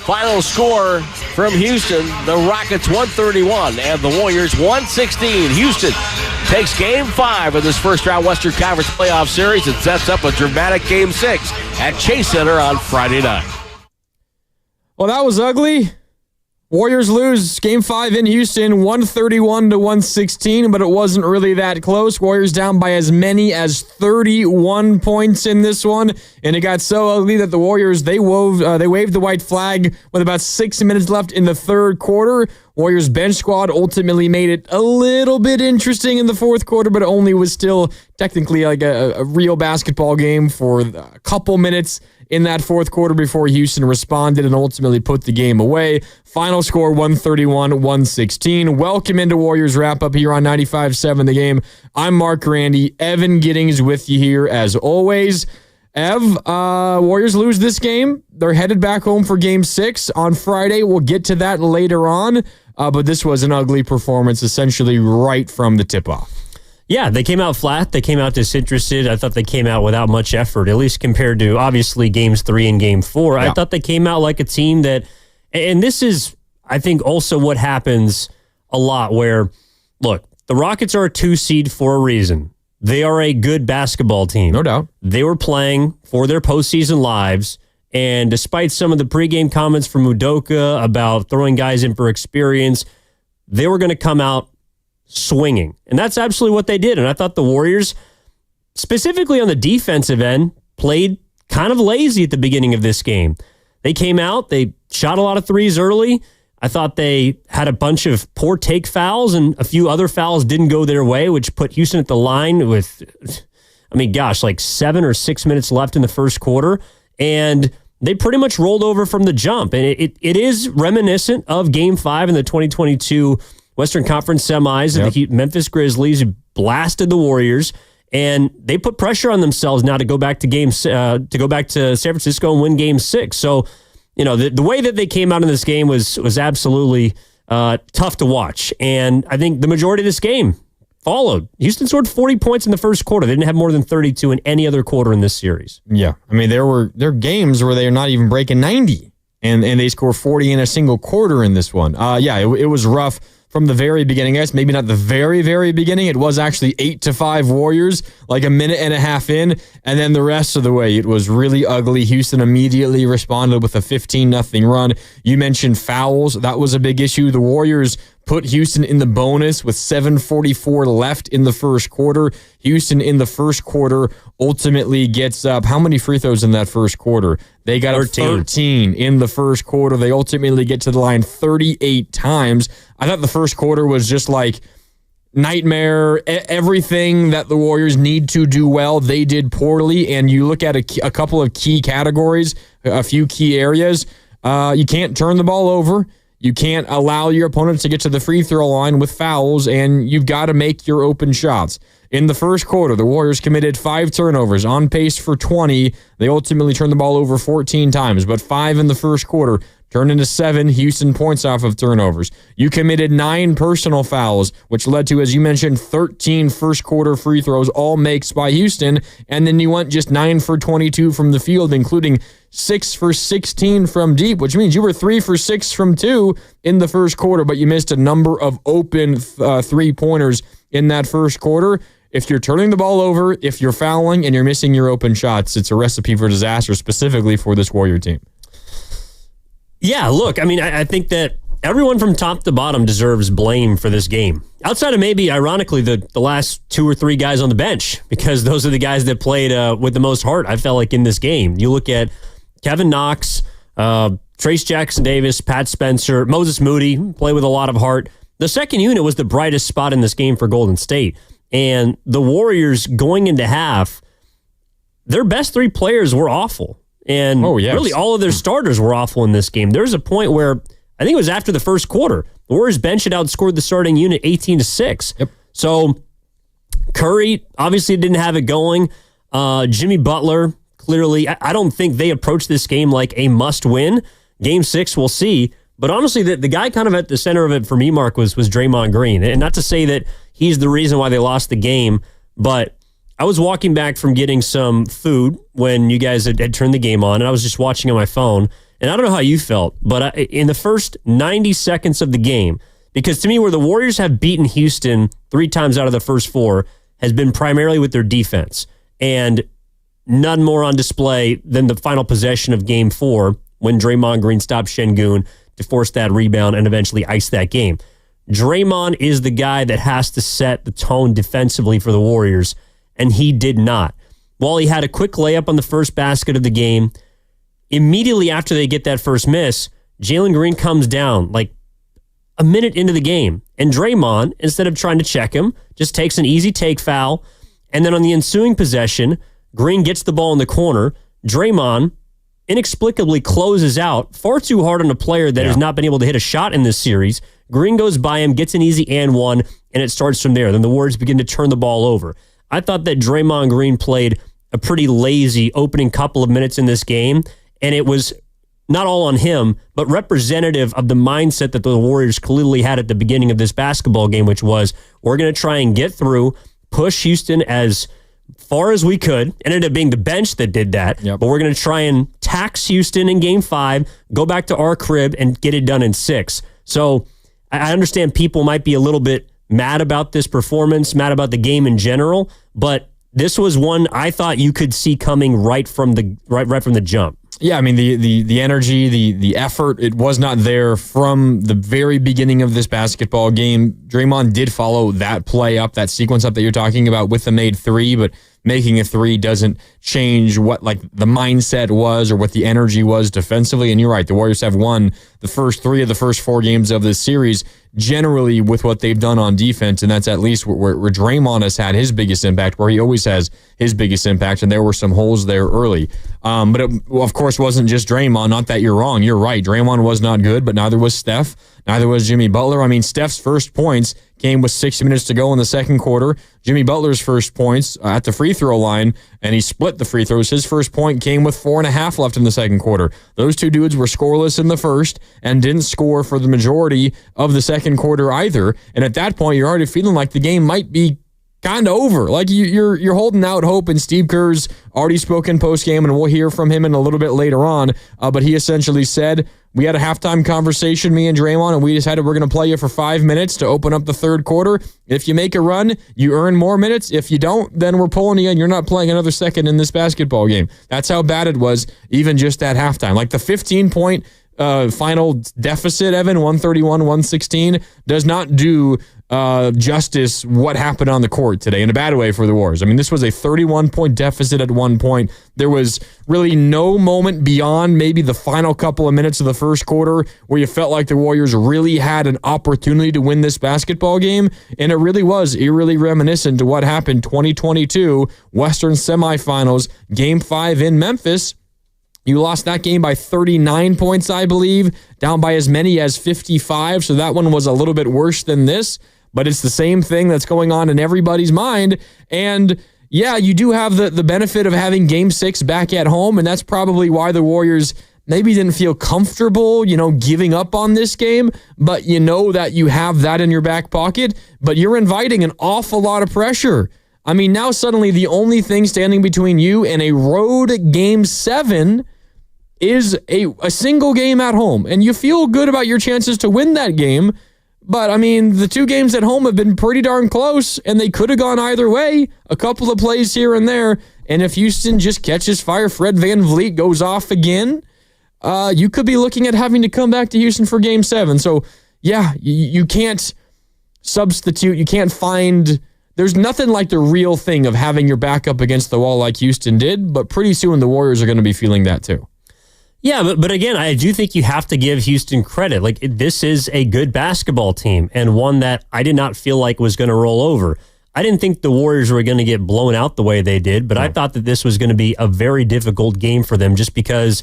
Final score from Houston, the Rockets 131 and the Warriors 116. Houston takes Game 5 of this first-round Western Conference playoff series and sets up a dramatic Game 6 at Chase Center on Friday night. Well, that was ugly. Warriors lose Game 5 in Houston, 131-116, but it wasn't really that close. Warriors down by as many as 31 points in this one, and it got so ugly that the Warriors, they waved the white flag with about 6 minutes left in the third quarter. Warriors bench squad ultimately made it a little bit interesting in the fourth quarter, but it only was still technically like a real basketball game for a couple minutes in that fourth quarter before Houston responded and ultimately put the game away. Final score 131-116. Welcome into Warriors wrap-up here on 95.7 The Game. I'm Mark Randy. Evan Giddings with you here as always. Ev, Warriors lose this game. They're headed back home for Game 6 on Friday. We'll get to that later on, but this was an ugly performance essentially right from the tip-off. Yeah, they came out flat. They came out disinterested. I thought they came out without much effort, at least compared to, obviously, Games 3 and Game 4. Yeah. I thought they came out like a team that, and this is, I think, also what happens a lot where, look, the Rockets are a 2 seed for a reason. They are a good basketball team. No doubt. They were playing for their postseason lives, and despite some of the pregame comments from Udoka about throwing guys in for experience, they were going to come out swinging. And that's absolutely what they did. And I thought the Warriors, specifically on the defensive end, played kind of lazy at the beginning of this game. They came out, they shot a lot of threes early. I thought they had a bunch of poor take fouls, and a few other fouls didn't go their way, which put Houston at the line with, like 7 or 6 minutes left in the first quarter. And they pretty much rolled over from the jump. And it is reminiscent of Game 5 in the 2022 Western Conference semis, and the Memphis Grizzlies blasted the Warriors, and they put pressure on themselves now to go back to San Francisco and win Game 6. So, the way that they came out in this game was absolutely tough to watch, and I think the majority of this game followed. Houston scored 40 points in the first quarter. They didn't have more than 32 in any other quarter in this series. Yeah, there are games where they're not even breaking 90, and they score 40 in a single quarter in this one. It was rough from the very beginning. I guess maybe not the very, very beginning. It was actually 8-5 Warriors, like a minute and a half in, and then the rest of the way, it was really ugly. Houston immediately responded with a 15-0 run. You mentioned fouls. That was a big issue. The Warriors put Houston in the bonus with 7:44 left in the first quarter. Houston in the first quarter ultimately gets up. How many free throws in that first quarter? They got 13 in the first quarter. They ultimately get to the line 38 times. I thought the first quarter was just like nightmare. Everything that the Warriors need to do well, they did poorly. And you look at a couple of key categories, a few key areas. You can't turn the ball over. You can't allow your opponents to get to the free throw line with fouls, and you've got to make your open shots. In the first quarter, the Warriors committed 5 turnovers, on pace for 20. They ultimately turned the ball over 14 times, but 5 in the first quarter turned into 7 Houston points off of turnovers. You committed 9 personal fouls, which led to, as you mentioned, 13 first quarter free throws, all makes by Houston, and then you went just 9 for 22 from the field, including 6 for 16 from deep, which means you were 3 for 6 from 2 in the first quarter, but you missed a number of open three-pointers in that first quarter. If you're turning the ball over, if you're fouling, and you're missing your open shots, it's a recipe for disaster, specifically for this Warrior team. Yeah, look, I think that everyone from top to bottom deserves blame for this game. Outside of maybe, ironically, the last 2 or 3 guys on the bench, because those are the guys that played with the most heart, I felt like, in this game. You look at Kevin Knox, Trace Jackson-Davis, Pat Spencer, Moses Moody, play with a lot of heart. The second unit was the brightest spot in this game for Golden State. And the Warriors, going into half, their best 3 players were awful. And really all of their starters were awful in this game. There was a point where, I think it was after the first quarter, the Warriors bench had outscored the starting unit 18-6. Yep. So Curry obviously didn't have it going. Jimmy Butler, clearly, I don't think they approached this game like a must-win. Game 6, we'll see. But honestly, the guy kind of at the center of it for me, Mark, was Draymond Green. And not to say that he's the reason why they lost the game, but I was walking back from getting some food when you guys had turned the game on, and I was just watching on my phone, And I don't know how you felt, but in the first 90 seconds of the game, because to me, where the Warriors have beaten Houston 3 times out of the first 4 has been primarily with their defense. And none more on display than the final possession of Game 4 when Draymond Green stopped Şengün to force that rebound and eventually ice that game. Draymond is the guy that has to set the tone defensively for the Warriors, and he did not. While he had a quick layup on the first basket of the game, immediately after they get that first miss, Jalen Green comes down like a minute into the game, and Draymond, instead of trying to check him, just takes an easy take foul, and then on the ensuing possession, Green gets the ball in the corner. Draymond inexplicably closes out far too hard on a player that has not been able to hit a shot in this series. Green goes by him, gets an easy and one, and it starts from there. Then the Warriors begin to turn the ball over. I thought that Draymond Green played a pretty lazy opening couple of minutes in this game, and it was not all on him, but representative of the mindset that the Warriors clearly had at the beginning of this basketball game, which was, we're going to try and get through, push Houston as far as we could. It ended up being the bench that did that, but we're going to try and tax Houston in Game 5, go back to our crib, and get it done in 6. So I understand people might be a little bit mad about this performance, mad about the game in general, but this was one I thought you could see coming right from the jump. Yeah, I mean, the energy, the effort, it was not there from the very beginning of this basketball game. Draymond did follow that play up, that sequence up that you're talking about with the made 3, but making a 3 doesn't change what like the mindset was or what the energy was defensively. And you're right, the Warriors have won the first 3 of the first 4 games of this series generally with what they've done on defense, and that's at least where Draymond has had his biggest impact, where he always has his biggest impact, and there were some holes there early. But it, of course, wasn't just Draymond. Not that you're wrong. You're right. Draymond was not good, but neither was Steph. Neither was Jimmy Butler. I mean, Steph's first points came with 6 minutes to go in the second quarter. Jimmy Butler's first points at the free throw line, and he split the free throws. His first point came with 4.5 left in the second quarter. Those two dudes were scoreless in the first and didn't score for the majority of the second quarter either. And at that point, you're already feeling like the game might be kind of over. Like you're holding out hope, and Steve Kerr's already spoken post-game, and we'll hear from him in a little bit later on. But he essentially said, we had a halftime conversation, me and Draymond, and we decided we're going to play you for 5 minutes to open up the third quarter. If you make a run, you earn more minutes. If you don't, then we're pulling you, and you're not playing another second in this basketball game. That's how bad it was, even just at halftime. Like the 15-point final deficit, Evan, 131-116, does not do justice what happened on the court today in a bad way for the Warriors. I mean, this was a 31-point deficit at one point. There was really no moment beyond maybe the final couple of minutes of the first quarter where you felt like the Warriors really had an opportunity to win this basketball game, and it really was eerily reminiscent to what happened 2022 Western semifinals, Game 5 in Memphis. You lost that game by 39 points, I believe, down by as many as 55, so that one was a little bit worse than this. But it's the same thing that's going on in everybody's mind. And yeah, you do have the benefit of having Game 6 back at home, and that's probably why the Warriors maybe didn't feel comfortable, giving up on this game, but you know that you have that in your back pocket, but you're inviting an awful lot of pressure. I mean, now suddenly the only thing standing between you and a road Game 7 is a single game at home, and you feel good about your chances to win that game. But, I mean, the 2 games at home have been pretty darn close, and they could have gone either way. A couple of plays here and there, and if Houston just catches fire, Fred VanVleet goes off again, you could be looking at having to come back to Houston for Game 7. So, yeah, you can't substitute. You can't find... There's nothing like the real thing of having your back up against the wall like Houston did, but pretty soon the Warriors are going to be feeling that too. Yeah, but again, I do think you have to give Houston credit. Like, this is a good basketball team, and one that I did not feel like was going to roll over. I didn't think the Warriors were going to get blown out the way they did, but I thought that this was going to be a very difficult game for them, just because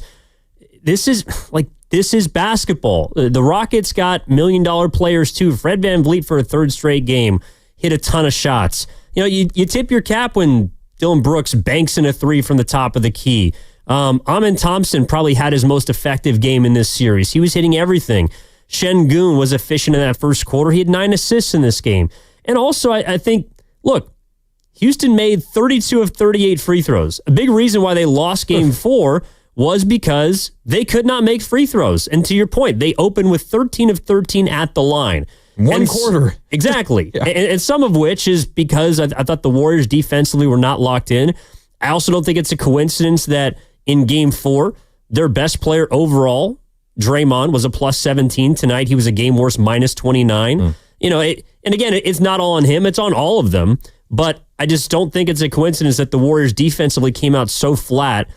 this is basketball. The Rockets got $1 million players too. Fred VanVleet for a third straight game hit a ton of shots. You tip your cap when Dylan Brooks banks in a 3 from the top of the key. Amen Thompson probably had his most effective game in this series. He was hitting everything. Şengün was efficient in that first quarter. He had 9 assists in this game. And also, I think, look, Houston made 32 of 38 free throws. A big reason why they lost Game 4 was because they could not make free throws. And to your point, they opened with 13 of 13 at the line. One quarter. Exactly. Yeah. And some of which is because I thought the Warriors defensively were not locked in. I also don't think it's a coincidence that in Game 4, their best player overall, Draymond, was a plus 17 tonight. He was a game worst minus 29. You know, and again, it's not all on him. It's on all of them. But I just don't think it's a coincidence that the Warriors defensively came out so flat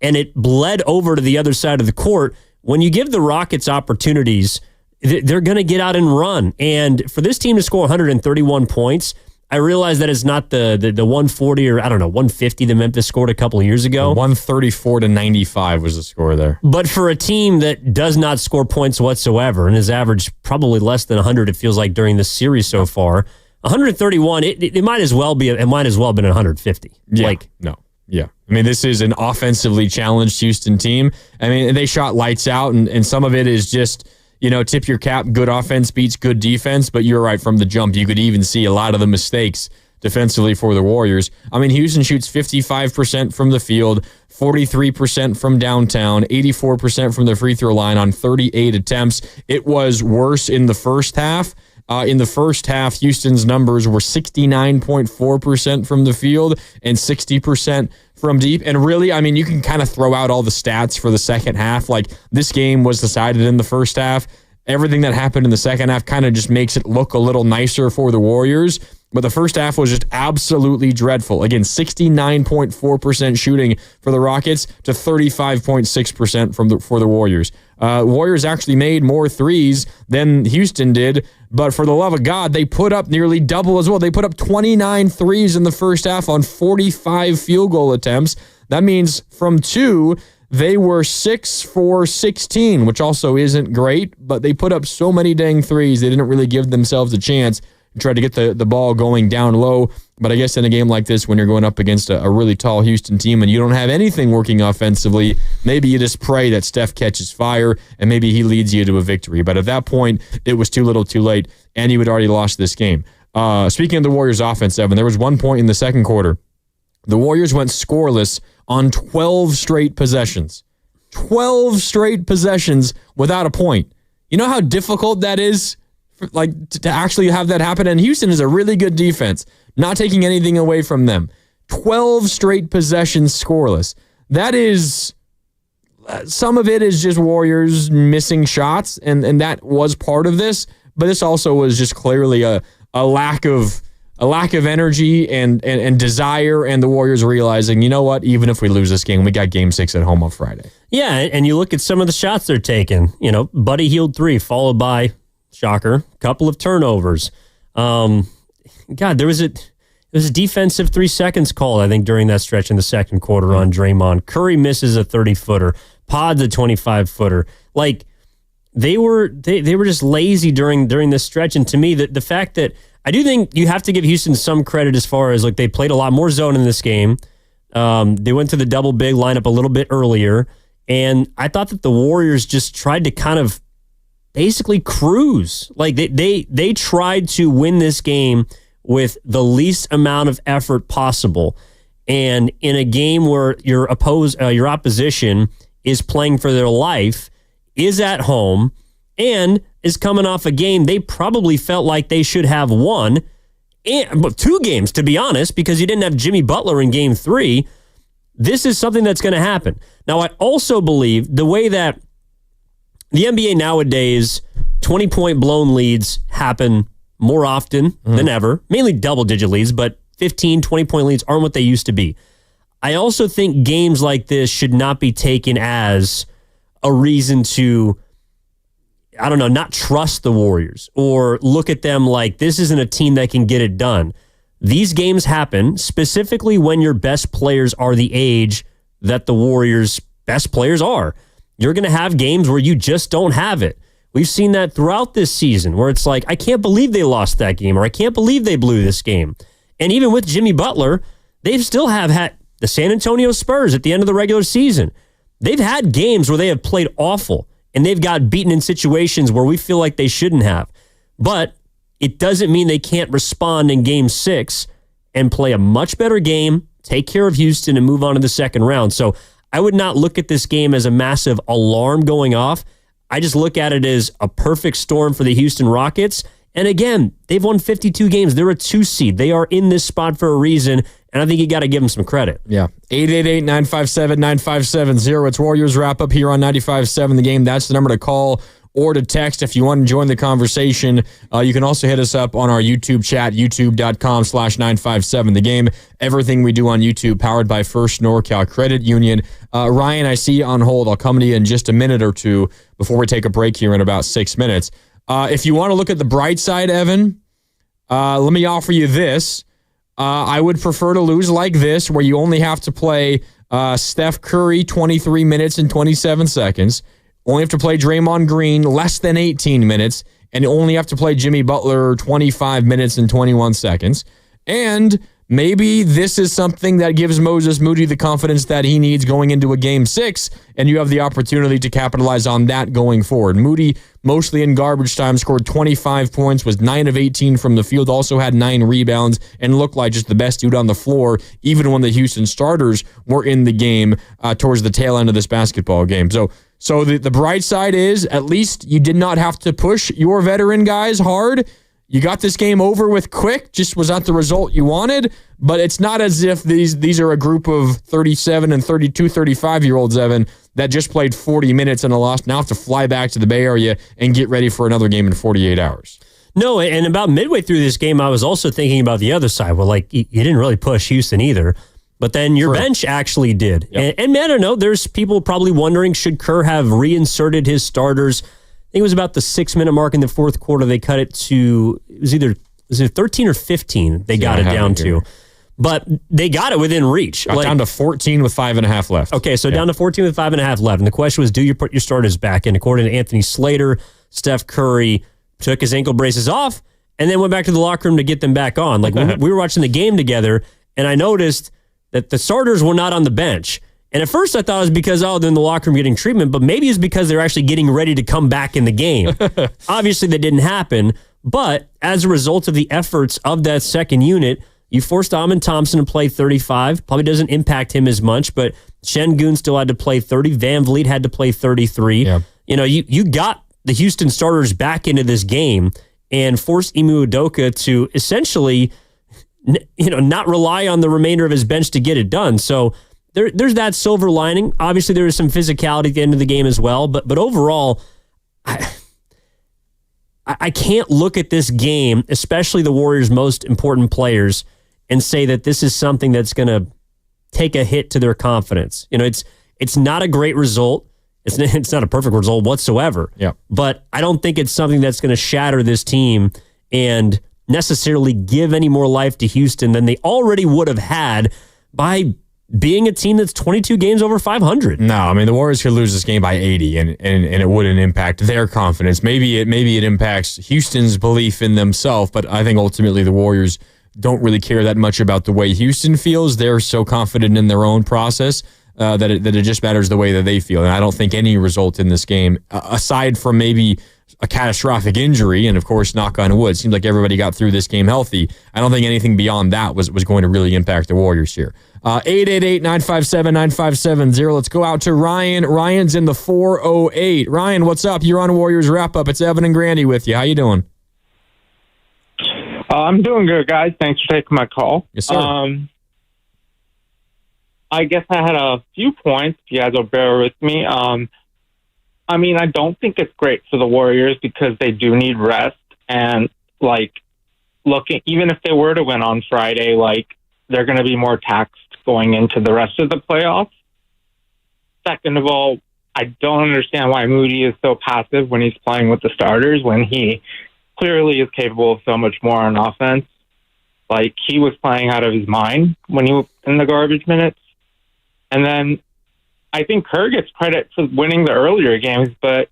and it bled over to the other side of the court. When you give the Rockets opportunities, they're going to get out and run. And for this team to score 131 points, I realize that it's not the 140 or, I don't know, 150 that Memphis scored a couple of years ago. 134 to 95 was the score there. But for a team that does not score points whatsoever and has averaged probably less than 100, it feels like, during this series so far, 131, it might as well be. It might as well have been 150. Yeah. Yeah. I mean, this is an offensively challenged Houston team. I mean, they shot lights out, and some of it is just, you know, tip your cap, good offense beats good defense, but you're right, from the jump, you could even see a lot of the mistakes defensively for the Warriors. I mean, Houston shoots 55% from the field, 43% from downtown, 84% from the free throw line on 38 attempts. It was worse in the first half. In the first half, Houston's numbers were 69.4% from the field and 60% from deep. And really, I mean, you can kind of throw out all the stats for the second half. Like, this game was decided in the first half. Everything that happened in the second half kind of just makes it look a little nicer for the Warriors. But the first half was just absolutely dreadful. Again, 69.4% shooting for the Rockets to 35.6% for the Warriors. Warriors actually made more threes than Houston did, but for the love of God, they put up nearly double as well. They put up 29 threes in the first half on 45 field goal attempts. That means from 2, they were 6 for 16, which also isn't great, but they put up so many dang threes, they didn't really give themselves a chance. Tried to get the ball going down low. But I guess in a game like this, when you're going up against a really tall Houston team and you don't have anything working offensively, maybe you just pray that Steph catches fire and maybe he leads you to a victory. But at that point, it was too little too late, and you had already lost this game. Speaking of the Warriors' offense, Evan, there was one point in the second quarter. The Warriors went scoreless on 12 straight possessions. 12 straight possessions without a point. You know how difficult that is? Like, to actually have that happen. And Houston is a really good defense, not taking anything away from them. 12 straight possessions scoreless. That is, some of it is just Warriors missing shots, and that was part of this, but this also was just clearly a lack of energy and desire, and the Warriors realizing, you know what, even if we lose this game, we got Game 6 at home on Friday. Yeah, and you look at some of the shots they're taking. You know, Buddy Hield 3, followed by, shocker, couple of turnovers. God, there was a defensive 3 seconds call, I think, during that stretch in the second quarter on Draymond. Curry misses a 30-footer. Pod's a 25-footer. Like, they were just lazy during this stretch. And to me, the fact that I do think you have to give Houston some credit as far as, like, they played a lot more zone in this game. They went to the double big lineup a little bit earlier. And I thought that the Warriors just tried to kind of basically cruise. Like, they tried to win this game with the least amount of effort possible. And in a game where your opposition is playing for their life, is at home, and is coming off a game they probably felt like they should have won, but 2 games, to be honest, because you didn't have Jimmy Butler in Game 3, this is something that's going to happen. Now, I also believe the way that the NBA nowadays, 20-point blown leads happen more often than ever, mainly double-digit leads, but 15, 20-point leads aren't what they used to be. I also think games like this should not be taken as a reason to, I don't know, not trust the Warriors or look at them like this isn't a team that can get it done. These games happen specifically when your best players are the age that the Warriors' best players are. You're going to have games where you just don't have it. We've seen that throughout this season where it's like, I can't believe they lost that game, or I can't believe they blew this game. And even with Jimmy Butler, they still have had the San Antonio Spurs at the end of the regular season. They've had games where they have played awful and they've got beaten in situations where we feel like they shouldn't have. But it doesn't mean they can't respond in Game 6 and play a much better game, take care of Houston, and move on to the second round. So I would not look at this game as a massive alarm going off. I just look at it as a perfect storm for the Houston Rockets. And again, they've won 52 games. They're a 2 seed. They are in this spot for a reason, and I think you got to give them some credit. Yeah. 888-957-9570. It's Warriors Wrap Up here on 95.7 The Game. That's the number to call or to text if you want to join the conversation. You can also hit us up on our YouTube chat, youtube.com/957 The Game. Everything we do on YouTube powered by First NorCal Credit Union. Ryan, I see you on hold. I'll come to you in just a minute or two before we take a break here in about 6 minutes. If you want to look at the bright side, Evan, let me offer you this. I would prefer to lose like this, where you only have to play Steph Curry 23 minutes and 27 seconds. Only have to play Draymond Green less than 18 minutes, and you only have to play Jimmy Butler 25 minutes and 21 seconds. And maybe this is something that gives Moses Moody the confidence that he needs going into a Game 6, and you have the opportunity to capitalize on that going forward. Moody, mostly in garbage time, scored 25 points, was 9 of 18 from the field, also had 9 rebounds, and looked like just the best dude on the floor, even when the Houston starters were in the game towards the tail end of this basketball game. So the bright side is at least you did not have to push your veteran guys hard. You got this game over with quick, just was not the result you wanted, but it's not as if these are a group of 37 and 32, 35-year-olds, Evan, that just played 40 minutes and a loss, now have to fly back to the Bay Area and get ready for another game in 48 hours. No, and about midway through this game, I was also thinking about the other side. Well, like, you didn't really push Houston either. But then your bench actually did. Yep. And I don't know, there's people probably wondering, should Kerr have reinserted his starters? I think it was about the 6-minute mark in the fourth quarter. They cut it to, was it 13 or 15 they got it down to. But they got it within reach. Got down to 14 with 5.5 left. Okay, so down to 14 with 5.5 left. And the question was, do you put your starters back in? According to Anthony Slater, Steph Curry took his ankle braces off and then went back to the locker room to get them back on. Like, we were watching the game together, and I noticed that the starters were not on the bench. And at first I thought it was because, they're in the locker room getting treatment, but maybe it's because they're actually getting ready to come back in the game. Obviously that didn't happen, but as a result of the efforts of that second unit, you forced Amin Thompson to play 35. Probably doesn't impact him as much, but Şengün still had to play 30. Van Vliet had to play 33. Yeah. You got the Houston starters back into this game and forced Ime Udoka to essentially not rely on the remainder of his bench to get it done. So there's that silver lining. Obviously, there was some physicality at the end of the game as well. But overall, I can't look at this game, especially the Warriors' most important players, and say that this is something that's going to take a hit to their confidence. It's not a great result. It's not a perfect result whatsoever. Yeah. But I don't think it's something that's going to shatter this team and necessarily give any more life to Houston than they already would have had by being a team that's 22 games over 500. No, I mean, the Warriors could lose this game by 80 and it wouldn't impact their confidence. Maybe it impacts Houston's belief in themselves, but I think ultimately the Warriors don't really care that much about the way Houston feels. They're so confident in their own process that it just matters the way that they feel. And I don't think any result in this game, aside from maybe a catastrophic injury, and of course, knock on wood, seems like everybody got through this game healthy. I don't think anything beyond that was going to really impact the Warriors here. 888-957-9570. Let's go out to Ryan. Ryan's in the 408. Ryan, what's up? You're on Warriors Wrap Up. It's Evan and Grandy with you. How you doing? I'm doing good, guys. Thanks for taking my call. Yes, sir. I guess I had a few points, if you guys will bear with me. I don't think it's great for the Warriors because they do need rest. And, even if they were to win on Friday, they're going to be more taxed going into the rest of the playoffs. Second of all, I don't understand why Moody is so passive when he's playing with the starters when he clearly is capable of so much more on offense. He was playing out of his mind when he was in the garbage minutes. And then I think Kerr gets credit for winning the earlier games, but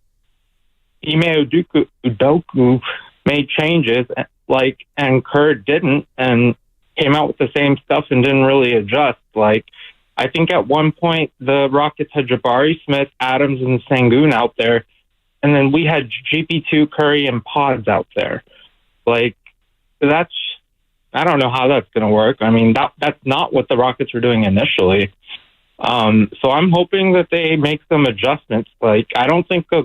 Ime Udoka made changes, and Kerr didn't, and came out with the same stuff and didn't really adjust. I think at one point the Rockets had Jabari Smith, Adams, and Şengün out there, and then we had GP2, Curry, and Pods out there. I don't know how that's going to work. That's not what the Rockets were doing initially. So I'm hoping that they make some adjustments. Like, I don't think a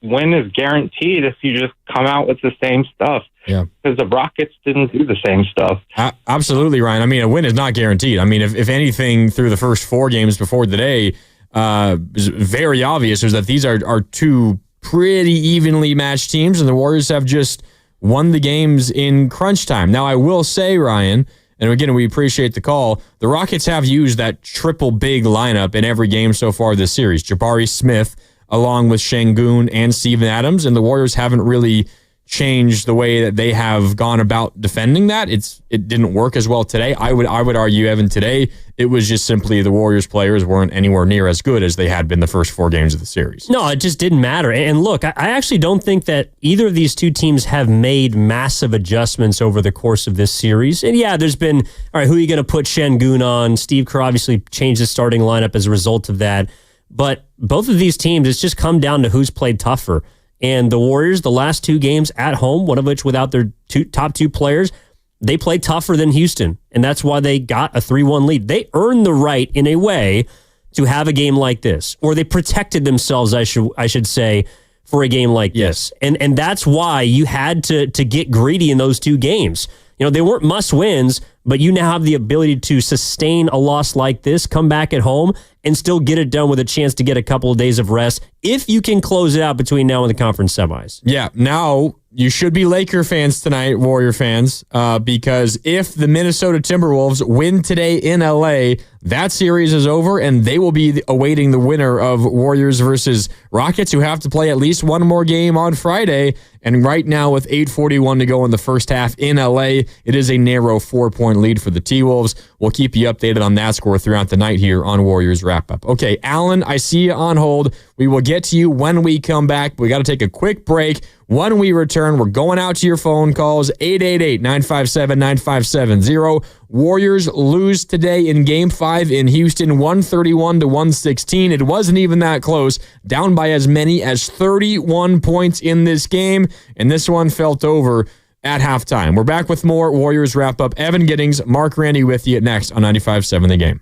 win is guaranteed if you just come out with the same stuff. Yeah. Because the Rockets didn't do the same stuff. Absolutely, Ryan. I mean, a win is not guaranteed. I mean, if anything, through the first 4 games before today, is very obvious is that these are two pretty evenly matched teams, and the Warriors have just won the games in crunch time. Now, I will say, Ryan, and again, we appreciate the call, the Rockets have used that triple big lineup in every game so far this series. Jabari Smith, along with Şengün and Steven Adams, and the Warriors haven't really changed the way that they have gone about defending that. It didn't work as well today. I would argue, Evan, today it was just simply the Warriors players weren't anywhere near as good as they had been the first 4 games of the series. No, it just didn't matter. And look, I actually don't think that either of these two teams have made massive adjustments over the course of this series. And yeah, there's been, all right, who are you going to put Şengün on? Steve Kerr obviously changed his starting lineup as a result of that. But both of these teams, it's just come down to who's played tougher. And the Warriors, the last 2 games at home, one of which without their top 2 players, they played tougher than Houston. And that's why they got a 3-1 lead. They earned the right, in a way, to have a game like this. Or they protected themselves, I should say, for a game like this. And that's why you had to get greedy in those 2 games. You know, they weren't must-wins, but you now have the ability to sustain a loss like this, come back at home, and still get it done with a chance to get a couple of days of rest if you can close it out between now and the conference semis. Yeah, now you should be Laker fans tonight, Warrior fans, because if the Minnesota Timberwolves win today in LA, that series is over, and they will be awaiting the winner of Warriors versus Rockets, who have to play at least one more game on Friday. And right now, with 8:41 to go in the first half in LA, it is a narrow 4-point lead for the T-Wolves. We'll keep you updated on that score throughout the night here on Warriors Wrap-Up. Okay, Alan, I see you on hold. We will get to you when we come back. We got to take a quick break. When we return, we're going out to your phone calls, 888-957-9570. Warriors lose today in Game 5 in Houston, 131-116. It wasn't even that close, down by as many as 31 points in this game, and this one felt over at halftime. We're back with more Warriors Wrap-Up. Evan Giddings, Mark Randy with you next on 95.7 The Game.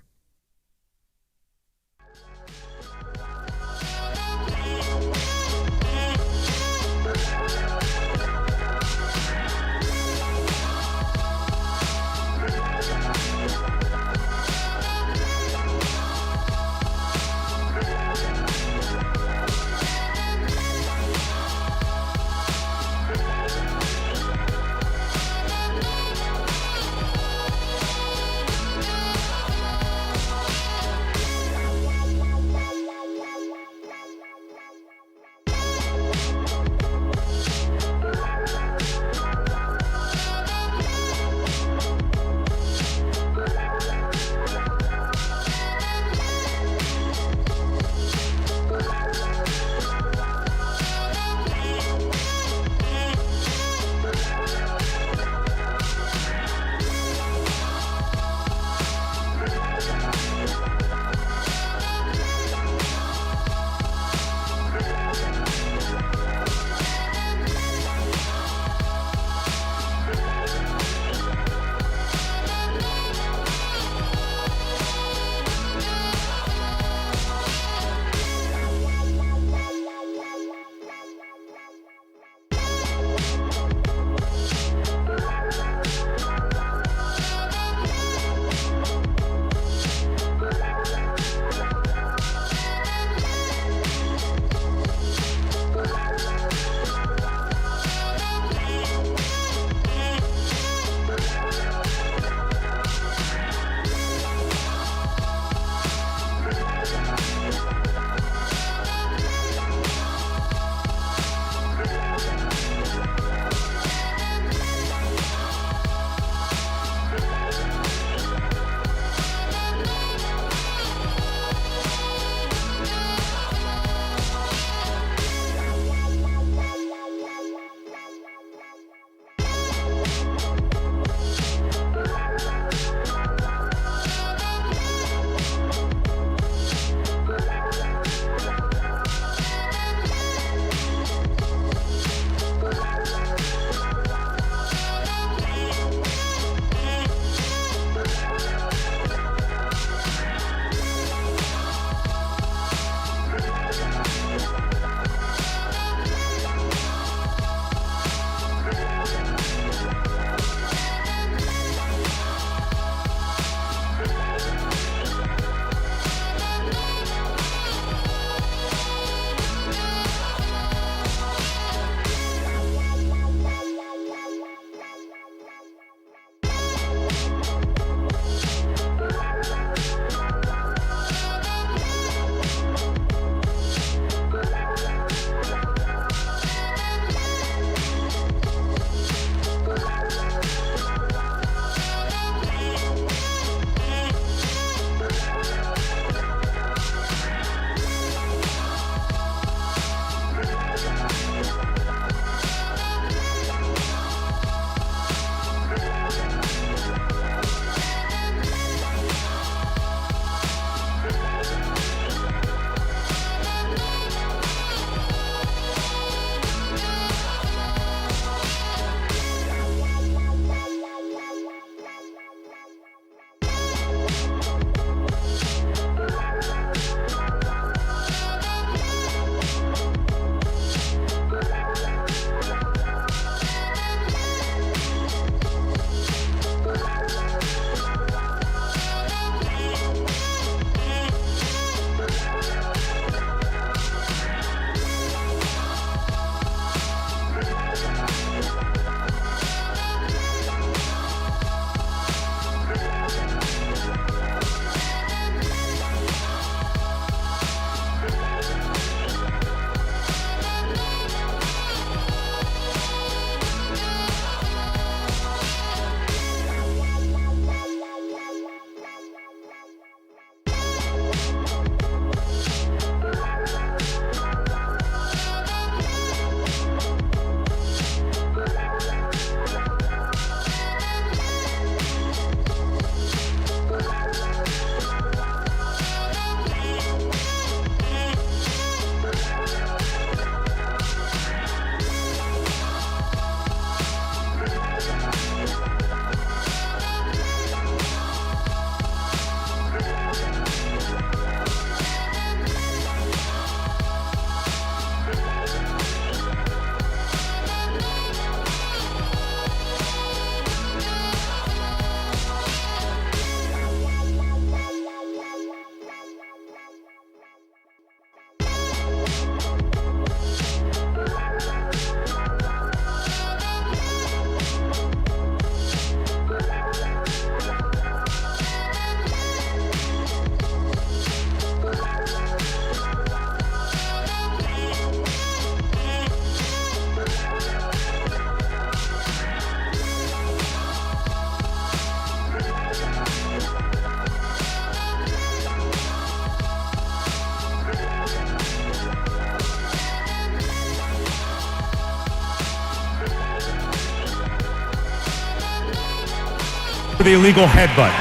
for the illegal headbutt.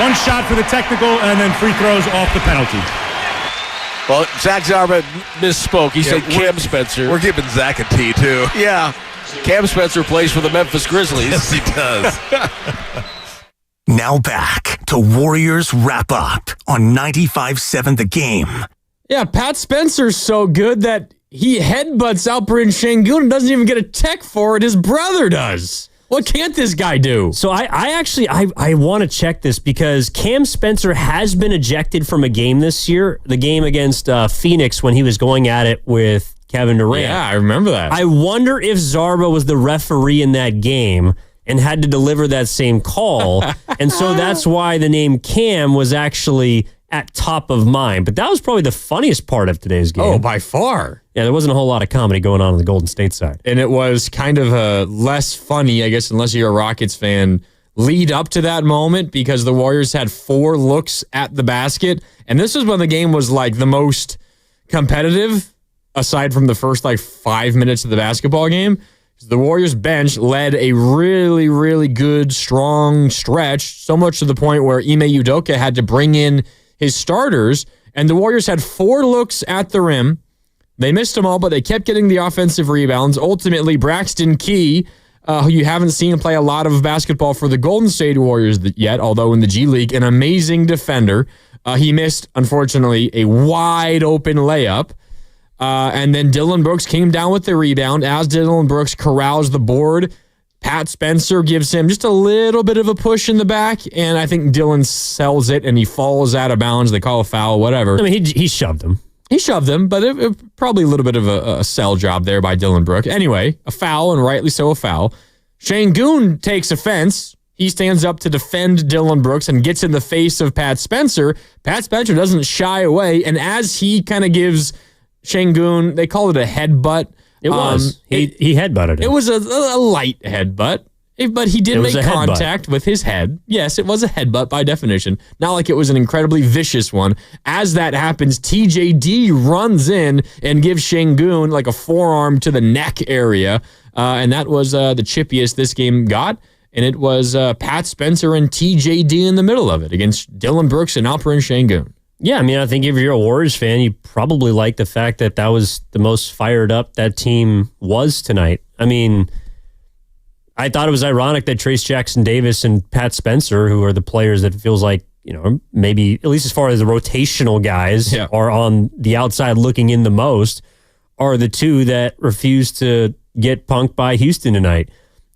One shot for the technical, and then free throws off the penalty. Well, Zach Zarba misspoke. He said Cam Spencer. We're giving Zach a T, too. Yeah. Cam Spencer plays for the Memphis Grizzlies. Yes, he does. Now back to Warriors Wrap Up on 95.7 The Game. Yeah, Pat Spencer's so good that he headbutts Alperen Şengün and doesn't even get a tech for it. His brother does. What can't this guy do? So I want to check this because Cam Spencer has been ejected from a game this year, the game against Phoenix when he was going at it with Kevin Durant. Yeah, I remember that. I wonder if Zarba was the referee in that game and had to deliver that same call. And so that's why the name Cam was actually at top of mind. But that was probably the funniest part of today's game. Oh, by far. Yeah, there wasn't a whole lot of comedy going on the Golden State side. And it was kind of less funny, I guess, unless you're a Rockets fan, lead up to that moment because the Warriors had 4 looks at the basket. And this was when the game was like the most competitive, aside from the first 5 minutes of the basketball game. The Warriors bench led a really, really good, strong stretch, so much to the point where Ime Udoka had to bring in his starters, and the Warriors had 4 looks at the rim. They missed them all, but they kept getting the offensive rebounds. Ultimately, Braxton Key, who you haven't seen play a lot of basketball for the Golden State Warriors yet, although in the G League, an amazing defender. He missed, unfortunately, a wide-open layup. And then Dillon Brooks came down with the rebound. As Dillon Brooks corrals the board, Pat Spencer gives him just a little bit of a push in the back, and I think Dillon sells it, and he falls out of bounds. They call a foul, whatever. I mean, he shoved him. He shoved him, but it probably a little bit of a sell job there by Dillon Brooks. Anyway, a foul, and rightly so a foul. Şengün takes offense. He stands up to defend Dillon Brooks and gets in the face of Pat Spencer. Pat Spencer doesn't shy away, and as he kind of gives Şengün, they call it a headbutt. It was. He headbutted him. It was a light headbutt, but he did make contact with his head. Yes, it was a headbutt by definition. Not like it was an incredibly vicious one. As that happens, TJD runs in and gives Şengün like a forearm to the neck area. And that was the chippiest this game got. And it was Pat Spencer and TJD in the middle of it against Dillon Brooks and Alperen Şengün. Yeah, I mean, I think if you're a Warriors fan, you probably like the fact that that was the most fired up that team was tonight. I mean, I thought it was ironic that Trace Jackson-Davis and Pat Spencer, who are the players that it feels like, maybe at least as far as the rotational guys are on the outside looking in the most, are the two that refuse to get punked by Houston tonight.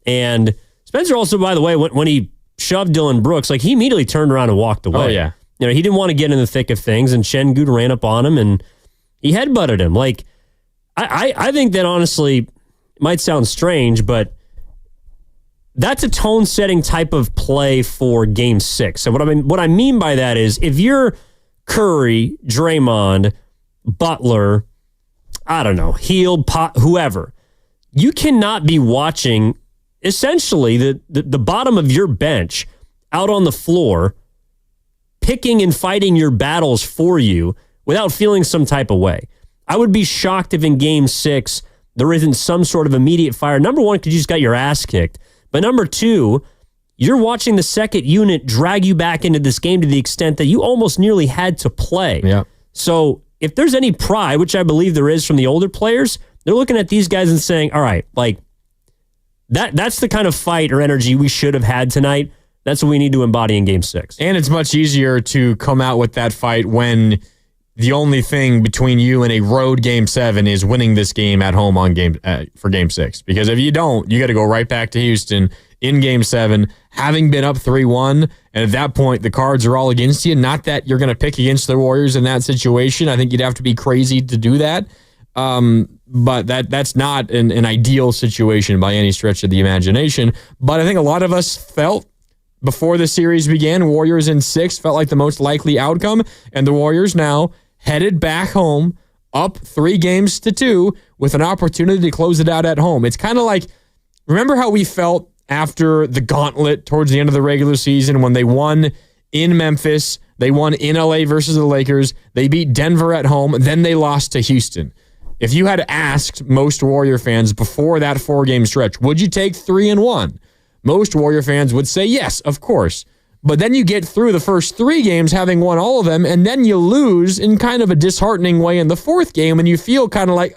And Spencer also, by the way, when he shoved Dillon Brooks, he immediately turned around and walked away. Oh, yeah. He didn't want to get in the thick of things, and Şengün ran up on him, and he headbutted him. I think that honestly it might sound strange, but that's a tone-setting type of play for Game 6. So what I mean by that is if you're Curry, Draymond, Butler, I don't know, Hield, whoever, you cannot be watching essentially the bottom of your bench out on the floor picking and fighting your battles for you without feeling some type of way. I would be shocked if in Game 6 there isn't some sort of immediate fire. Number one, because you just got your ass kicked. But number two, you're watching the second unit drag you back into this game to the extent that you almost nearly had to play. Yeah. So if there's any pride, which I believe there is from the older players, they're looking at these guys and saying, all right, that's the kind of fight or energy we should have had tonight. That's what we need to embody in Game 6. And it's much easier to come out with that fight when the only thing between you and a road Game 7 is winning this game at home for Game 6. Because if you don't, you got to go right back to Houston in Game 7, having been up 3-1, and at that point, the cards are all against you. Not that you're going to pick against the Warriors in that situation. I think you'd have to be crazy to do that. But that's not an ideal situation by any stretch of the imagination. But I think a lot of us felt before the series began, Warriors in 6 felt like the most likely outcome, and the Warriors now headed back home, up 3-2, with an opportunity to close it out at home. It's kind of like, remember how we felt after the gauntlet towards the end of the regular season when they won in Memphis, they won in LA versus the Lakers, they beat Denver at home, then they lost to Houston. If you had asked most Warrior fans before that 4-game stretch, would you take 3-1? most Warrior fans would say, yes, of course. But then you get through the first 3 games having won all of them, and then you lose in kind of a disheartening way in the 4th game, and you feel kind of like,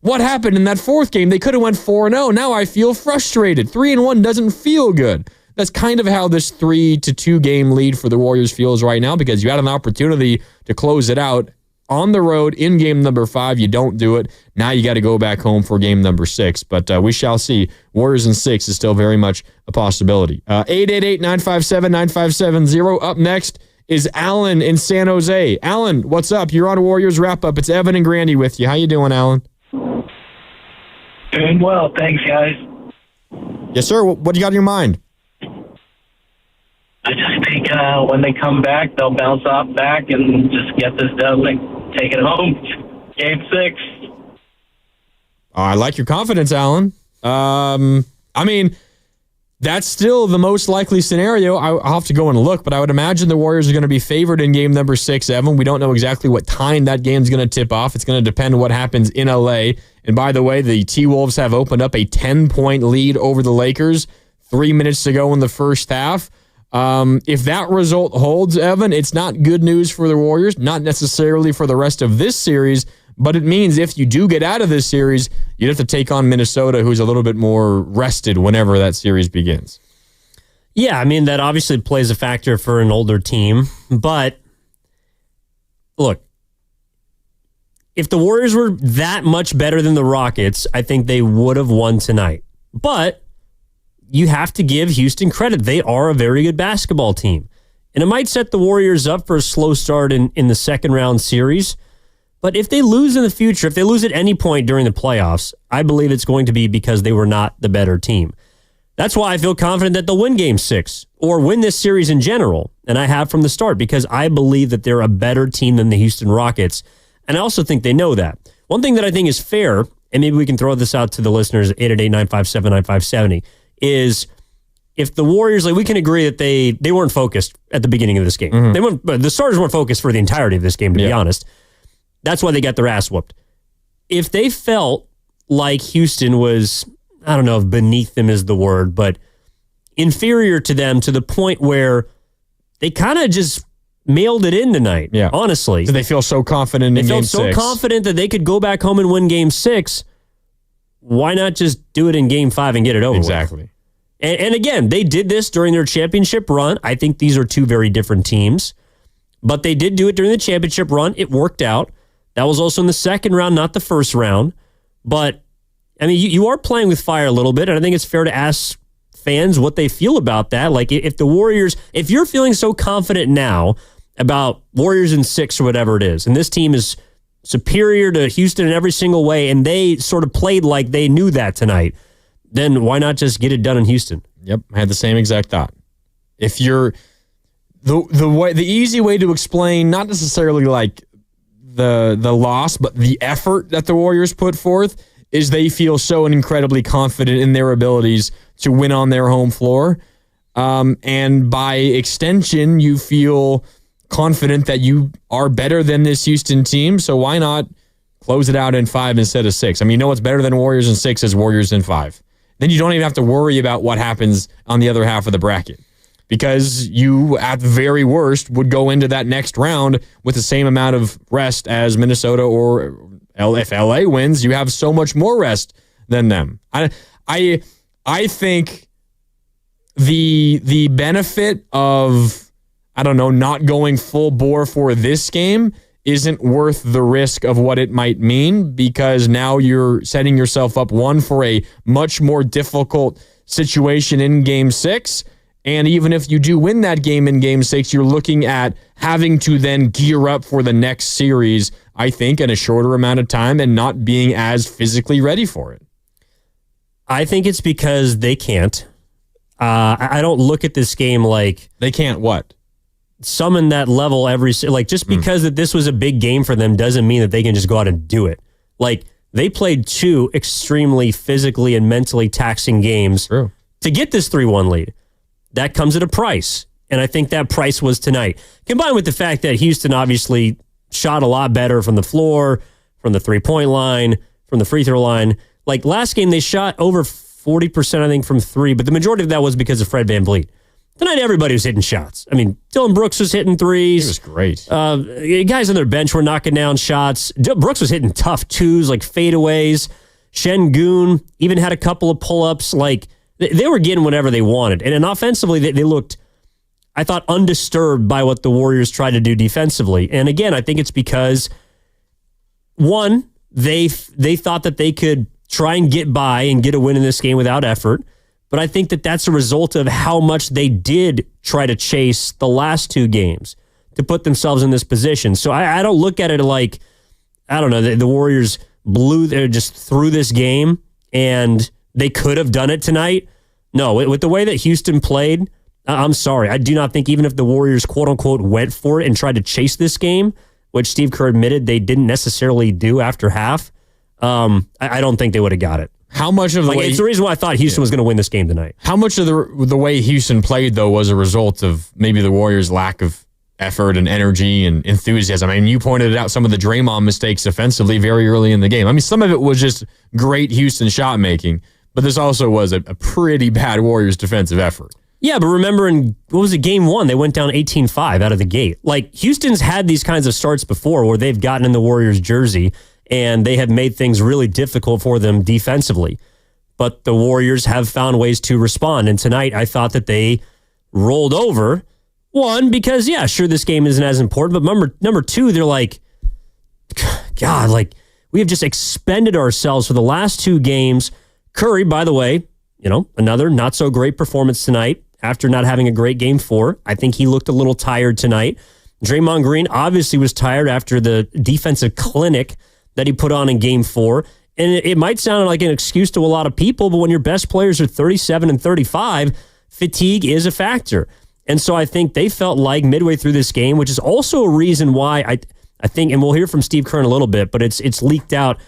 what happened in that 4th game? They could have went 4-0. Now I feel frustrated. 3-1 doesn't feel good. That's kind of how this 3-2 game lead for the Warriors feels right now, because you had an opportunity to close it out on the road in game number 5. You don't do it. Now you got to go back home for game number 6. But we shall see. Warriors in 6 is still very much a possibility. 888-957-9570. Up next is Alan in San Jose. Alan, what's up? You're on Warriors Wrap-Up. It's Evan and Grandy with you. How you doing, Alan? Doing well. Thanks, guys. Yes, sir. What do you got in your mind? I just think when they come back, they'll bounce off back and just get this done and take it home. Game 6. I like your confidence, Alan. I mean, that's still the most likely scenario. I'll have to go and look, but I would imagine the Warriors are going to be favored in game number 6, Evan. We don't know exactly what time that game's going to tip off. It's going to depend on what happens in LA. And by the way, the T-Wolves have opened up a 10-point lead over the Lakers 3 minutes to go in the first half. If that result holds, Evan, it's not good news for the Warriors, not necessarily for the rest of this series, but it means if you do get out of this series, you'd have to take on Minnesota, who's a little bit more rested whenever that series begins. Yeah, I mean, that obviously plays a factor for an older team, but look, if the Warriors were that much better than the Rockets, I think they would have won tonight. But you have to give Houston credit. They are a very good basketball team. And it might set the Warriors up for a slow start in the second round series. But if they lose in the future, if they lose at any point during the playoffs, I believe it's going to be because they were not the better team. That's why I feel confident that they'll win Game 6 or win this series in general. And I have from the start because I believe that they're a better team than the Houston Rockets. And I also think they know that. One thing that I think is fair, and maybe we can throw this out to the listeners at 888-957-9570, is if the Warriors, we can agree that they weren't focused at the beginning of this game. Mm-hmm. The starters weren't focused for the entirety of this game, to be honest. That's why they got their ass whooped. If they felt like Houston was, I don't know if beneath them is the word, but inferior to them to the point where they kind of just mailed it in tonight, honestly. So they feel so confident in Game 6. They felt so confident that they could go back home and win Game 6. Why not just do it in Game 5 and get it over with? And again, they did this during their championship run. I think these are two very different teams. But they did do it during the championship run. It worked out. That was also in the second round, not the first round. But, I mean, you are playing with fire a little bit, and I think it's fair to ask fans what they feel about that. Like, if the Warriors, if you're feeling so confident now about Warriors in 6 or whatever it is, and this team is superior to Houston in every single way, and they sort of played like they knew that tonight, then why not just get it done in Houston? Yep, I had the same exact thought. If you're the easy way to explain, not necessarily like the loss, but the effort that the Warriors put forth, is they feel so incredibly confident in their abilities to win on their home floor. And by extension, you feel confident that you are better than this Houston team, so why not close it out in 5 instead of 6? I mean, you know what's better than Warriors in 6 is Warriors in 5. Then you don't even have to worry about what happens on the other half of the bracket, because you, at the very worst, would go into that next round with the same amount of rest as Minnesota, or if LA wins, you have so much more rest than them. I think the benefit of, I don't know, not going full bore for this game isn't worth the risk of what it might mean, because now you're setting yourself up, one, for a much more difficult situation in Game 6. And even if you do win that game in Game 6, you're looking at having to then gear up for the next series, I think, in a shorter amount of time and not being as physically ready for it. I think it's because they can't. I don't look at this game like... They can't what? Summon that level just because that this was a big game for them doesn't mean that they can just go out and do it. Like, they played 2 extremely physically and mentally taxing games to get this 3-1 lead. That comes at a price, and I think that price was tonight. Combined with the fact that Houston obviously shot a lot better from the floor, from the three-point line, from the free throw line. Like, last game, they shot over 40%, I think, from three, but the majority of that was because of Fred VanVleet. Tonight, everybody was hitting shots. I mean, Dylan Brooks was hitting threes. He was great. Guys on their bench were knocking down shots. Brooks was hitting tough twos, like fadeaways. Şengün even had a couple of pull-ups. Like, they were getting whatever they wanted. And offensively, they looked, I thought, undisturbed by what the Warriors tried to do defensively. And again, I think it's because, one, they thought that they could try and get by and get a win in this game without effort. But I think that that's a result of how much they did try to chase the last two games to put themselves in this position. So I don't look at it like, I don't know, the Warriors just threw this game and they could have done it tonight. No, with the way that Houston played, I'm sorry. I do not think even if the Warriors, quote unquote, went for it and tried to chase this game, which Steve Kerr admitted they didn't necessarily do after half, I don't think they would have got it. How much of the way... It's the reason why I thought Houston was going to win this game tonight. How much of the way Houston played, though, was a result of maybe the Warriors' lack of effort and energy and enthusiasm? I mean, you pointed out some of the Draymond mistakes offensively very early in the game. I mean, some of it was just great Houston shot making, but this also was a pretty bad Warriors defensive effort. Yeah, but remember in, game one, they went down 18-5 out of the gate. Like, Houston's had these kinds of starts before where they've gotten in the Warriors' jersey and they have made things really difficult for them defensively. But the Warriors have found ways to respond. And tonight, I thought that they rolled over. One, because, yeah, sure, this game isn't as important. But number two, they're like, God, like, we have just expended ourselves for the last two games. Curry, by the way, another not so great performance tonight after not having a great game 4. I think he looked a little tired tonight. Draymond Green obviously was tired after the defensive clinic that he put on in game 4. And it might sound like an excuse to a lot of people, but when your best players are 37 and 35, fatigue is a factor. And so I think they felt like midway through this game, which is also a reason why I think, and we'll hear from Steve Kerr in a little bit, but it's leaked out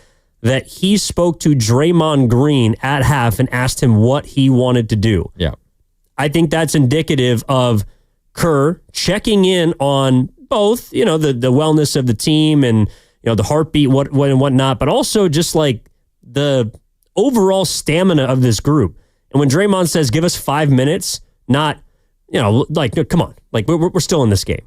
that he spoke to Draymond Green at half and asked him what he wanted to do. Yeah. I think that's indicative of Kerr checking in on both, the wellness of the team and, the heartbeat, what and whatnot, but also just like the overall stamina of this group. And when Draymond says, give us 5 minutes, not, like, no, come on, like we're still in this game.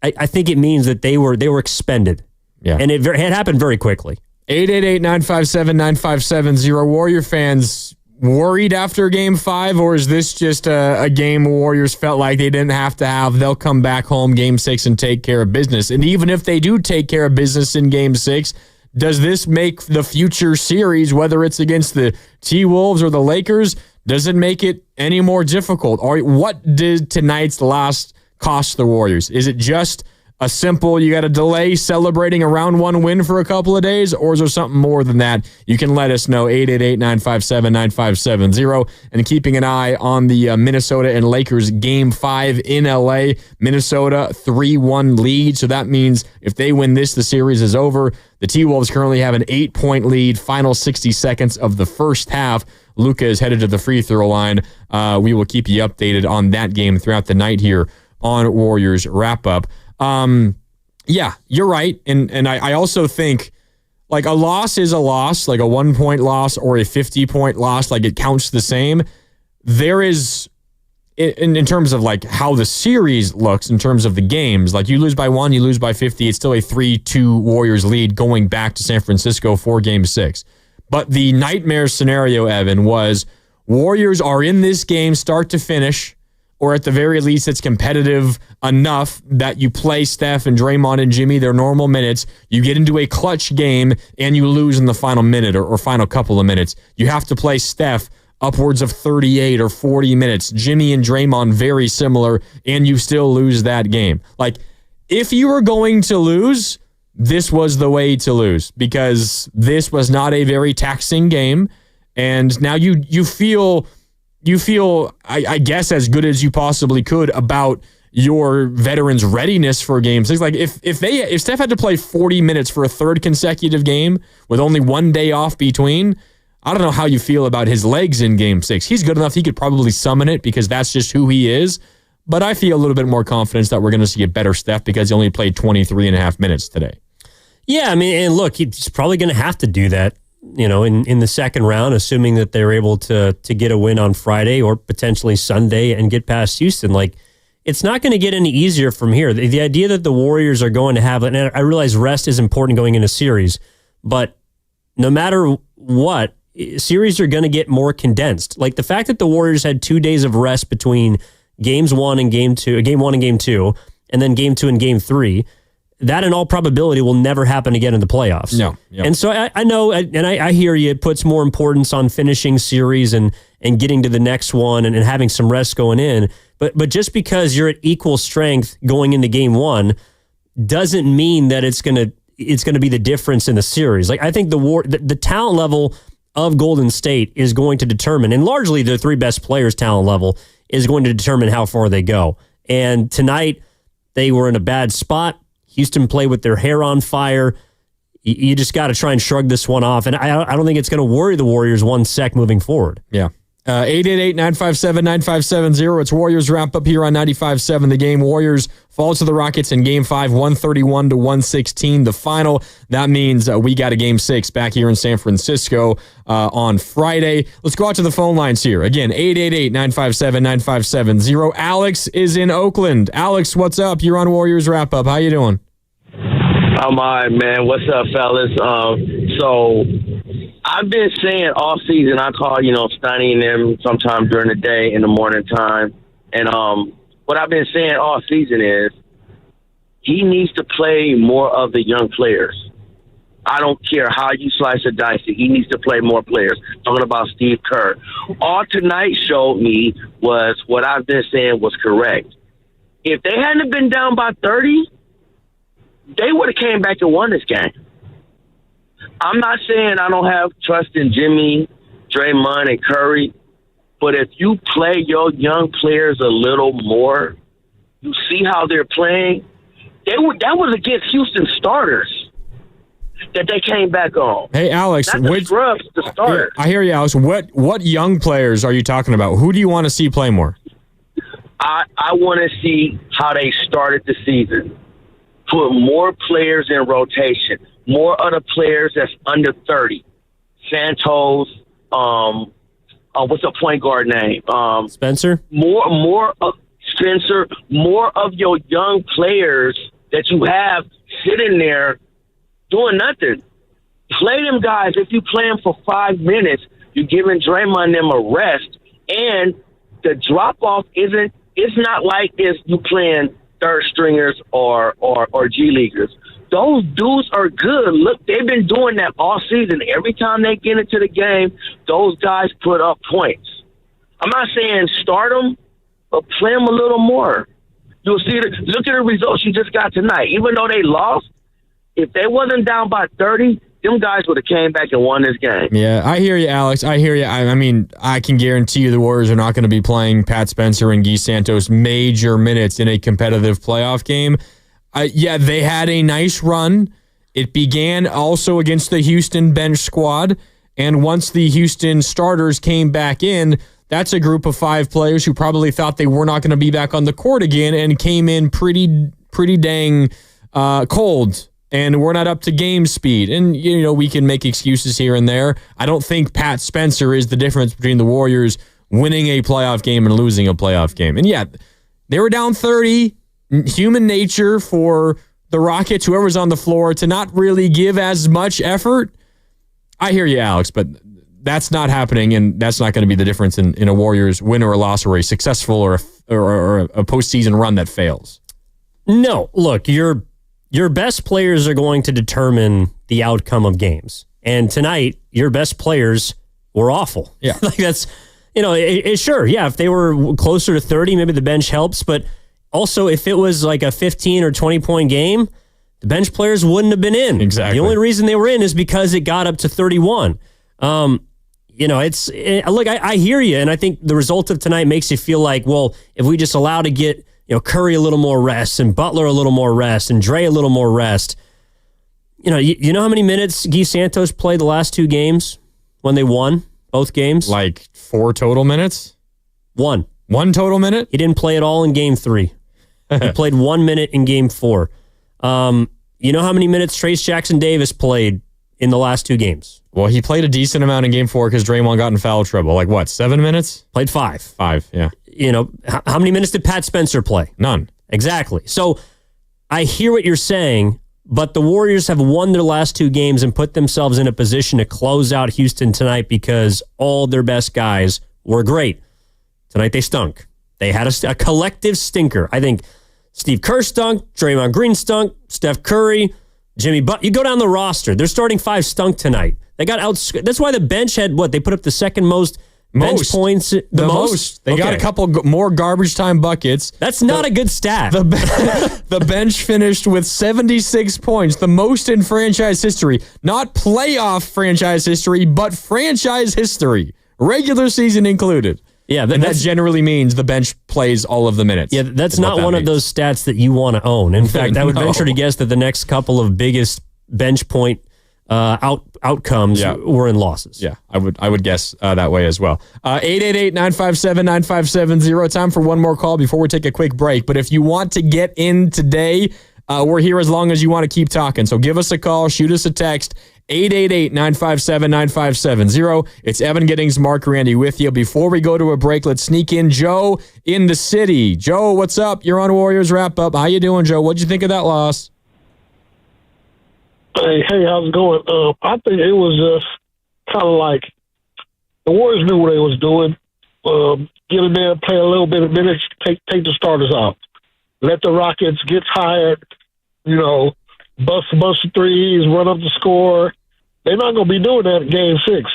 I think it means that they were expended. Yeah. And it happened very quickly. 888-957-9570. Warrior fans worried after game 5, or is this just a game Warriors felt like they didn't have to have? They'll come back home game 6 and take care of business. And even if they do take care of business in game 6, does this make the future series, whether it's against the T-Wolves or the Lakers, does it make it any more difficult? Or what did tonight's loss cost the Warriors? Is it just a simple, you got to delay celebrating a round 1 win for a couple of days, or is there something more than that? You can let us know, 888-957-9570, and keeping an eye on the Minnesota and Lakers Game 5 in LA. Minnesota 3-1 lead, so that means if they win this, the series is over. The T-Wolves currently have an 8-point lead, final 60 seconds of the first half. Luka is headed to the free throw line. We will keep you updated on that game throughout the night here on Warriors Wrap-Up. Yeah, you're right. And I also think like a loss is a loss, like a 1-point loss or a 50-point loss, like it counts the same. There is, in terms of like how the series looks, in terms of the games, like you lose by 1, you lose by 50, it's still a 3-2 Warriors lead going back to San Francisco for game 6. But the nightmare scenario, Evan, was Warriors are in this game start to finish, or at the very least, it's competitive enough that you play Steph and Draymond and Jimmy their normal minutes. You get into a clutch game and you lose in the final minute or final couple of minutes. You have to play Steph upwards of 38 or 40 minutes. Jimmy and Draymond very similar, and you still lose that game. Like, if you were going to lose, this was the way to lose, because this was not a very taxing game, and now you feel, I guess, as good as you possibly could about your veterans' readiness for game 6. Like if Steph had to play 40 minutes for a third consecutive game with only 1 day off between, I don't know how you feel about his legs in game 6. He's good enough. He could probably summon it because that's just who he is. But I feel a little bit more confidence that we're going to see a better Steph because he only played 23 and a half minutes today. Yeah, I mean, and look, he's probably going to have to do that. in the second round, assuming that they're able to get a win on Friday or potentially Sunday and get past Houston. Like, it's not going to get any easier from here. The idea that the Warriors are going to have, and I realize rest is important going into series, but no matter what, series are going to get more condensed. Like the fact that the Warriors had 2 days of rest between game 1 and game 2, and then game 2 and game 3, that in all probability will never happen again in the playoffs. No. Yep. And so I know, and I hear you, it puts more importance on finishing series and getting to the next one and having some rest going in. But just because you're at equal strength going into game 1 doesn't mean that it's gonna be the difference in the series. Like, I think the talent level of Golden State is going to determine, and largely their 3 best players' talent level is going to determine how far they go. And tonight, they were in a bad spot. Houston played with their hair on fire. You just got to try and shrug this one off. And I don't think it's going to worry the Warriors one sec moving forward. Yeah. 888-957-9570. It's Warriors wrap up here on 95.7 The Game. Warriors fall to the Rockets in Game 5, 131-116. The final. That means we got a Game 6 back here in San Francisco on Friday. Let's go out to the phone lines here. Again, 888-957-9570. Alex is in Oakland. Alex, what's up? You're on Warriors wrap up. How you doing? I'm all right, man. What's up, fellas? So I've been saying all season, I call, Stunny and them sometime during the day in the morning time. And what I've been saying all season is he needs to play more of the young players. I don't care how you slice or dice it. He needs to play more players. Talking about Steve Kerr. All tonight showed me was what I've been saying was correct. If they hadn't been down by 30, they would have came back and won this game. I'm not saying I don't have trust in Jimmy, Draymond, and Curry, but if you play your young players a little more, you see how they're playing. That was against Houston starters that they came back on. Hey, Alex, the starters. I hear you, Alex. What young players are you talking about? Who do you want to see play more? I want to see how they started the season. Put more players in rotation. More other players that's under 30. Santos, what's the point guard name? Spencer? More of Spencer, more of your young players that you have sitting there doing nothing. Play them guys. If you play them for 5 minutes, you're giving Draymond them a rest. And the drop-off it's not like it's you playing third stringers or G leaguers. Those dudes are good. Look, they've been doing that all season. Every time they get into the game, those guys put up points. I'm not saying start them, but play them a little more. You'll see. Look at the results you just got tonight. Even though they lost, if they wasn't down by 30, them guys would have came back and won this game. Yeah, I hear you, Alex. I hear you. I mean, I can guarantee you the Warriors are not going to be playing Pat Spencer and Guy Santos major minutes in a competitive playoff game. Yeah, they had a nice run. It began also against the Houston bench squad, and once the Houston starters came back in, that's a group of 5 players who probably thought they were not going to be back on the court again and came in pretty dang cold. And we're not up to game speed. And, we can make excuses here and there. I don't think Pat Spencer is the difference between the Warriors winning a playoff game and losing a playoff game. And, yeah, they were down 30. Human nature for the Rockets, whoever's on the floor, to not really give as much effort. I hear you, Alex, but that's not happening, and that's not going to be the difference in a Warriors win or a loss or a successful or a postseason run that fails. No, look, your best players are going to determine the outcome of games. And tonight, your best players were awful. Yeah. Like that's, sure, yeah, if they were closer to 30, maybe the bench helps. But also, if it was like a 15 or 20-point game, the bench players wouldn't have been in. Exactly. The only reason they were in is because it got up to 31. Look, I hear you, and I think the result of tonight makes you feel like, well, if we just allow to get Curry a little more rest and Butler a little more rest and Dre a little more rest. You know how many minutes Guy Santos played the last 2 games when they won both games? Like 4 total minutes? 1 total minute? He didn't play at all in game 3. He played 1 minute in game 4. You know how many minutes Trace Jackson Davis played in the last 2 games. Well, he played a decent amount in Game 4 because Draymond got in foul trouble. Like what, 7 minutes? Played 5. 5, yeah. How many minutes did Pat Spencer play? None. Exactly. So I hear what you're saying, but the Warriors have won their last 2 games and put themselves in a position to close out Houston tonight because all their best guys were great. Tonight they stunk. They had a collective stinker. I think Steve Kerr stunk, Draymond Green stunk, Steph Curry, Jimmy Butler. You go down the roster. Their starting 5 stunk tonight. They got out. That's why the bench had what? They put up the second most bench points. The most? They got a couple more garbage time buckets. That's not a good stat. The bench finished with 76 points, the most in franchise history. Not playoff franchise history, but franchise history. Regular season included. Yeah, that generally means the bench plays all of the minutes. Yeah, that's not one of those stats that you want to own. In fact, I would venture to guess that the next couple of biggest bench point outcomes were in losses. Yeah, I would guess that way as well. 888-957-9570. Time for one more call before we take a quick break. But if you want to get in today, we're here as long as you want to keep talking. So give us a call, shoot us a text. 888-957-9570. It's Evan Giddings, Mark Randy with you. Before we go to a break, let's sneak in Joe in the city. Joe, what's up? You're on Warriors Wrap Up. How you doing, Joe? What'd you think of that loss? Hey, how's it going? I think it was kind of like the Warriors knew what they was doing. Get in there, play a little bit of minutes, take the starters out. Let the Rockets get tired, bust a bunch of threes, run up the score. They're not going to be doing that in Game 6.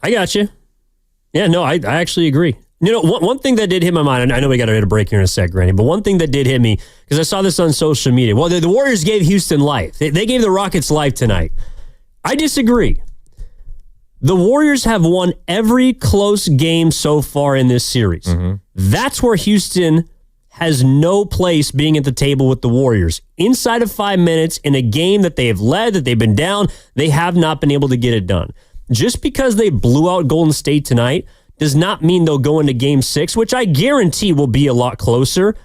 I got you. Yeah, no, I actually agree. One thing that did hit my mind, and I know we got to hit a break here in a sec, Granny, but one thing that did hit me, because I saw this on social media. Well, the Warriors gave Houston life. They gave the Rockets life tonight. I disagree. The Warriors have won every close game so far in this series. Mm-hmm. That's where Houston has no place being at the table with the Warriors. Inside of 5 minutes in a game that they have led, that they've been down, they have not been able to get it done. Just because they blew out Golden State tonight does not mean they'll go into Game 6, which I guarantee will be a lot closer,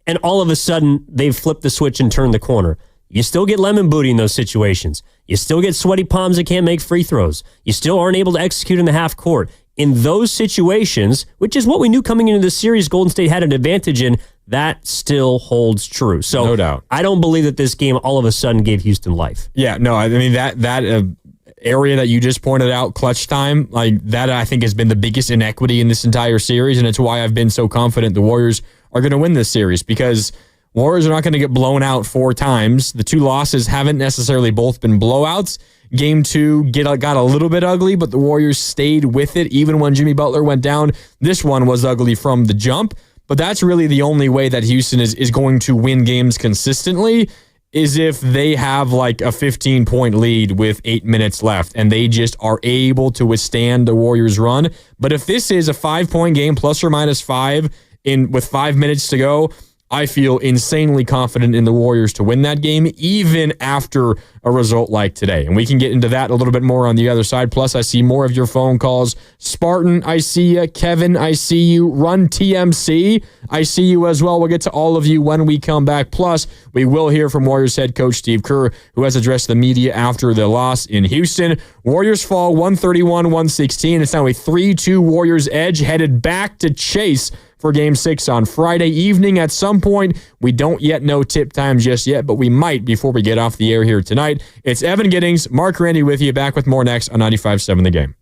and all of a sudden they've flipped the switch and turned the corner. You still get lemon booty in those situations. You still get sweaty palms that can't make free throws. You still aren't able to execute in the half court. In those situations, which is what we knew coming into the series Golden State had an advantage in, that still holds true. So no doubt. I don't believe that this game all of a sudden gave Houston life. Yeah, no, I mean, that area that you just pointed out, clutch time, like that I think has been the biggest inequity in this entire series, and it's why I've been so confident the Warriors are going to win this series, because Warriors are not going to get blown out 4 times. The 2 losses haven't necessarily both been blowouts. Game 2 got a little bit ugly, but the Warriors stayed with it even when Jimmy Butler went down. This one was ugly from the jump, but that's really the only way that Houston is going to win games consistently, is if they have like a 15-point lead with 8 minutes left and they just are able to withstand the Warriors' run. But if this is a 5-point game, plus or minus 5 with 5 minutes to go, I feel insanely confident in the Warriors to win that game, even after a result like today. And we can get into that a little bit more on the other side. Plus, I see more of your phone calls. Spartan, I see you. Kevin, I see you. Run TMC, I see you as well. We'll get to all of you when we come back. Plus, we will hear from Warriors head coach Steve Kerr, who has addressed the media after the loss in Houston. Warriors fall 131-116. It's now a 3-2 Warriors edge, headed back to Chase for Game 6 on Friday evening at some point. We don't yet know tip time just yet, but we might before we get off the air here tonight. It's Evan Giddings, Mark Randy with you, back with more next on 95.7 The Game.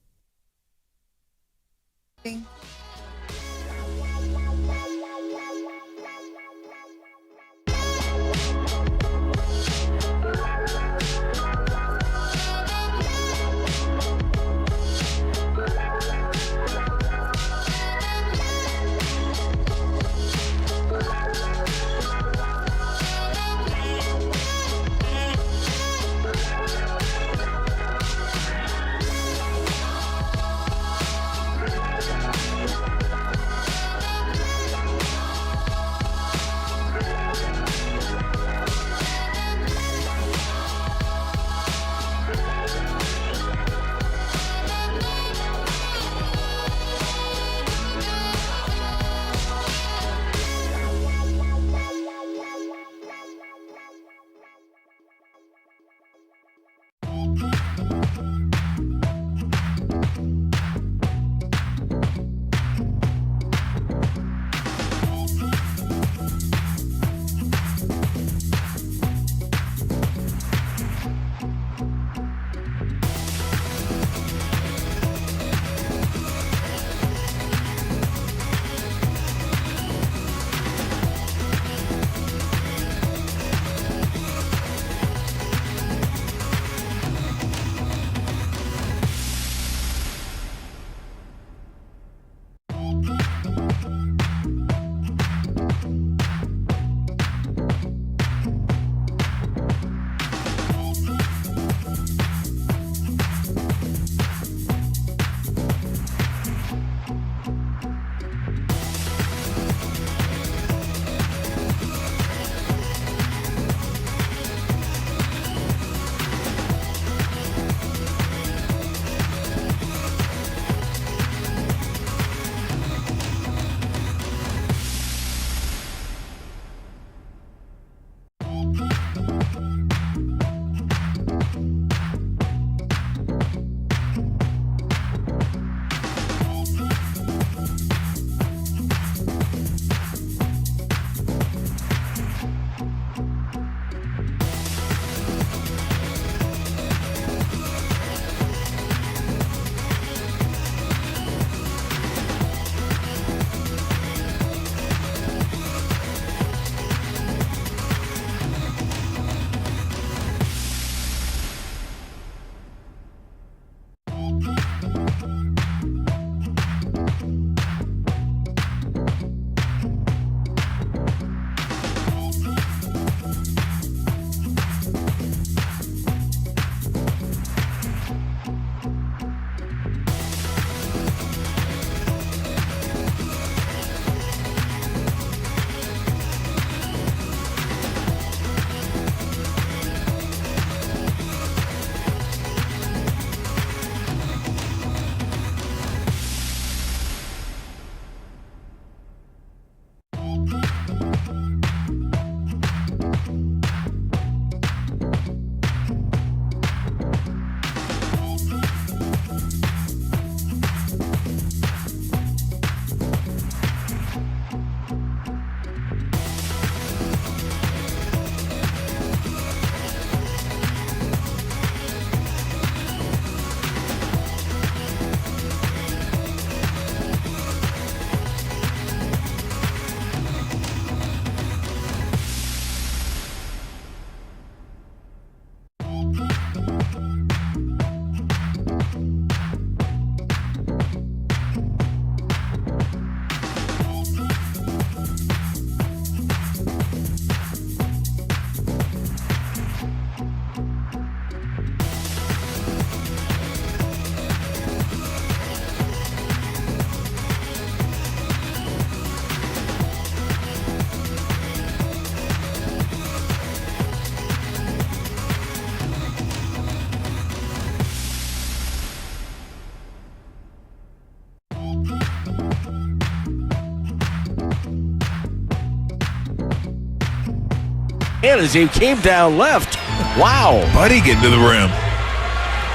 And as he came down left, wow. Buddy getting to the rim.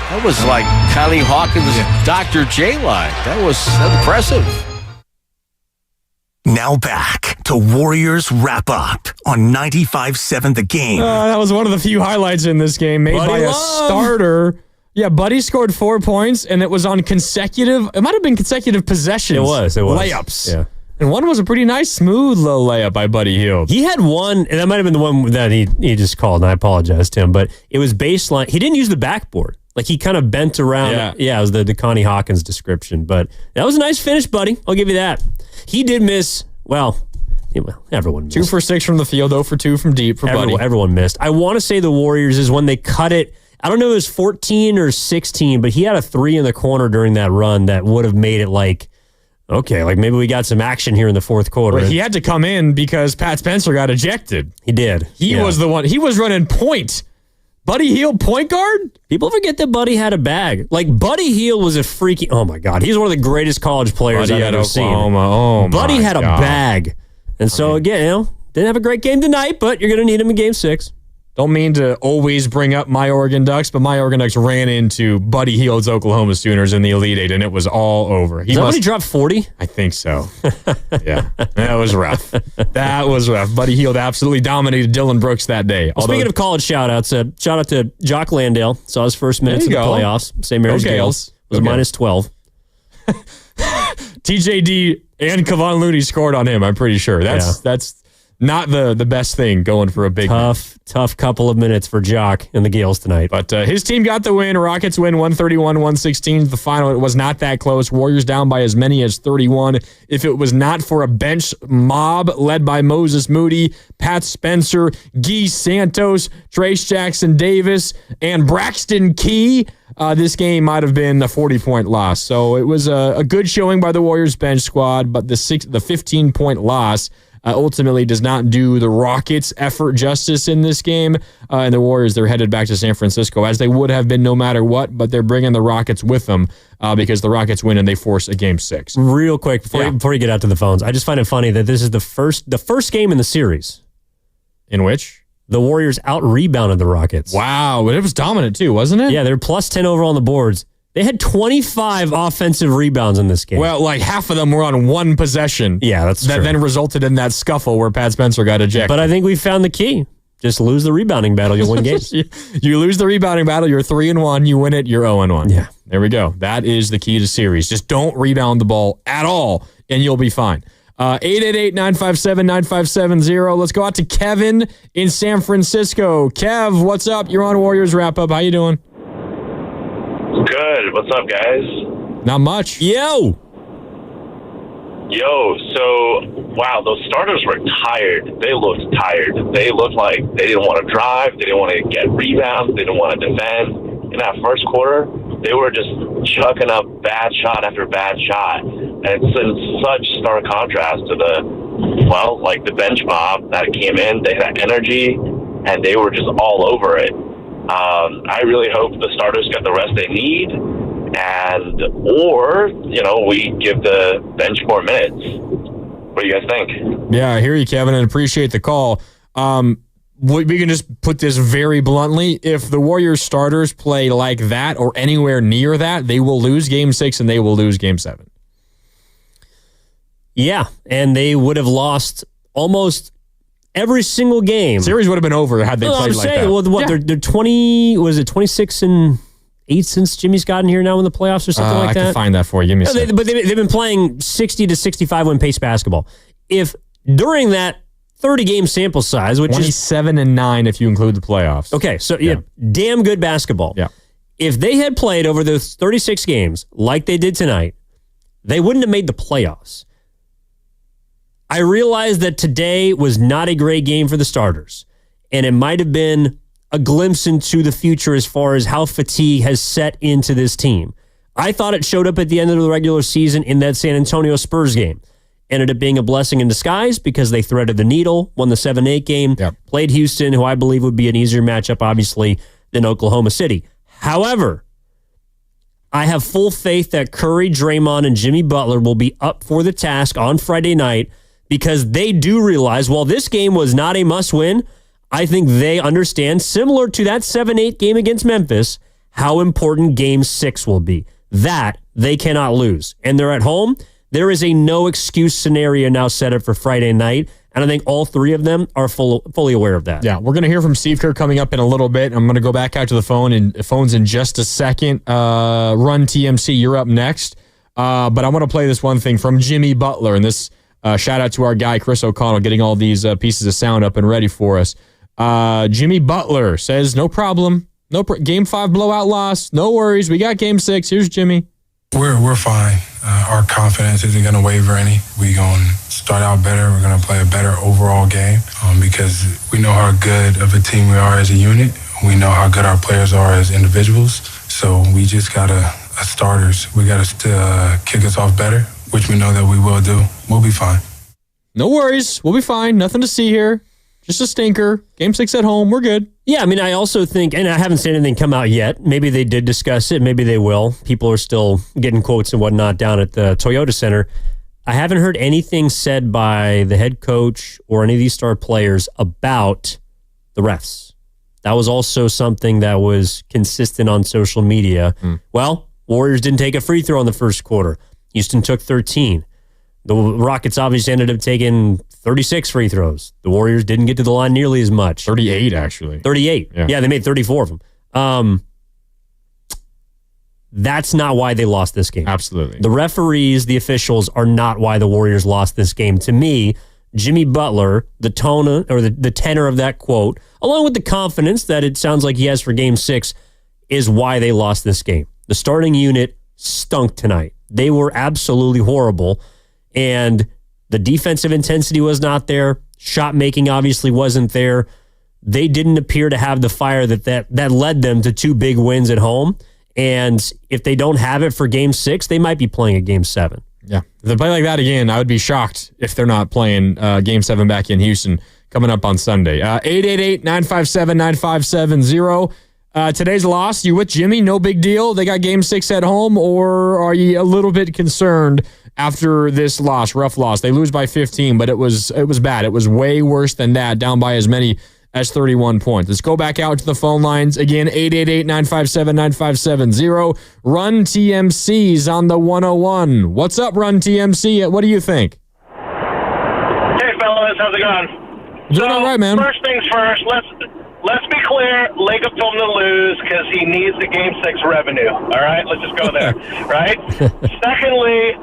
That was like Connie Hawkins' Dr. J line. That was impressive. Now back to Warriors Wrap Up on 95.7 The Game. That was one of the few highlights in this game made by a starter. Yeah, Buddy scored 4 points, and it was on consecutive possessions. It was. Layups. Yeah. And one was a pretty nice, smooth little layup by Buddy Hield. He had one, and that might have been the one that he just called, and I apologize to him, but it was baseline. He didn't use the backboard. Like, he kind of bent around. Yeah, it was the Connie Hawkins description, but that was a nice finish, Buddy. I'll give you that. He did miss, everyone missed. 2 for 6 from the field, 0 for 2 from deep for Buddy. Everyone missed. I want to say the Warriors is when they cut it. I don't know if it was 14 or 16, but he had a 3 in the corner during that run that would have made it like, okay, like maybe we got some action here in the fourth quarter. Well, he had to come in because Pat Spencer got ejected. He did. He was the one. He was running point. Buddy Hield, point guard? People forget that Buddy had a bag. Like, Buddy Hield was a freaky... Oh, my God. He's one of the greatest college players I've ever seen. Buddy had a bag. And so, again, didn't have a great game tonight, but you're going to need him in Game 6. Don't mean to always bring up my Oregon Ducks, but my Oregon Ducks ran into Buddy Hield's Oklahoma Sooners in the Elite Eight, and it was all over. Somebody dropped 40? I think so. Yeah, that was rough. That was rough. Buddy Hield absolutely dominated Dylan Brooks that day. Well, speaking of college shout-outs, shout out to Jock Landale. Saw his first minutes in the playoffs. St. Mary's Gales. Was minus 12. TJD and Kevon Looney scored on him, I'm pretty sure. That's not the best thing going for a big tough couple of minutes for Jock and the Gales tonight. But his team got the win. Rockets win 131-116. The final, it was not that close. Warriors down by as many as 31. If it was not for a bench mob led by Moses Moody, Pat Spencer, Guy Santos, Trace Jackson Davis, and Braxton Key, this game might have been a 40-point loss. So it was a good showing by the Warriors bench squad, but the 15-point loss ultimately does not do the Rockets' effort justice in this game. And the Warriors, they're headed back to San Francisco, as they would have been no matter what, but they're bringing the Rockets with them because the Rockets win and they force a Game 6. Real quick, before you get out to the phones, I just find it funny that this is the first game in the series in which the Warriors out-rebounded the Rockets. Wow, but it was dominant too, wasn't it? Yeah, they're plus 10 overall on the boards. They had 25 offensive rebounds in this game. Well, like half of them were on one possession. Yeah, that's true. That then resulted in that scuffle where Pat Spencer got ejected. But I think we found the key. Just lose the rebounding battle, you'll win games. You lose the rebounding battle, you're 3-1. You win it, you're 0-1. Yeah. There we go. That is the key to series. Just don't rebound the ball at all, and you'll be fine. 888-957-9570. Let's go out to Kevin in San Francisco. Kev, what's up? You're on Warriors Wrap-Up. How you doing? Good. What's up, guys? Not much. Yo, so, wow, those starters were tired. They looked tired. They looked like they didn't want to drive. They didn't want to get rebounds. They didn't want to defend. In that first quarter, they were just chucking up bad shot after bad shot. And it's in such stark contrast to the bench mob that came in. They had energy, and they were just all over it. I really hope the starters get the rest they need, or we give the bench more minutes. What do you guys think? Yeah, I hear you, Kevin, and appreciate the call. We can just put this very bluntly. If the Warriors starters play like that or anywhere near that, they will lose Game 6 and they will lose Game 7. Yeah, and they would have lost almost every single game. Series would have been over had they played like that. Well, they're 26-8 since Jimmy's gotten here now in the playoffs or something like that? I can find that for you. Give me a second. But they've been playing 60 to 65 win pace basketball. If during that 30-game sample size, which 27-9 if you include the playoffs. Okay, so damn good basketball. Yeah. If they had played over those 36 games like they did tonight, they wouldn't have made the playoffs. I realized that today was not a great game for the starters, and it might have been a glimpse into the future as far as how fatigue has set into this team. I thought it showed up at the end of the regular season in that San Antonio Spurs game. Ended up being a blessing in disguise because they threaded the needle, won the 7-8 game, played Houston, who I believe would be an easier matchup, obviously, than Oklahoma City. However, I have full faith that Curry, Draymond, and Jimmy Butler will be up for the task on Friday night because they do realize, while this game was not a must-win, I think they understand, similar to that 7-8 game against Memphis, how important Game 6 will be. That they cannot lose. And they're at home. There is a no-excuse scenario now set up for Friday night, and I think all three of them are fully aware of that. Yeah, we're going to hear from Steve Kerr coming up in a little bit. I'm going to go back out to the phones in just a second. Run TMC, you're up next. But I want to play this one thing from Jimmy Butler, and this shout out to our guy, Chris O'Connell, getting all these pieces of sound up and ready for us. Jimmy Butler says, no problem. Game 5 blowout loss. No worries. We got Game 6. Here's Jimmy. We're fine. Our confidence isn't going to waver any. We're going to start out better. We're going to play a better overall game because we know how good of a team we are as a unit. We know how good our players are as individuals. So we just got to, as starters, we got to kick us off better, which we know that we will do. We'll be fine. No worries. We'll be fine. Nothing to see here. Just a stinker. Game 6 at home. We're good. Yeah, I mean, I also think, and I haven't seen anything come out yet. Maybe they did discuss it. Maybe they will. People are still getting quotes and whatnot down at the Toyota Center. I haven't heard anything said by the head coach or any of these star players about the refs. That was also something that was consistent on social media. Well, Warriors didn't take a free throw in the first quarter. Houston took 13. The Rockets obviously ended up taking 36 free throws. The Warriors didn't get to the line nearly as much. 38, actually. 38. Yeah, they made 34 of them. That's not why they lost this game. Absolutely. The referees, the officials are not why the Warriors lost this game. To me, Jimmy Butler, the tone or the tenor of that quote, along with the confidence that it sounds like he has for Game 6, is why they lost this game. The starting unit stunk tonight. They were absolutely horrible, and the defensive intensity was not there. Shot making obviously wasn't there. They didn't appear to have the fire that led them to 2 big wins at home. And if they don't have it for Game 6, they might be playing a Game 7. Yeah. If they play like that again, I would be shocked if they're not playing Game 7 back in Houston coming up on Sunday. 888-957-9570. Today's loss, you with Jimmy? No big deal. They got Game 6 at home, or are you a little bit concerned after this loss, rough loss? They lose by 15, but it was bad. It was way worse than that, down by as many as 31 points. Let's go back out to the phone lines. Again, 888-957-9570. Run TMC's on the 101. What's up, Run TMC? What do you think? Hey, fellas. How's it going? Doing all right, man. First things first, let's be clear. Lacob told him to lose because he needs the Game 6 revenue. All right? Let's just go there, right? Secondly,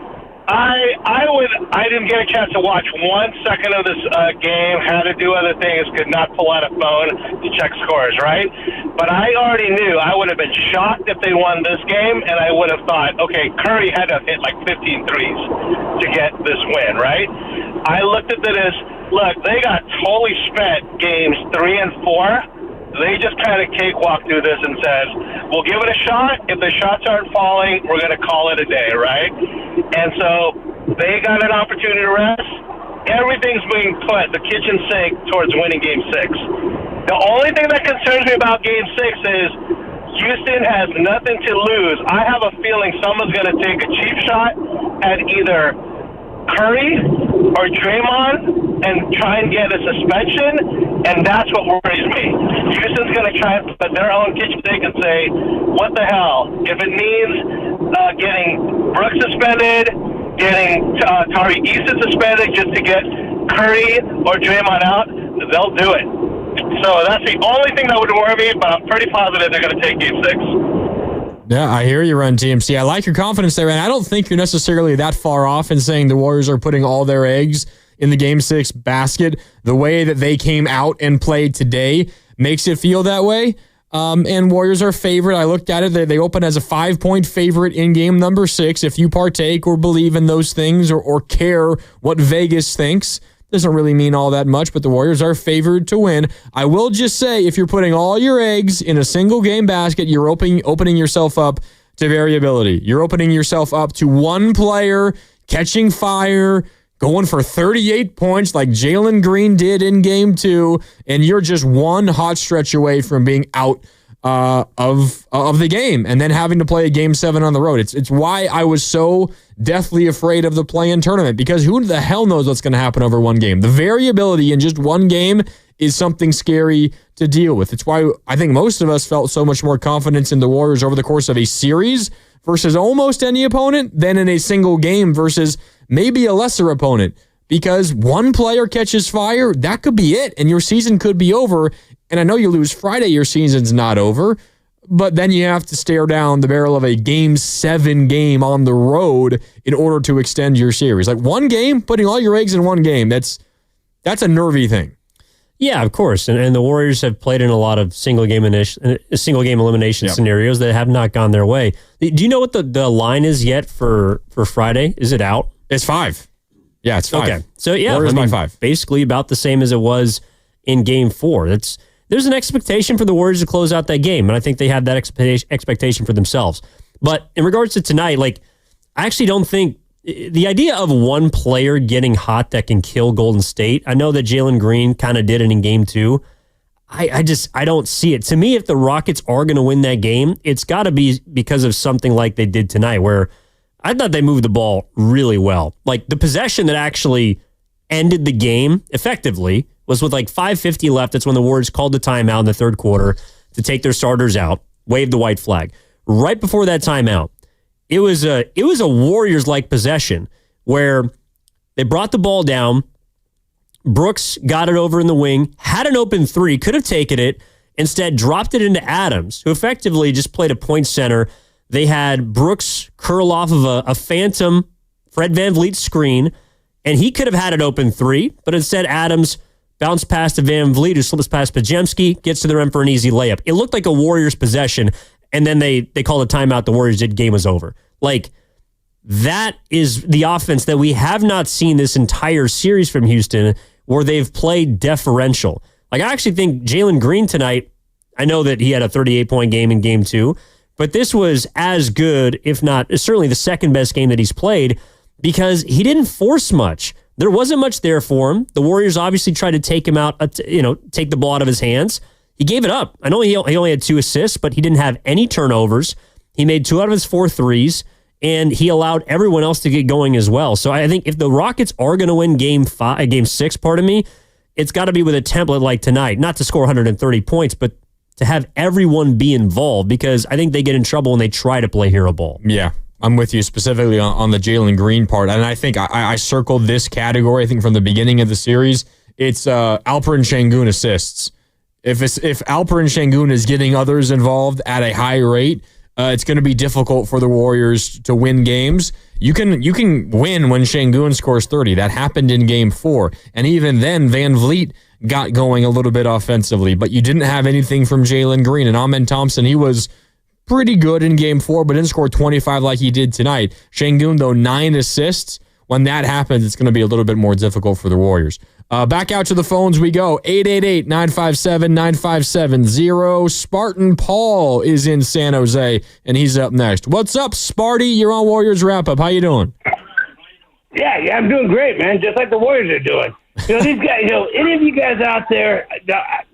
I didn't get a chance to watch 1 second of this game. Had to do other things. Could not pull out a phone to check scores, right? But I already knew I would have been shocked if they won this game, and I would have thought, okay, Curry had to hit like 15 threes to get this win, right? I looked at this. Look, they got totally spent games 3 and 4. They just kind of cakewalked through this and said, we'll give it a shot. If the shots aren't falling, we're going to call it a day, right? And so they got an opportunity to rest. Everything's being put, the kitchen sink, towards winning Game 6. The only thing that concerns me about Game 6 is Houston has nothing to lose. I have a feeling someone's going to take a cheap shot at either Curry or Draymond and try and get a suspension, and that's what worries me. Houston's going to try and put their own kitchen sink and say, what the hell? If it means getting Brooks suspended, getting Tari Eason suspended just to get Curry or Draymond out, they'll do it. So that's the only thing that would worry me, but I'm pretty positive they're going to take Game 6. Yeah, I hear you, Run TMC. I like your confidence there, and I don't think you're necessarily that far off in saying the Warriors are putting all their eggs in the Game 6 basket. The way that they came out and played today makes it feel that way. And Warriors are favored. I looked at it. They open as a 5-point favorite in game number 6. If you partake or believe in those things or care what Vegas thinks, doesn't really mean all that much, but the Warriors are favored to win. I will just say, if you're putting all your eggs in a single game basket, you're opening yourself up to variability. You're opening yourself up to one player catching fire, going for 38 points like Jalen Green did in Game 2, and you're just one hot stretch away from being out of the game and then having to play a Game 7 on the road. It's why I was so deathly afraid of the play-in tournament, because who the hell knows what's going to happen over one game. The variability in just one game is something scary to deal with. It's why I think most of us felt so much more confidence in the Warriors over the course of a series versus almost any opponent than in a single game versus maybe a lesser opponent, because one player catches fire, that could be it, and your season could be over. And I know you lose Friday, your season's not over, but then you have to stare down the barrel of a Game 7 game on the road in order to extend your series. Like one game, putting all your eggs in one game, that's a nervy thing. Yeah, of course. And the Warriors have played in a lot of single game elimination scenarios that have not gone their way. Do you know what the line is yet for Friday? Is it out? It's 5. Yeah, it's 5. Okay. So yeah, Warriors by 5. Basically about the same as it was in Game 4. There's an expectation for the Warriors to close out that game, and I think they have that expectation for themselves. But in regards to tonight, I actually don't think the idea of one player getting hot that can kill Golden State, I know that Jalen Green kind of did it in Game 2. I don't see it. To me, if the Rockets are going to win that game, it's got to be because of something like they did tonight, where I thought they moved the ball really well. Like the possession that actually ended the game effectively was with like 5:50 left. That's when the Warriors called the timeout in the third quarter to take their starters out, waved the white flag. Right before that timeout, it was a Warriors-like possession where they brought the ball down. Brooks got it over in the wing, had an open three, could have taken it, instead dropped it into Adams, who effectively just played a point center. They had Brooks curl off of a phantom Fred VanVleet screen, and he could have had an open three, but instead Adams bounced past to VanVleet, who slips past Pajemski, gets to the rim for an easy layup. It looked like a Warriors possession, and then they called a timeout. The Warriors did. Game was over. Like, that is the offense that we have not seen this entire series from Houston, where they've played deferential. Like, I actually think Jalen Green tonight, I know that he had a 38-point game in game 2, but this was as good, if not certainly the second best game that he's played, because he didn't force much. There wasn't much there for him. The Warriors obviously tried to take him out, take the ball out of his hands. He gave it up. I know he only had 2 assists, but he didn't have any turnovers. He made 2 out of his 4 threes, and he allowed everyone else to get going as well. So I think if the Rockets are going to win game 6, it's got to be with a template like tonight, not to score 130 points, but to have everyone be involved, because I think they get in trouble when they try to play hero ball. Yeah, I'm with you specifically on the Jalen Green part. And I think I circled this category, I think, from the beginning of the series. It's Alperen Şengün assists. If Alperen Şengün is getting others involved at a high rate, it's going to be difficult for the Warriors to win games. You can win when Şengün scores 30. That happened in game 4. And even then, VanVleet got going a little bit offensively, but you didn't have anything from Jalen Green. And Amen Thompson, he was pretty good in game 4, but didn't score 25 like he did tonight. Şengün, though, 9 assists. When that happens, it's going to be a little bit more difficult for the Warriors. Back out to the phones we go. 888-957-9570. Spartan Paul is in San Jose, and he's up next. What's up, Sparty? You're on Warriors Wrap-Up. How you doing? Yeah, I'm doing great, man, just like the Warriors are doing. These guys, any of you guys out there,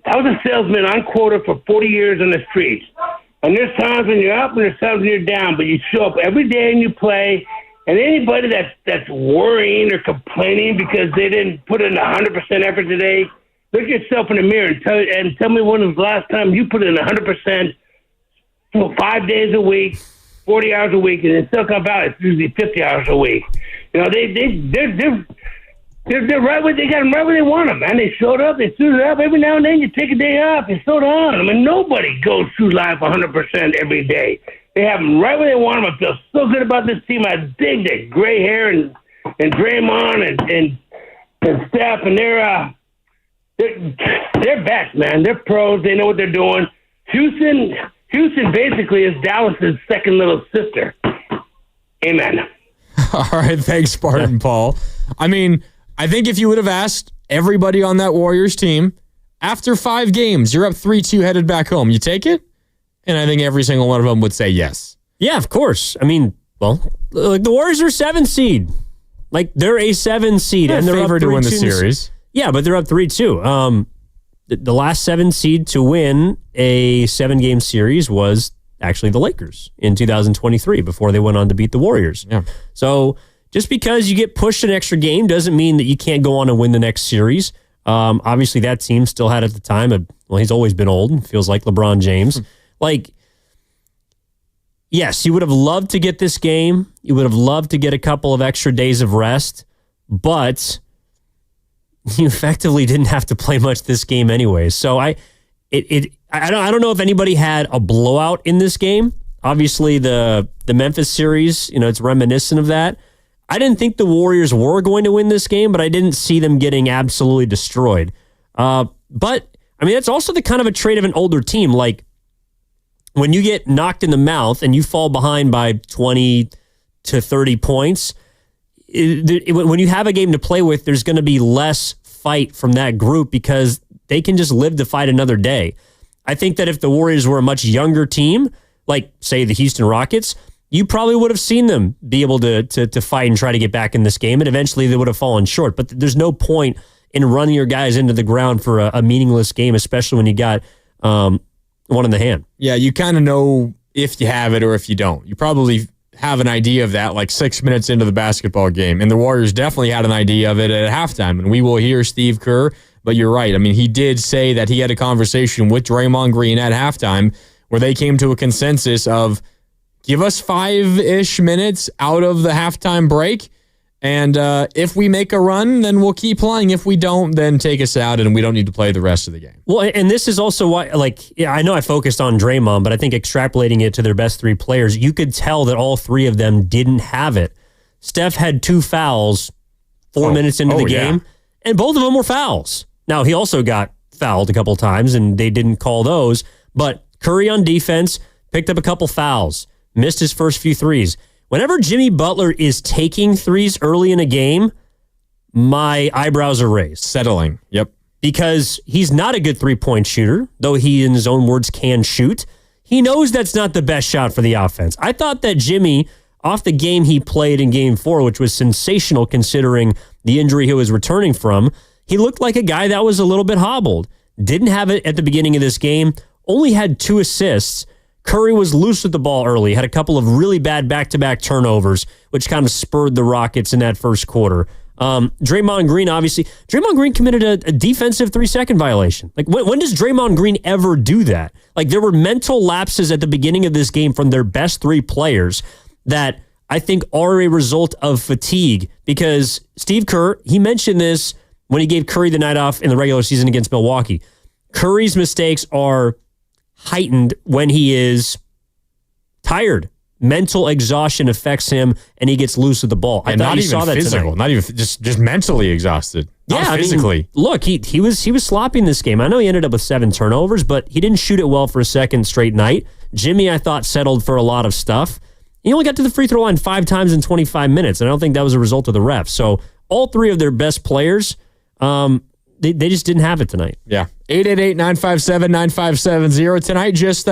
I was a salesman on quota for 40 years on the streets. And there's times when you're up and there's times when you're down, but you show up every day and you play. And anybody that's worrying or complaining because they didn't put in 100% effort today, look yourself in the mirror and tell me when was the last time you put in 100% 5 days a week, 40 hours a week, and it still comes out. It's usually 50 hours a week. They're right where they got them right where they want them, man. They showed up, they suited up. Every now and then you take a day off and slow down. I mean, nobody goes through life 100% every day. They have them right where they want them. I feel so good about this team. I dig that gray hair and Draymond and Steph, and they're best, man. They're pros. They know what they're doing. Houston basically is Dallas's second little sister. Amen. All right, thanks, Spartan Paul. I mean, I think if you would have asked everybody on that Warriors team, after 5 games, you're up 3-2 headed back home, you take it? And I think every single one of them would say yes. Yeah, of course. I mean, well, like the Warriors are 7 seed. Like, they're a 7 seed. They're and they're favored up 3-2 to win the series. Yeah, but they're up 3-2. The last 7 seed to win a 7-game series was actually the Lakers in 2023 before they went on to beat the Warriors. Yeah. So just because you get pushed an extra game doesn't mean that you can't go on and win the next series. Obviously, that team still had at the time, he's always been old. Feels like LeBron James. Like, yes, you would have loved to get this game. You would have loved to get a couple of extra days of rest, but you effectively didn't have to play much this game anyway. So I don't know if anybody had a blowout in this game. Obviously, the Memphis series, it's reminiscent of that. I didn't think the Warriors were going to win this game, but I didn't see them getting absolutely destroyed. But I mean, that's also the kind of a trait of an older team. Like, when you get knocked in the mouth and you fall behind by 20 to 30 points, when you have a game to play with, there's going to be less fight from that group because they can just live to fight another day. I think that if the Warriors were a much younger team, like, say, the Houston Rockets, you probably would have seen them be able to fight and try to get back in this game, and eventually they would have fallen short. But there's no point in running your guys into the ground for a meaningless game, especially when you got one in the hand. Yeah, you kind of know if you have it or if you don't. You probably have an idea of that like 6 minutes into the basketball game. And the Warriors definitely had an idea of it at halftime. And we will hear Steve Kerr, but you're right. I mean, he did say that he had a conversation with Draymond Green at halftime where they came to a consensus of give us 5-ish minutes out of the halftime break. And if we make a run, then we'll keep playing. If we don't, then take us out, and we don't need to play the rest of the game. Well, and this is also why, I know I focused on Draymond, but I think extrapolating it to their best three players, you could tell that all three of them didn't have it. Steph had 2 fouls 4 minutes into the game, and both of them were fouls. Now, he also got fouled a couple times, and they didn't call those, but Curry on defense picked up a couple fouls, missed his first few threes. Whenever Jimmy Butler is taking threes early in a game, my eyebrows are raised. Settling. Yep. Because he's not a good three-point shooter, though he, in his own words, can shoot. He knows that's not the best shot for the offense. I thought that Jimmy, off the game he played in Game 4, which was sensational considering the injury he was returning from, he looked like a guy that was a little bit hobbled. Didn't have it at the beginning of this game. Only had 2 assists. Curry was loose with the ball early, had a couple of really bad back-to-back turnovers, which kind of spurred the Rockets in that first quarter. Draymond Green committed a defensive 3-second violation. Like, when does Draymond Green ever do that? Like, there were mental lapses at the beginning of this game from their best 3 players that I think are a result of fatigue, because Steve Kerr, he mentioned this when he gave Curry the night off in the regular season against Milwaukee. Curry's mistakes are heightened when he is tired. Mental exhaustion affects him, and he gets loose with the ball. And not even physical, not even just mentally exhausted. Not physically. I mean, look, he was sloppy in this game. I know he ended up with 7 turnovers, but he didn't shoot it well for a second straight night. Jimmy, I thought, settled for a lot of stuff. He only got to the free throw line 5 times in 25 minutes, and I don't think that was a result of the refs. So all 3 of their best players, they just didn't have it tonight. Yeah. 888-957-9570. Tonight, just,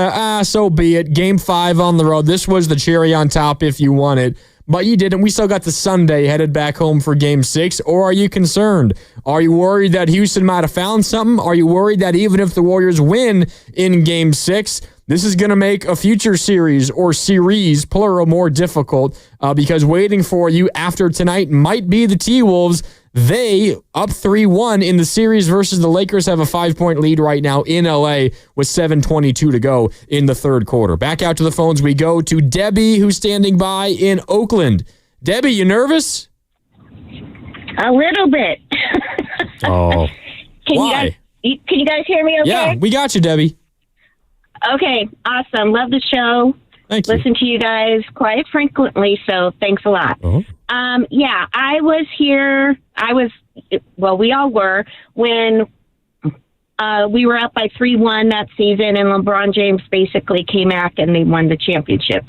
so be it. Game 5 on the road. This was the cherry on top if you won it, but you didn't. We still got the Sunday headed back home for Game 6, or are you concerned? Are you worried that Houston might have found something? Are you worried that even if the Warriors win in Game 6, this is going to make a future series, or series, plural, more difficult, because waiting for you after tonight might be the T-Wolves. They, up 3-1 in the series versus the Lakers, have a 5-point lead right now in LA with 7:22 to go in the third quarter. Back out to the phones we go to Debbie, who's standing by in Oakland. Debbie, you nervous? A little bit. Oh. Why? Can you guys hear me okay? Yeah, we got you, Debbie. Okay, awesome. Love the show. Thank you. Listen to you guys quite frequently, so thanks a lot. Uh-huh. Yeah, I was here. We all were when we were up by 3-1 that season, and LeBron James basically came back and they won the championship.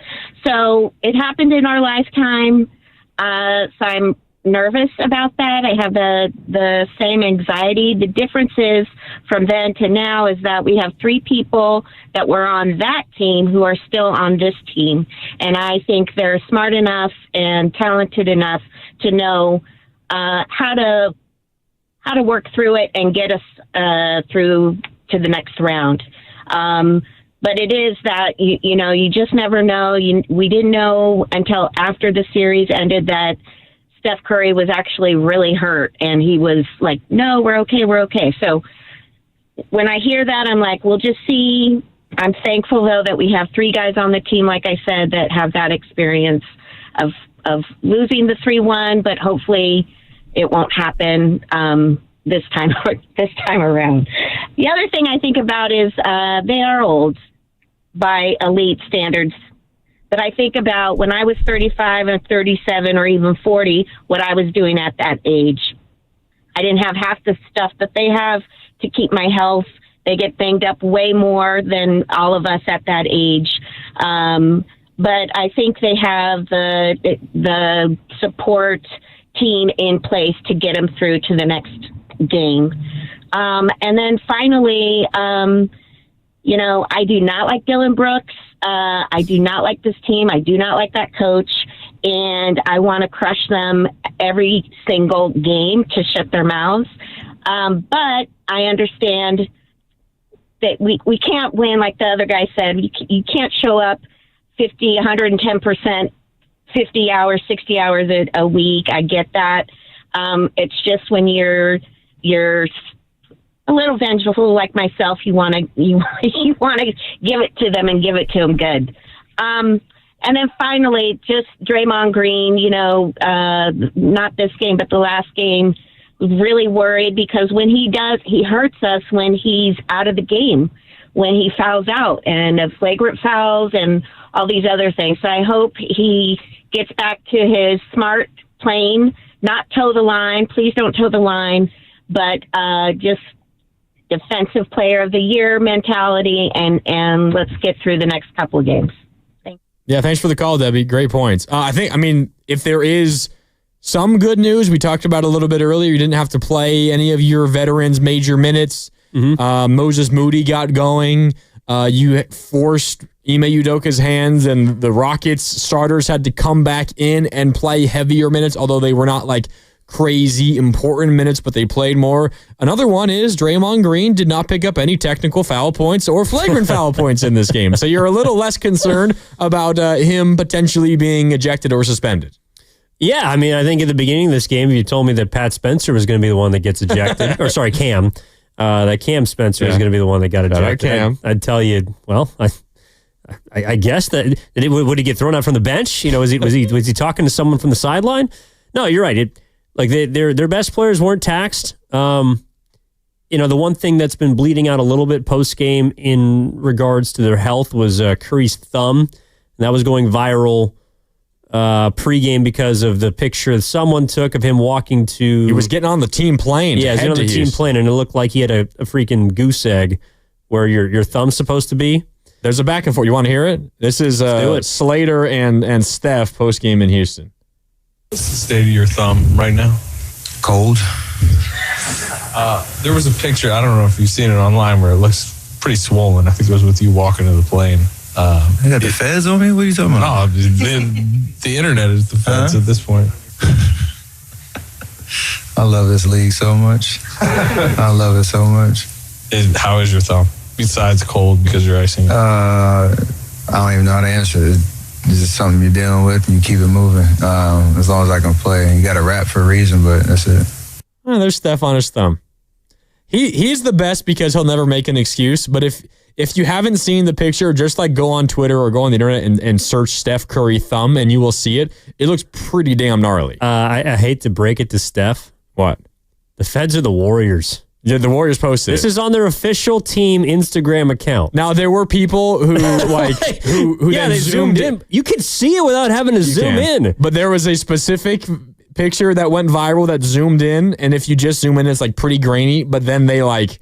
So it happened in our lifetime. So I'm nervous about that. I have the same anxiety. The difference is from then to now is that we have 3 people that were on that team who are still on this team. And I think they're smart enough and talented enough to know how to work through it and get us through to the next round. But it is that, you just never know. We didn't know until after the series ended that Steph Curry was actually really hurt, and he was like, no, we're okay. So when I hear that, I'm like, we'll just see. I'm thankful, though, that we have 3 guys on the team, like I said, that have that experience of losing the 3-1, but hopefully it won't happen this time around. The other thing I think about is they are old by elite standards. But I think about when I was 35 and 37 or even 40, what I was doing at that age. I didn't have half the stuff that they have to keep my health. They get banged up way more than all of us at that age. But I think they have the support team in place to get them through to the next game. And then finally, I do not like Dylan Brooks. I do not like this team. I do not like that coach. And I want to crush them every single game to shut their mouths. But I understand that we can't win, like the other guy said. You can't show up 50, 110% 50 hours, 60 hours a week. I get that. It's just when you're a little vengeful like myself, you want to give it to them and give it to them good. And then finally, just Draymond Green, not this game, but the last game, was really worried because when he hurts us when he's out of the game, when he fouls out and flagrant fouls and all these other things. So I hope he gets back to his smart playing, not toe the line. Please don't toe the line, but just defensive player of the year mentality, and let's get through the next couple of games. Yeah, thanks for the call, Debbie. Great points. If there is some good news, we talked about a little bit earlier, you didn't have to play any of your veterans major minutes. Moses Moody got going. You forced Ime Udoka's hands, and the Rockets starters had to come back in and play heavier minutes, although they were not like crazy important minutes, but they played more. Another one is Draymond Green did not pick up any technical foul points or flagrant foul points in this game. So you're a little less concerned about him potentially being ejected or suspended. Yeah, I think at the beginning of this game, you told me that Pat Spencer was going to be the one that gets ejected. Or sorry, Cam. That Cam Spencer is going to be the one that got ejected. I'd tell you, well, I guess that would he get thrown out from the bench? Was he talking to someone from the sideline? No, you're right. Their best players weren't taxed. The one thing that's been bleeding out a little bit post game in regards to their health was Curry's thumb, and that was going viral pregame because of the picture someone took of him walking to. He was getting on the team plane. Yeah, he was getting on the team plane, and it looked like he had a freaking goose egg where your thumb's supposed to be. There's a back and forth. You want to hear it? This is Slater and Steph post game in Houston. What's the state of your thumb right now? Cold. There was a picture, I don't know if you've seen it online, where it looks pretty swollen. I think it was with you walking to the plane. You got the feds on me? What are you talking about? No, the internet is the feds at this point. I love this league so much. I love it so much. How is your thumb? Besides cold because you're icing it? I don't even know how to answer it. It's just something you're dealing with and you keep it moving. As long as I can play. You got to rap for a reason, but that's it. Oh, there's Steph on his thumb. He's the best because he'll never make an excuse. But if you haven't seen the picture, just like go on Twitter or go on the internet and search Steph Curry thumb and you will see it. It looks pretty damn gnarly. I hate to break it to Steph. What? The feds are the Warriors. Yeah, the Warriors posted This is on their official team Instagram account. Now, there were people who who yeah, then they zoomed in. You could see it without having to zoom in. But there was a specific picture that went viral that zoomed in, and if you just zoom in, it's like pretty grainy, but then they like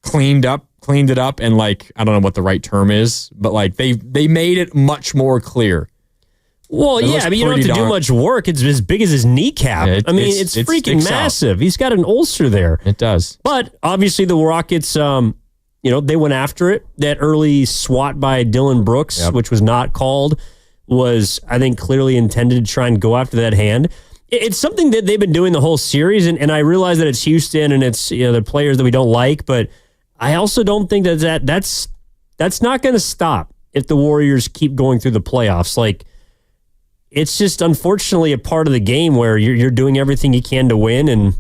cleaned it up and like, I don't know what the right term is, but like they made it much more clear. Well, yeah, I mean, you don't have to do much work. It's as big as his kneecap. Yeah, it's freaking massive. He's got an ulcer there. It does. But obviously the Rockets, they went after it. That early swat by Dylan Brooks, which was not called, was, I think, clearly intended to try and go after that hand. It's something that they've been doing the whole series, and I realize that it's Houston and it's the players that we don't like, but I also don't think that's not going to stop if the Warriors keep going through the playoffs. Like, it's just unfortunately a part of the game where you're doing everything you can to win, and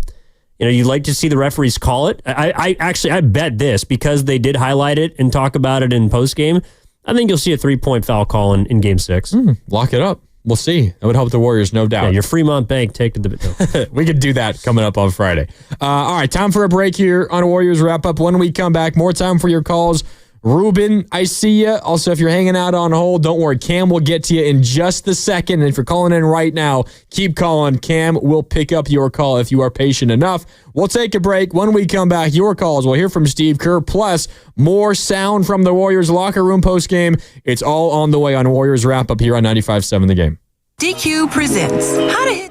you'd like to see the referees call it. I bet this, because they did highlight it and talk about it in post game. I think you'll see a 3-point foul call in Game 6. Lock it up. We'll see. That would help the Warriors, no doubt. Yeah, your Fremont Bank take to the. We could do that coming up on Friday. All right, time for a break here on Warriors Wrap Up. When we come back, more time for your calls. Ruben, I see you. Also, if you're hanging out on hold, don't worry. Cam will get to you in just a second. And if you're calling in right now, keep calling. Cam will pick up your call if you are patient enough. We'll take a break. When we come back, your calls. We'll hear from Steve Kerr, plus more sound from the Warriors locker room postgame. It's all on the way on Warriors Wrap Up here on 95.7 The Game. DQ presents How to Hit.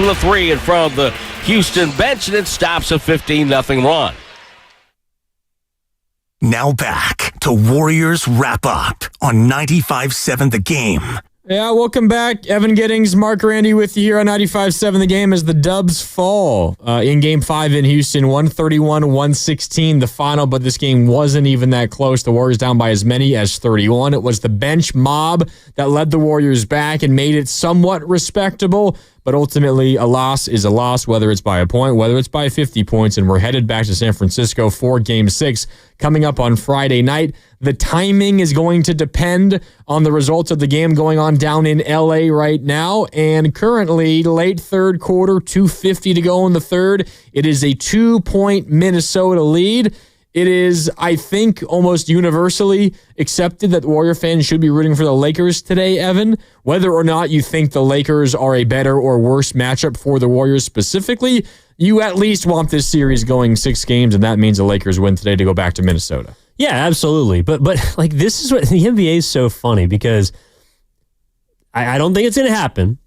with a three in front of the Houston bench, and it stops a 15-0 run. Now back to Warriors Wrap Up on 95.7 The Game. Yeah, welcome back. Evan Giddings, Mark Randy with you here on 95.7 The Game as the Dubs fall in Game 5 in Houston, 131-116 the final, but this game wasn't even that close. The Warriors down by as many as 31. It was the bench mob that led the Warriors back and made it somewhat respectable, but ultimately a loss is a loss, whether it's by a point, whether it's by 50 points, and we're headed back to San Francisco for Game 6 coming up on Friday night. The timing is going to depend on the results of the game going on down in LA right now. And currently, late third quarter, 2:50 to go in the third. It is a 2-point Minnesota lead. It is, I think, almost universally accepted that Warrior fans should be rooting for the Lakers today, Evan. Whether or not you think the Lakers are a better or worse matchup for the Warriors specifically, you at least want this series going 6 games, and that means the Lakers win today to go back to Minnesota. Yeah, absolutely. But like, this is what the NBA is so funny because I don't think it's going to happen.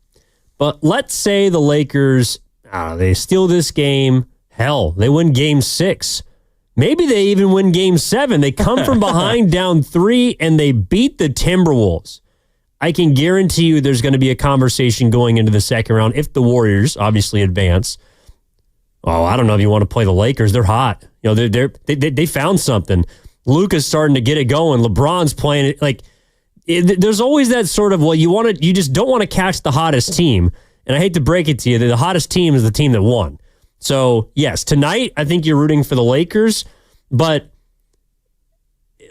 But let's say the Lakers, they steal this game. Hell, they win Game 6. Maybe they even win Game 7. They come from behind down 3 and they beat the Timberwolves. I can guarantee you there's going to be a conversation going into the second round if the Warriors obviously advance. Oh, I don't know if you want to play the Lakers. They're hot. You know, they found something. Luka's starting to get it going. LeBron's playing it. Like, there's always that sort of, well, you just don't want to catch the hottest team. And I hate to break it to you, the hottest team is the team that won. So, yes, tonight I think you're rooting for the Lakers, but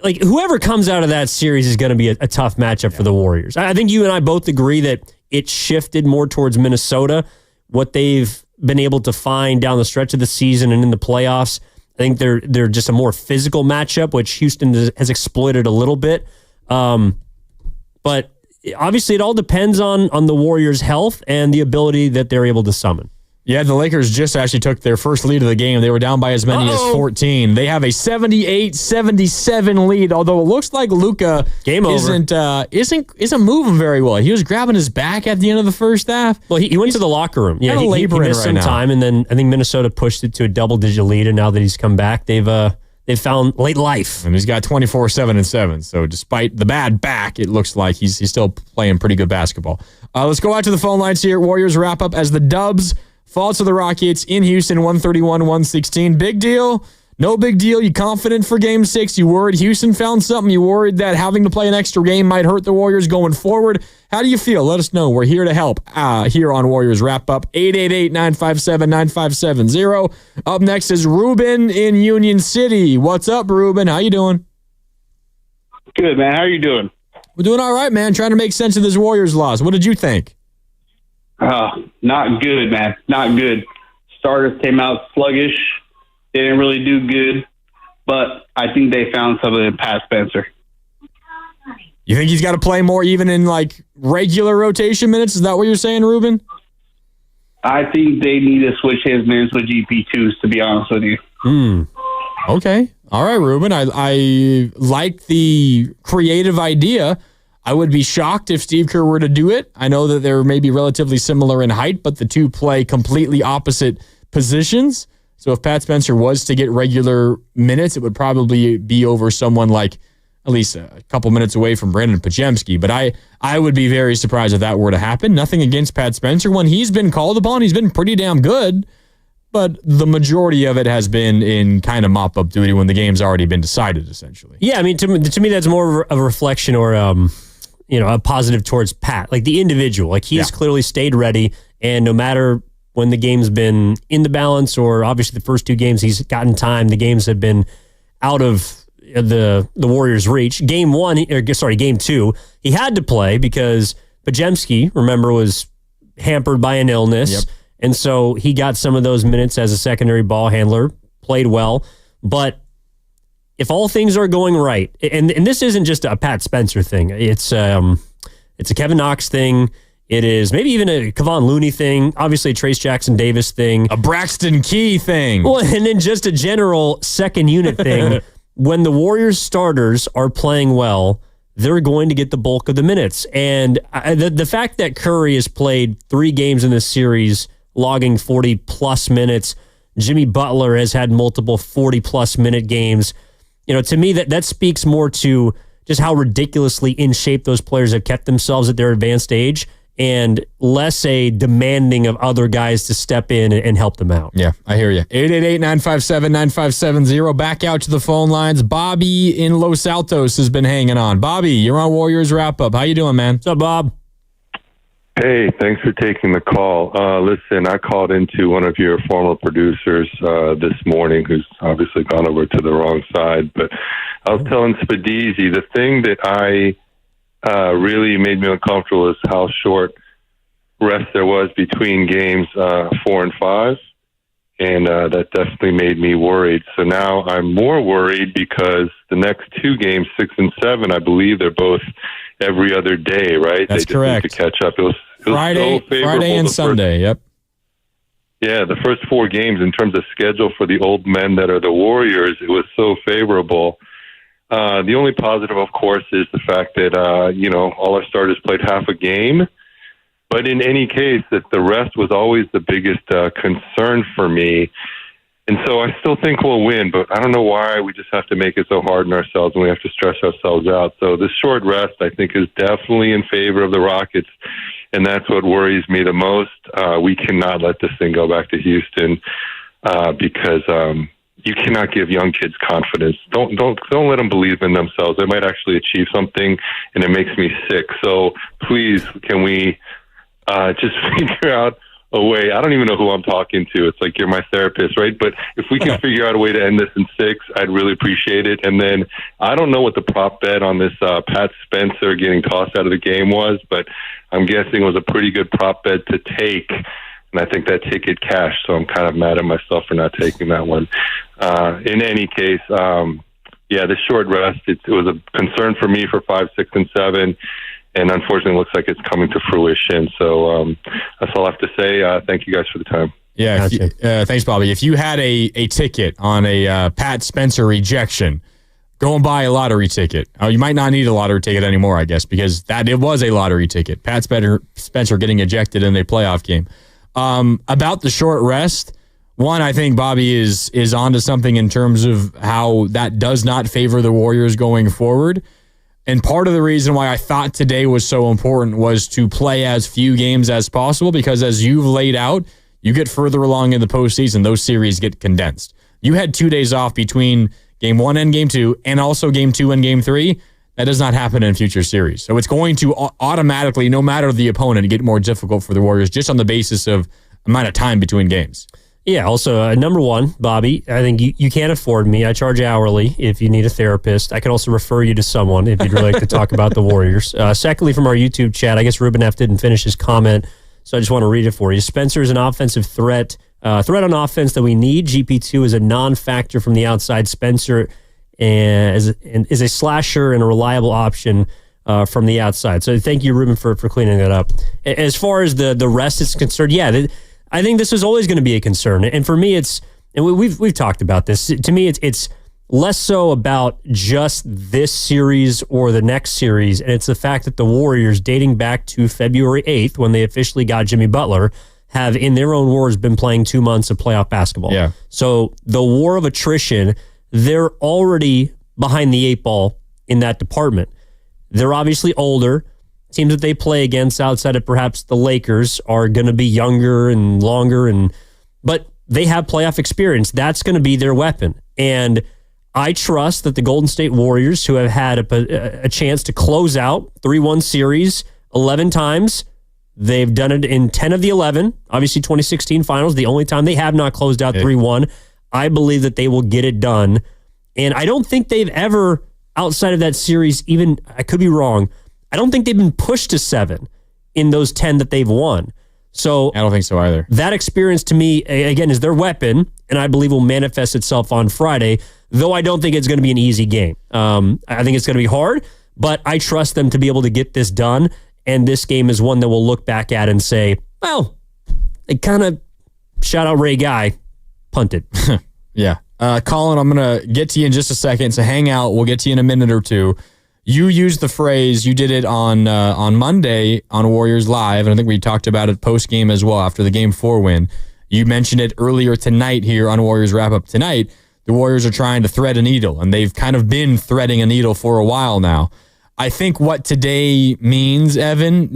like whoever comes out of that series is going to be a tough matchup for the Warriors. I think you and I both agree that it shifted more towards Minnesota, what they've been able to find down the stretch of the season and in the playoffs. I think they're just a more physical matchup, which Houston has exploited a little bit. But obviously it all depends on the Warriors' health and the ability that they're able to summon. Yeah, the Lakers just actually took their first lead of the game. They were down by as many as 14. They have a 78-77 lead, although it looks like Luka isn't moving very well. He was grabbing his back at the end of the first half. Well, he went to the locker room. Yeah, he missed some time, and then I think Minnesota pushed it to a double-digit lead, and now that he's come back, they've found late life. And he's got 24, 7, and 7. So despite the bad back, it looks like he's still playing pretty good basketball. Let's go out to the phone lines here. Warriors wrap up as the Dubs fall to the Rockets in Houston, 131-116. Big deal? No big deal. You confident for Game 6? You worried Houston found something? You worried that having to play an extra game might hurt the Warriors going forward? How do you feel? Let us know. We're here to help here on Warriors Wrap Up. 888-957-9570. Up next is Ruben in Union City. What's up, Ruben? How you doing? Good, man. How are you doing? We're doing all right, man. Trying to make sense of this Warriors loss. What did you think? Not good, man. Not good. Starters came out sluggish. They didn't really do good, but I think they found something in Pat Spencer. You think he's got to play more even in like regular rotation minutes? Is that what you're saying, Ruben? I think they need to switch his minutes with GP2s, to be honest with you. Okay. All right, Ruben. I like the creative idea. I would be shocked if Steve Kerr were to do it. I know that they're maybe relatively similar in height, but the two play completely opposite positions. So if Pat Spencer was to get regular minutes, it would probably be over someone like at least a couple minutes away from Brandon Pajemski. But I would be very surprised if that were to happen. Nothing against Pat Spencer. When he's been called upon, he's been pretty damn good. But the majority of it has been in kind of mop-up duty when the game's already been decided, essentially. Yeah, I mean, to me that's more of a reflection or a positive towards Pat, like the individual. Like he's clearly stayed ready, and no matter when the game's been in the balance or obviously the first 2 games he's gotten time, the games have been out of the Warriors' reach. Game 2, he had to play because Pajemski, remember, was hampered by an illness. Yep. And so he got some of those minutes as a secondary ball handler, played well. But if all things are going right, and this isn't just a Pat Spencer thing, it's a Kevin Knox thing. It is maybe even a Kevon Looney thing, obviously a Trace Jackson-Davis thing. A Braxton Key thing. Well, and then just a general second unit thing. When the Warriors starters are playing well, they're going to get the bulk of the minutes. And the fact that Curry has played 3 games in this series logging 40-plus minutes. Jimmy Butler has had multiple 40-plus minute games. To me, that speaks more to just how ridiculously in shape those players have kept themselves at their advanced age, and less a demanding of other guys to step in and help them out. Yeah, I hear you. 888-957-9570. Back out to the phone lines. Bobby in Los Altos has been hanging on. Bobby, you're on Warriors Wrap-Up. How you doing, man? What's up, Bob? Hey, thanks for taking the call. Listen, I called into one of your former producers this morning who's obviously gone over to the wrong side, but I was telling Spadizi the thing that I really made me uncomfortable is how short rest there was between games 4 and 5, and that definitely made me worried. So now I'm more worried because the next 2 games, 6 and 7, I believe they're both every other day, right? That's they just correct. Need to catch up. It was Friday, so favorable. Friday and Sunday. Yep. Yeah, the first 4 games in terms of schedule for the old men that are the Warriors, it was so favorable. The only positive, of course, is the fact that, all our starters played half a game. But in any case, that the rest was always the biggest concern for me. And so I still think we'll win, but I don't know why we just have to make it so hard on ourselves and we have to stress ourselves out. So this short rest, I think, is definitely in favor of the Rockets, and that's what worries me the most. We cannot let this thing go back to Houston because you cannot give young kids confidence. Don't let them believe in themselves. They might actually achieve something, and it makes me sick. So please, can we just figure out a way? I don't even know who I'm talking to. It's like you're my therapist, right? But if we can figure out a way to end this in 6, I'd really appreciate it. And then I don't know what the prop bet on this Pat Spencer getting tossed out of the game was, but I'm guessing it was a pretty good prop bet to take. And I think that ticket cashed, so I'm kind of mad at myself for not taking that one. In any case, the short rest, it was a concern for me for 5, 6, and 7. And unfortunately, it looks like it's coming to fruition. So that's all I have to say. Thank you guys for the time. Yeah, thanks, Bobby. If you had a ticket on a Pat Spencer ejection, go and buy a lottery ticket. You might not need a lottery ticket anymore, I guess, because it was a lottery ticket. Pat Spencer getting ejected in a playoff game. About the short rest, one, I think Bobby is onto something in terms of how that does not favor the Warriors going forward. And part of the reason why I thought today was so important was to play as few games as possible, because as you've laid out, you get further along in the postseason, those series get condensed. You had 2 days off between game 1 and game 2, and also game 2 and game 3. That does not happen in future series. So it's going to automatically, no matter the opponent, get more difficult for the Warriors just on the basis of amount of time between games. Yeah, also, number one, Bobby, I think you can't afford me. I charge hourly if you need a therapist. I can also refer you to someone if you'd really like to talk about the Warriors. Secondly, from our YouTube chat, I guess Ruben F. didn't finish his comment, so I just want to read it for you. Spencer is an offensive threat on offense that we need. GP2 is a non-factor from the outside. Spencer is a slasher and a reliable option from the outside. So thank you, Ruben, for cleaning that up. As far as the rest is concerned, I think this is always going to be a concern. And for me, we've talked about this. To me, it's less so about just this series or the next series, and it's the fact that the Warriors, dating back to February 8th, when they officially got Jimmy Butler, have, in their own words, been playing 2 months of playoff basketball. Yeah. So the war of attrition, they're already behind the 8 ball in that department. They're obviously older. Teams that they play against outside of perhaps the Lakers are going to be younger and longer, but they have playoff experience. That's going to be their weapon. And I trust that the Golden State Warriors, who have had a chance to close out 3-1 series 11 times, they've done it in 10 of the 11. Obviously, 2016 finals, the only time they have not closed out 3-1. I believe that they will get it done. And I don't think they've ever, outside of that series, even, I could be wrong, I don't think they've been pushed to 7 in those 10 that they've won. So I don't think so either. That experience, to me, again, is their weapon, and I believe will manifest itself on Friday, though I don't think it's going to be an easy game. I think it's going to be hard, but I trust them to be able to get this done, and this game is one that we'll look back at and say, well, they kind of, shout out Ray Guy, punted. Yeah. Colin, I'm going to get to you in just a second, so hang out. We'll get to you in a minute or two. You used the phrase, you did it on Monday on Warriors Live, and I think we talked about it post-game as well after the Game 4 win. You mentioned it earlier tonight here on Warriors Wrap-Up tonight. The Warriors are trying to thread a needle, and they've kind of been threading a needle for a while now. I think what today means, Evan,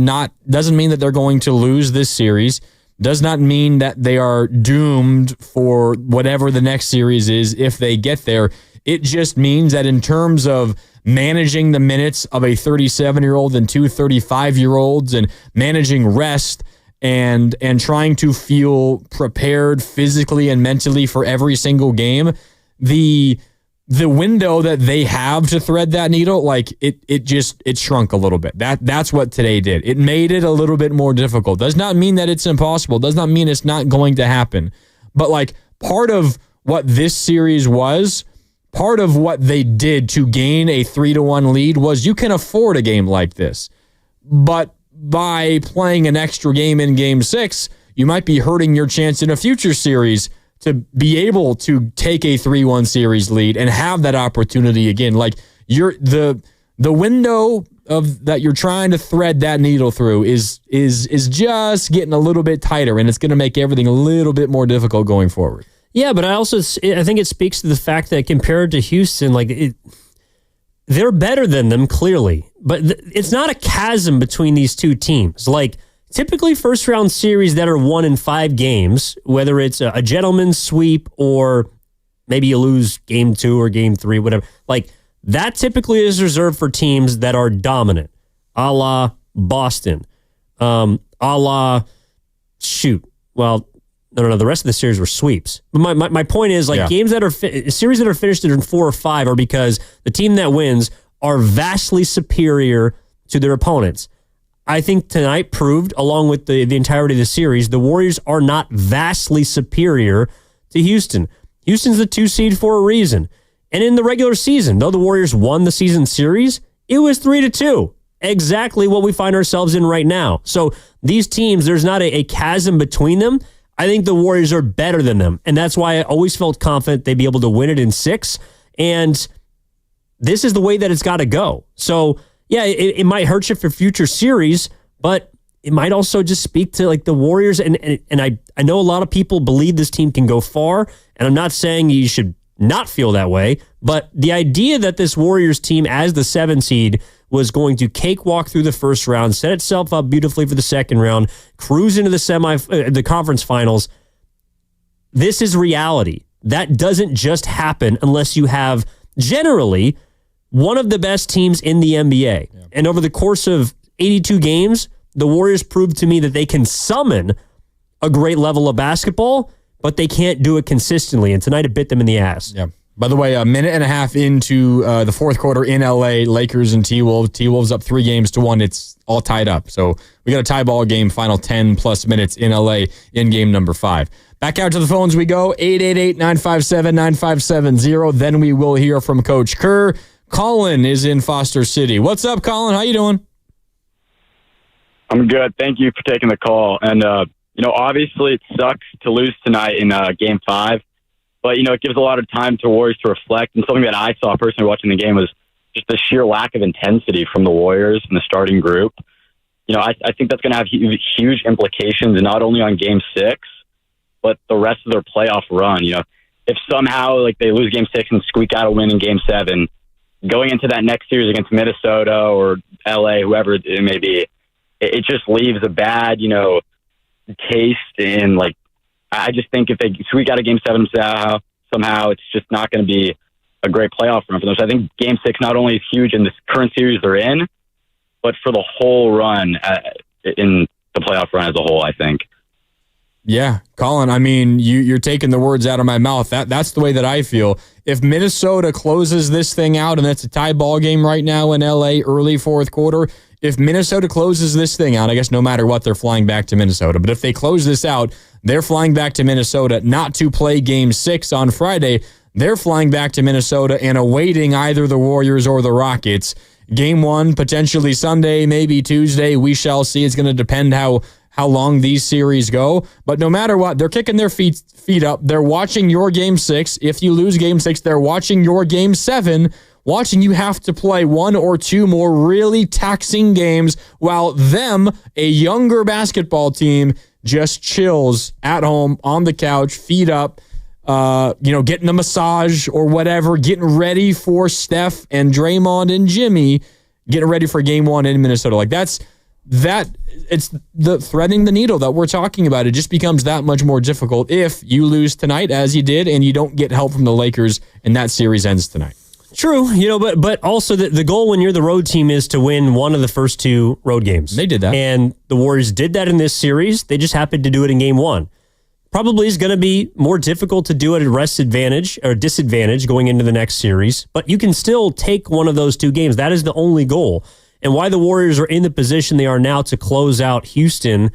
doesn't mean that they're going to lose this series, does not mean that they are doomed for whatever the next series is if they get there. It just means that in terms of managing the minutes of a 37-year-old and two 35-year-olds and managing rest and trying to feel prepared physically and mentally for every single game, the window that they have to thread that needle, like it shrunk a little bit. That's what today did. It made it a little bit more difficult. Does not mean that it's impossible. Does not mean it's not going to happen. But like part of what this series was, part of what they did to gain a 3-1 lead was you can afford a game like this. But by playing an extra game in Game 6, you might be hurting your chance in a future series to be able to take a 3-1 series lead and have that opportunity again. Like the window of that you're trying to thread that needle through is just getting a little bit tighter, and it's going to make everything a little bit more difficult going forward. Yeah, but I think it speaks to the fact that compared to Houston, they're better than them clearly, but it's not a chasm between these two teams. Like, typically first round series that are won in 5 games, whether it's a gentleman's sweep or maybe you lose game 2 or game 3, whatever, like that typically is reserved for teams that are dominant, a la Boston, a la No, the rest of the series were sweeps. But my point is, games that are series that are finished in 4 or 5 are because the team that wins are vastly superior to their opponents. I think tonight proved, along with the entirety of the series, the Warriors are not vastly superior to Houston. Houston's the 2 seed for a reason. And in the regular season, though the Warriors won the season series, it was 3-2. Exactly what we find ourselves in right now. So these teams, there's not a chasm between them. I think the Warriors are better than them. And that's why I always felt confident they'd be able to win it in 6. And this is the way that it's got to go. So, yeah, it might hurt you for future series, but it might also just speak to like the Warriors. And I know a lot of people believe this team can go far. And I'm not saying you should not feel that way. But the idea that this Warriors team as the 7 seed was going to cakewalk through the first round, set itself up beautifully for the second round, cruise into the conference finals. This is reality. That doesn't just happen unless you have generally one of the best teams in the NBA. Yeah. And over the course of 82 games, the Warriors proved to me that they can summon a great level of basketball, but they can't do it consistently. And tonight it bit them in the ass. Yeah. By the way, a minute and a half into the fourth quarter in LA, Lakers and T-Wolves. T-Wolves up 3-1. It's all tied up. So we got a tie ball game, final 10-plus minutes in LA in game number 5. Back out to the phones we go, 888-957-9570. Then we will hear from Coach Kerr. Colin is in Foster City. What's up, Colin? How you doing? I'm good. Thank you for taking the call. And, obviously it sucks to lose tonight in game 5. But, it gives a lot of time to Warriors to reflect. And something that I saw personally watching the game was just the sheer lack of intensity from the Warriors and the starting group. I think that's going to have huge implications, not only on Game 6, but the rest of their playoff run. If somehow they lose Game 6 and squeak out a win in Game 7, going into that next series against Minnesota or LA, whoever it may be, it just leaves a bad, taste in I just think if they squeak out a Game 7 somehow, it's just not going to be a great playoff run for them. So I think Game 6 not only is huge in this current series they're in, but for the whole run in the playoff run as a whole, I think. Yeah, Colin, I mean, you're taking the words out of my mouth. That's the way that I feel. If Minnesota closes this thing out, and it's a tie ball game right now in LA, early fourth quarter, if Minnesota closes this thing out, I guess no matter what, they're flying back to Minnesota. But if they close this out, they're flying back to Minnesota not to play Game 6 on Friday. They're flying back to Minnesota and awaiting either the Warriors or the Rockets. Game 1, potentially Sunday, maybe Tuesday. We shall see. It's going to depend how long these series go. But no matter what, they're kicking their feet up. They're watching your Game 6. If you lose Game 6, they're watching your Game 7, watching you have to play one or two more really taxing games while them, a younger basketball team, just chills at home on the couch, feet up, getting a massage or whatever, getting ready for Steph and Draymond and Jimmy, getting ready for game one in Minnesota. Like it's the threading the needle that we're talking about. It just becomes that much more difficult if you lose tonight, as you did, and you don't get help from the Lakers, and that series ends tonight. True, but also the goal when you're the road team is to win one of the first two road games. They did that. And the Warriors did that in this series. They just happened to do it in game one. Probably is going to be more difficult to do it at rest advantage or disadvantage going into the next series, but you can still take one of those two games. That is the only goal. And why the Warriors are in the position they are now to close out Houston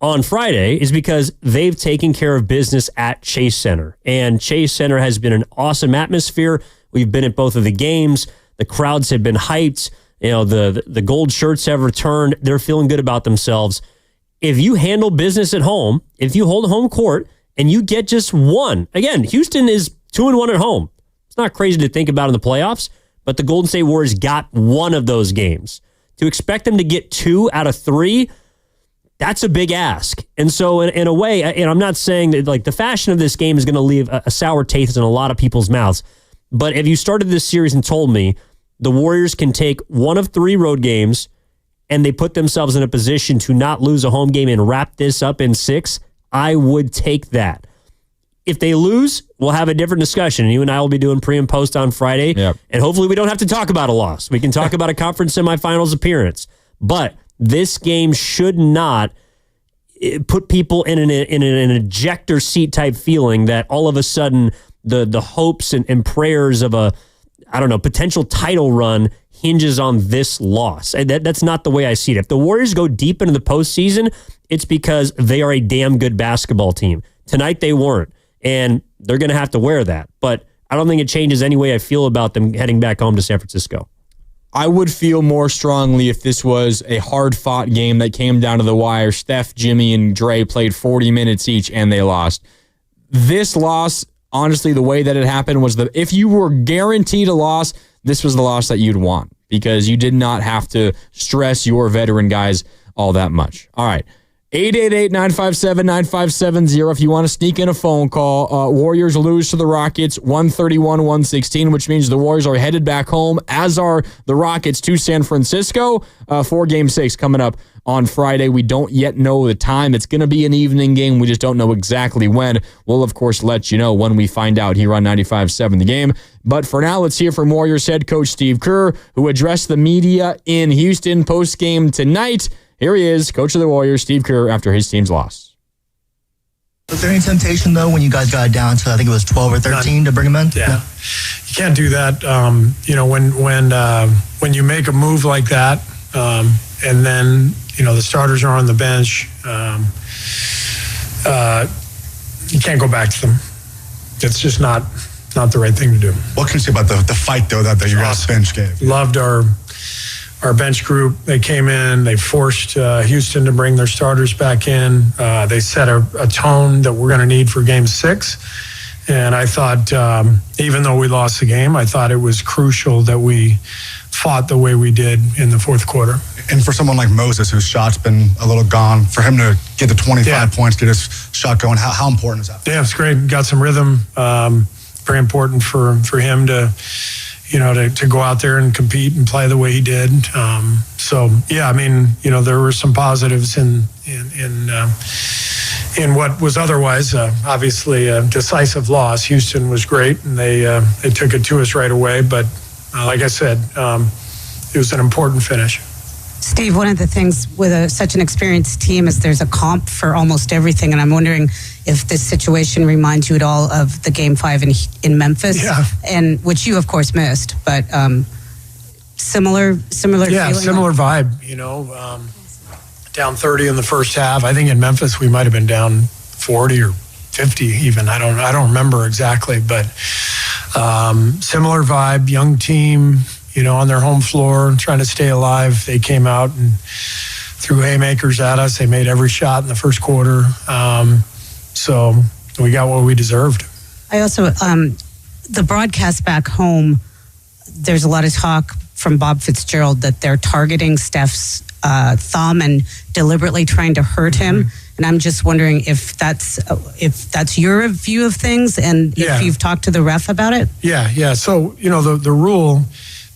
on Friday is because they've taken care of business at Chase Center. And Chase Center has been an awesome atmosphere. We've been at both of the games. The crowds have been hyped. The gold shirts have returned. They're feeling good about themselves. If you handle business at home, if you hold home court and you get just one, again, Houston is 2-1 at home. It's not crazy to think about in the playoffs, but the Golden State Warriors got one of those games. To expect them to get 2 out of 3, that's a big ask. And so in a way, and I'm not saying that like the fashion of this game is going to leave a sour taste in a lot of people's mouths, but if you started this series and told me the Warriors can take one of 3 road games and they put themselves in a position to not lose a home game and wrap this up in 6, I would take that. If they lose, we'll have a different discussion. You and I will be doing pre and post on Friday. Yep. And hopefully we don't have to talk about a loss. We can talk about a conference semifinals appearance. But this game should not put people in an ejector seat type feeling that all of a sudden the hopes and prayers of a potential title run hinges on this loss. That's not the way I see it. If the Warriors go deep into the postseason, it's because they are a damn good basketball team. Tonight they weren't, and they're going to have to wear that. But I don't think it changes any way I feel about them heading back home to San Francisco. I would feel more strongly if this was a hard-fought game that came down to the wire. Steph, Jimmy, and Dre played 40 minutes each, and they lost. This loss, honestly, the way that it happened was that if you were guaranteed a loss, this was the loss that you'd want because you did not have to stress your veteran guys all that much. All right. 888-957-9570 if you want to sneak in a phone call. Warriors lose to the Rockets 131-116, which means the Warriors are headed back home, as are the Rockets to San Francisco for Game 6 coming up on Friday. We don't yet know the time. It's going to be an evening game. We just don't know exactly when. We'll, of course, let you know when we find out here on 95.7 The Game. But for now, let's hear from Warriors head coach Steve Kerr, who addressed the media in Houston post-game tonight. Here he is, coach of the Warriors, Steve Kerr, after his team's loss. Was there any temptation, though, when you guys got down to, I think it was 12 or 13 to bring him in? Yeah. No. You can't do that. When you make a move like that, and then, the starters are on the bench, you can't go back to them. It's just not the right thing to do. What can you say about the fight, though, that your guys' bench gave? Loved our bench group. They came in, they forced Houston to bring their starters back in. They set a tone that we're going to need for Game 6. And I thought, even though we lost the game, I thought it was crucial that we fought the way we did in the fourth quarter. And for someone like Moses, whose shot's been a little gone, for him to get the 25 points, get his shot going, how important is that? Yeah, it's great. Got some rhythm. Very important for him to go out there and compete and play the way he did. There were some positives in what was otherwise obviously a decisive loss. Houston was great, and they took it to us right away. But like I said, it was an important finish. Steve, one of the things with such an experienced team is there's a comp for almost everything, and I'm wondering if this situation reminds you at all of the Game 5 in Memphis, and which you of course missed, but similar feeling. Similar vibe. Down 30 in the first half. I think in Memphis we might have been down 40 or 50 even. I don't remember exactly, but similar vibe. Young team. On their home floor, trying to stay alive. They came out and threw haymakers at us. They made every shot in the first quarter. So we got what we deserved. I also, the broadcast back home there's a lot of talk from Bob Fitzgerald that they're targeting Steph's thumb and deliberately trying to hurt him. And I'm just wondering if that's your view of things, and if you've talked to the ref about it. Yeah. So, the rule,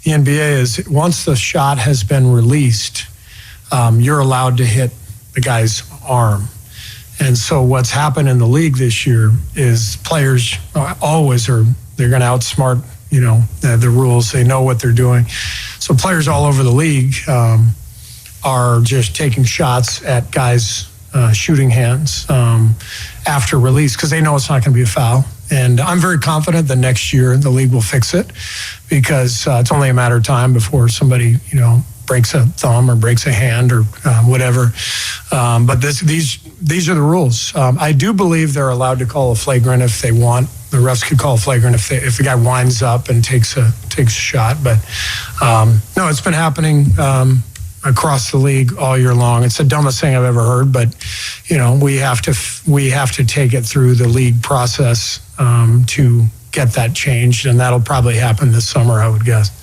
the NBA is once the shot has been released, you're allowed to hit the guy's arm. And so what's happened in the league this year is players always they're going to outsmart, the rules. They know what they're doing. So players all over the league are just taking shots at guys' shooting hands after release because they know it's not going to be a foul. And I'm very confident that next year the league will fix it because it's only a matter of time before somebody, breaks a thumb or breaks a hand or whatever. But these are the rules. I do believe they're allowed to call a flagrant if they want. The refs could call a flagrant if the guy winds up and takes a shot. But no, it's been happening across the league all year long. It's the dumbest thing I've ever heard, but we have to take it through the league process to get that changed, and that'll probably happen this summer, I would guess.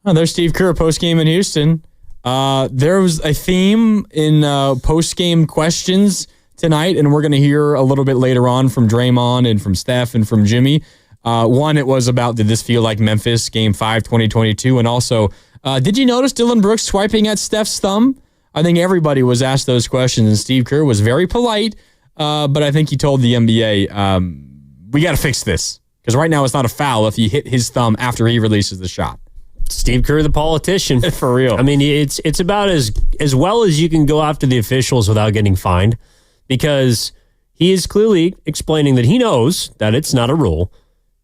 Oh, there's Steve Kerr post-game in Houston. There was a theme in post-game questions tonight, and we're going to hear a little bit later on from Draymond and from Steph and from Jimmy. One, it was about, did this feel like Memphis, Game 5, 2022? And also, did you notice Dillon Brooks swiping at Steph's thumb? I think everybody was asked those questions, and Steve Kerr was very polite, but I think he told the NBA, we got to fix this, because right now it's not a foul if you hit his thumb after he releases the shot. Steve Kerr, the politician. For real. I mean, it's about as well as you can go after the officials without getting fined, because he is clearly explaining that he knows that it's not a rule,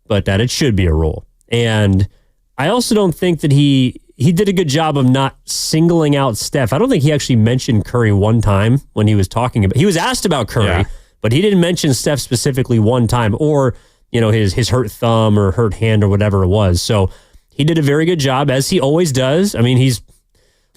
but that it should be a rule. And I also don't think that he did a good job of not singling out Steph. I don't think he actually mentioned Curry one time when he was talking about. He was asked about Curry, but he didn't mention Steph specifically one time, or his hurt thumb or hurt hand or whatever it was. So he did a very good job, as he always does. I mean, he's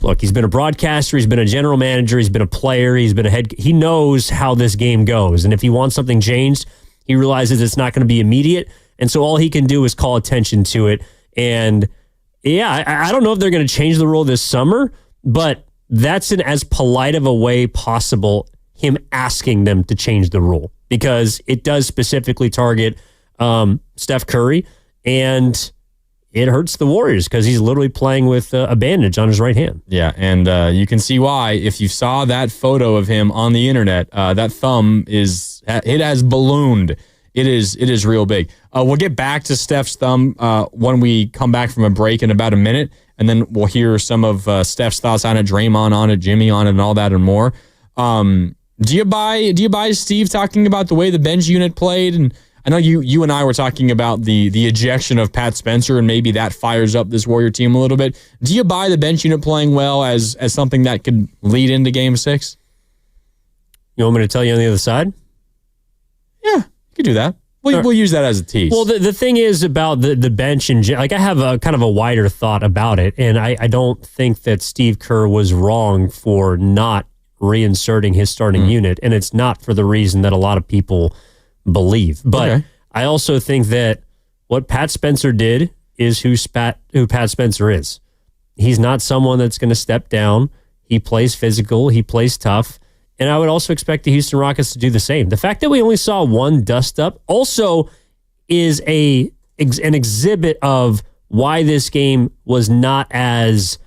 been a broadcaster, he's been a general manager, he's been a player, he's been a head. He knows how this game goes, and if he wants something changed, he realizes it's not going to be immediate, and so all he can do is call attention to it. And I don't know if they're going to change the rule this summer, but that's in as polite of a way possible, him asking them to change the rule, because it does specifically target Steph Curry, and it hurts the Warriors because he's literally playing with a bandage on his right hand. Yeah, and you can see why. If you saw that photo of him on the internet, that thumb has ballooned. It is real big. We'll get back to Steph's thumb when we come back from a break in about a minute, and then we'll hear some of Steph's thoughts on it, Draymond on it, Jimmy on it, and all that and more. Do you buy Steve talking about the way the bench unit played? And I know you and I were talking about the ejection of Pat Spencer, and maybe that fires up this Warrior team a little bit. Do you buy the bench unit playing well as something that could lead into Game 6? You want me to tell you on the other side? Yeah, you could do that. We'll use that as a tease. Well, the thing is about the bench, and I have a kind of a wider thought about it, and I don't think that Steve Kerr was wrong for not reinserting his starting unit, and it's not for the reason that a lot of people believe. But I also think that what Pat Spencer did is who Pat Spencer is. He's not someone that's going to step down. He plays physical. He plays tough. And I would also expect the Houston Rockets to do the same. The fact that we only saw one dust up also is an exhibit of why this game was not as,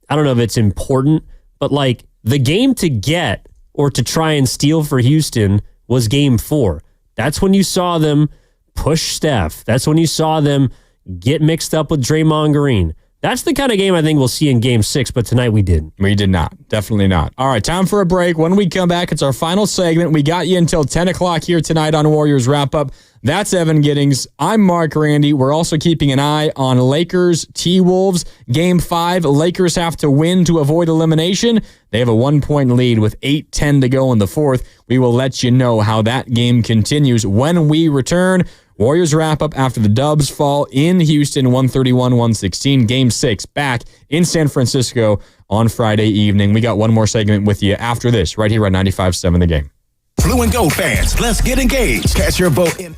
I don't know if it's important, but like the game to get or to try and steal for Houston was Game 4. That's when you saw them push Steph. That's when you saw them get mixed up with Draymond Green. That's the kind of game I think we'll see in Game 6, but tonight we didn't. We did not. Definitely not. All right, time for a break. When we come back, it's our final segment. We got you until 10 o'clock here tonight on Warriors Wrap-Up. That's Evan Giddings. I'm Mark Randy. We're also keeping an eye on Lakers T-Wolves. Game 5, Lakers have to win to avoid elimination. They have a 1-point lead with 8:10 to go in the fourth. We will let you know how that game continues when we return. Warriors wrap up after the Dubs fall in Houston, 131-116. Game 6 back in San Francisco on Friday evening. We got one more segment with you after this, right here at 95.7 The Game. Blue and Gold fans, let's get engaged. Cast your vote in.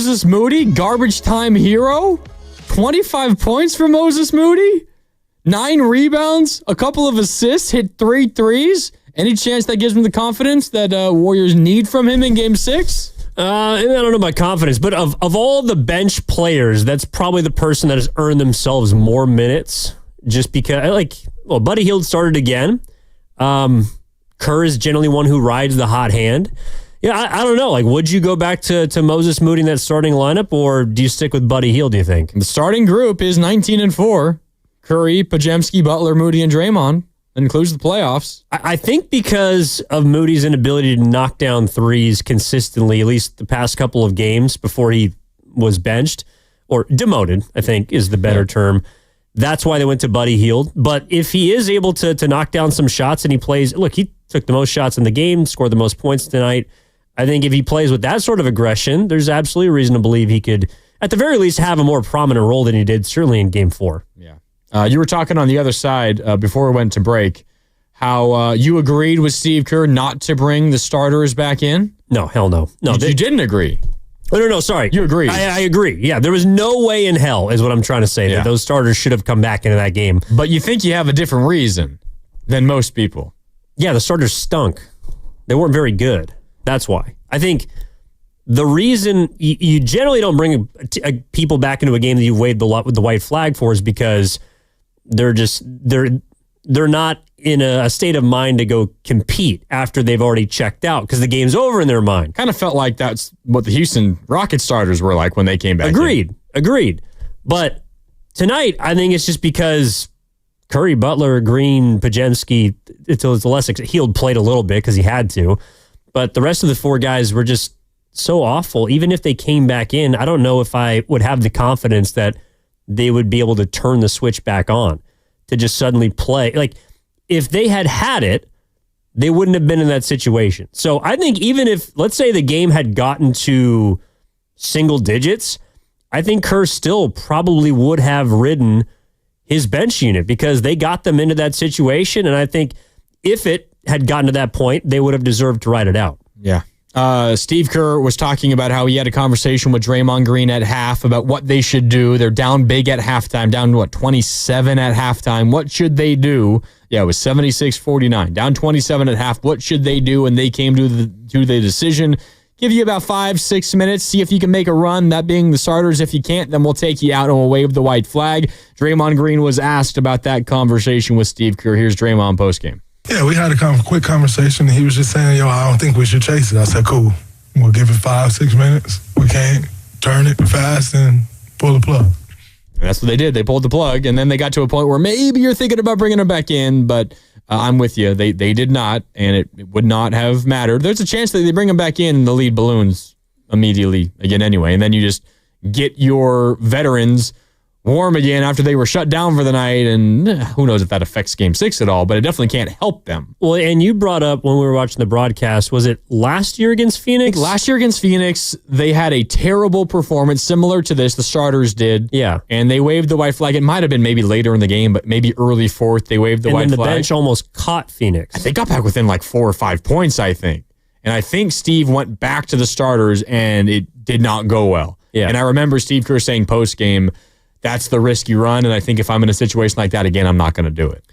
Moses Moody, garbage time hero. 25 points for Moses Moody. 9 rebounds, a couple of assists, hit 3 threes. Any chance that gives him the confidence that Warriors need from him in Game 6? I don't know about confidence, but of all the bench players, that's probably the person that has earned themselves more minutes. Just because, Buddy Hield started again. Kerr is generally one who rides the hot hand. Yeah, I don't know. Would you go back to Moses Moody in that starting lineup, or do you stick with Buddy Hield, do you think? The starting group is 19-4. Curry, Pajemski, Butler, Moody, and Draymond. That includes the playoffs. I think because of Moody's inability to knock down threes consistently, at least the past couple of games before he was benched, or demoted, I think is the better term. That's why they went to Buddy Hield. But if he is able to knock down some shots and he plays, look, he took the most shots in the game, scored the most points tonight. I think if he plays with that sort of aggression, there's absolutely a reason to believe he could, at the very least, have a more prominent role than he did, certainly in Game 4. Yeah. You were talking on the other side before we went to break, how you agreed with Steve Kerr not to bring the starters back in? No, hell no. No, you didn't agree. No, sorry. You agreed. I agree. Yeah, there was no way in hell, is what I'm trying to say, that those starters should have come back into that game. But you think you have a different reason than most people. Yeah, the starters stunk. They weren't very good. That's why. I think the reason you generally don't bring people back into a game that you've waved the white flag for is because they're not in a state of mind to go compete after they've already checked out because the game's over in their mind. Kind of felt like that's what the Houston Rockets starters were like when they came back. Agreed. But tonight, I think it's just because Curry, Butler, Green, Pajemski, until it's less Hield played a little bit because he had to. But the rest of the 4 guys were just so awful. Even if they came back in, I don't know if I would have the confidence that they would be able to turn the switch back on to just suddenly play. If they had it, they wouldn't have been in that situation. So I think even if, let's say the game had gotten to single digits, I think Kerr still probably would have ridden his bench unit because they got them into that situation. And I think if it had gotten to that point, they would have deserved to ride it out. Yeah. Steve Kerr was talking about how he had a conversation with Draymond Green at half about what they should do. They're down big at halftime, down to 27 at halftime. What should they do? Yeah, it was 76-49, down 27 at half. What should they do? And they came to the decision. Give you about 5-6 minutes, see if you can make a run, that being the starters. If you can't, then we'll take you out and we'll wave the white flag. Draymond Green was asked about that conversation with Steve Kerr. Here's Draymond postgame. Yeah, we had a quick conversation, and he was just saying, I don't think we should chase it. I said, cool. We'll give it 5-6 minutes. We can't turn it fast and pull the plug. And that's what they did. They pulled the plug, and then they got to a point where maybe you're thinking about bringing them back in, but I'm with you. They did not, and it would not have mattered. There's a chance that they bring them back in and the lead balloons immediately again anyway, and then you just get your veterans warm again after they were shut down for the night, and who knows if that affects Game 6 at all, but it definitely can't help them. Well, and you brought up when we were watching the broadcast, was it last year against Phoenix? Last year against Phoenix, they had a terrible performance similar to this. The starters did. Yeah. And they waved the white flag. It might have been maybe later in the game, but maybe early fourth, they waved the white flag. And then the bench almost caught Phoenix. They got back within 4 or 5 points, I think. And I think Steve went back to the starters, and it did not go well. Yeah. And I remember Steve Kerr saying post-game, that's the risk you run, and I think if I'm in a situation like that again, I'm not going to do it.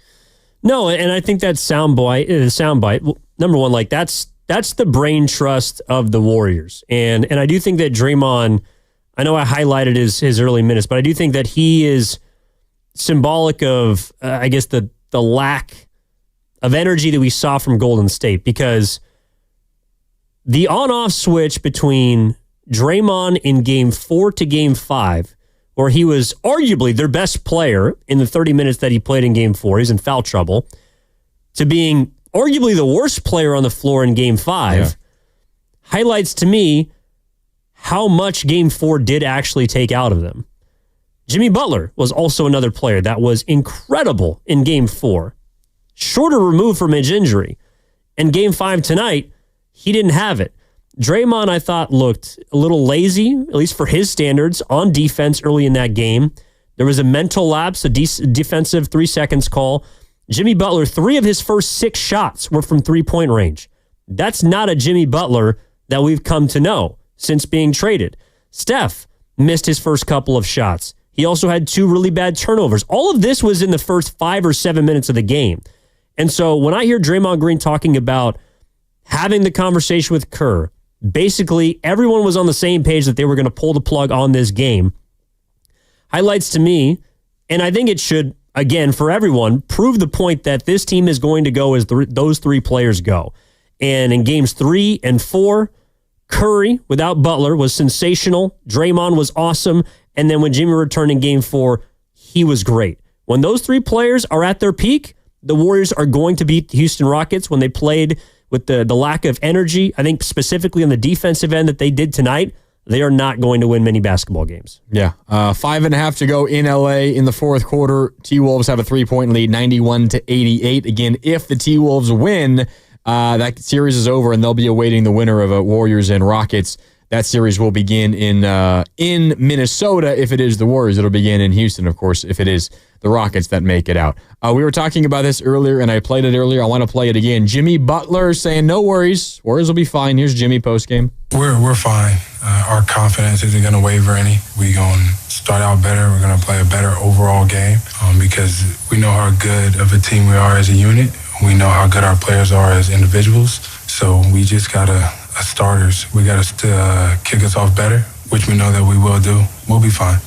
No, and I think that soundbite, well, number one, that's the brain trust of the Warriors. And I do think that Draymond, I know I highlighted his early minutes, but I do think that he is symbolic of, I guess, the lack of energy that we saw from Golden State, because the on-off switch between Draymond in Game 4 to Game 5, where he was arguably their best player in the 30 minutes that he played in Game 4, he's in foul trouble, to being arguably the worst player on the floor in Game 5, highlights to me how much Game 4 did actually take out of them. Jimmy Butler was also another player that was incredible in Game 4, shorter removed from his injury. And Game 5 tonight, he didn't have it. Draymond, I thought, looked a little lazy, at least for his standards, on defense early in that game. There was a mental lapse, a defensive 3 seconds call. Jimmy Butler, 3 of his first 6 shots were from three-point range. That's not a Jimmy Butler that we've come to know since being traded. Steph missed his first couple of shots. He also had 2 really bad turnovers. All of this was in the first 5 or 7 minutes of the game. And so when I hear Draymond Green talking about having the conversation with Kerr, basically everyone was on the same page that they were going to pull the plug on this game. Highlights to me, and I think it should, again, for everyone, prove the point that this team is going to go as those 3 players go. And in games 3 and 4, Curry, without Butler, was sensational. Draymond was awesome. And then when Jimmy returned in game 4, he was great. When those 3 players are at their peak, the Warriors are going to beat the Houston Rockets when they played with the lack of energy. I think specifically on the defensive end that they did tonight, they are not going to win many basketball games. Yeah. 5.5 to go in LA in the fourth quarter. T-Wolves have a 3-point lead, 91-88. Again, if the T-Wolves win, that series is over and they'll be awaiting the winner of Warriors and Rockets. That series will begin in Minnesota if it is the Warriors. It'll begin in Houston, of course, if it is the Rockets that make it out. We were talking about this earlier, and I played it earlier. I want to play it again. Jimmy Butler saying, no worries. Warriors will be fine. Here's Jimmy postgame. We're fine. Our confidence isn't going to waver any. We're going to start out better. We're going to play a better overall game because we know how good of a team we are as a unit. We know how good our players are as individuals. So we just got to, as starters, we got to kick us off better, which we know that we will do. We'll be fine.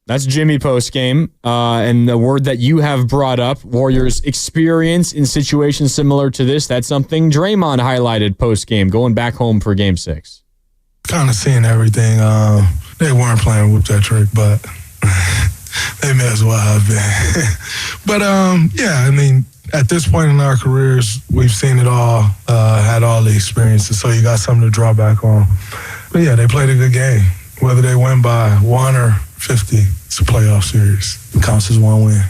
That's Jimmy postgame. And the word that you have brought up, Warriors experience in situations similar to this, that's something Draymond highlighted postgame, going back home for game 6. Kind of seeing everything. They weren't playing whoop that trick, but they may as well have been. But, yeah, I mean, at this point in our careers, we've seen it all, had all the experiences, so you got something to draw back on. But, yeah, they played a good game. Whether they win by 1 or 50, it's a playoff series. It counts as 1 win.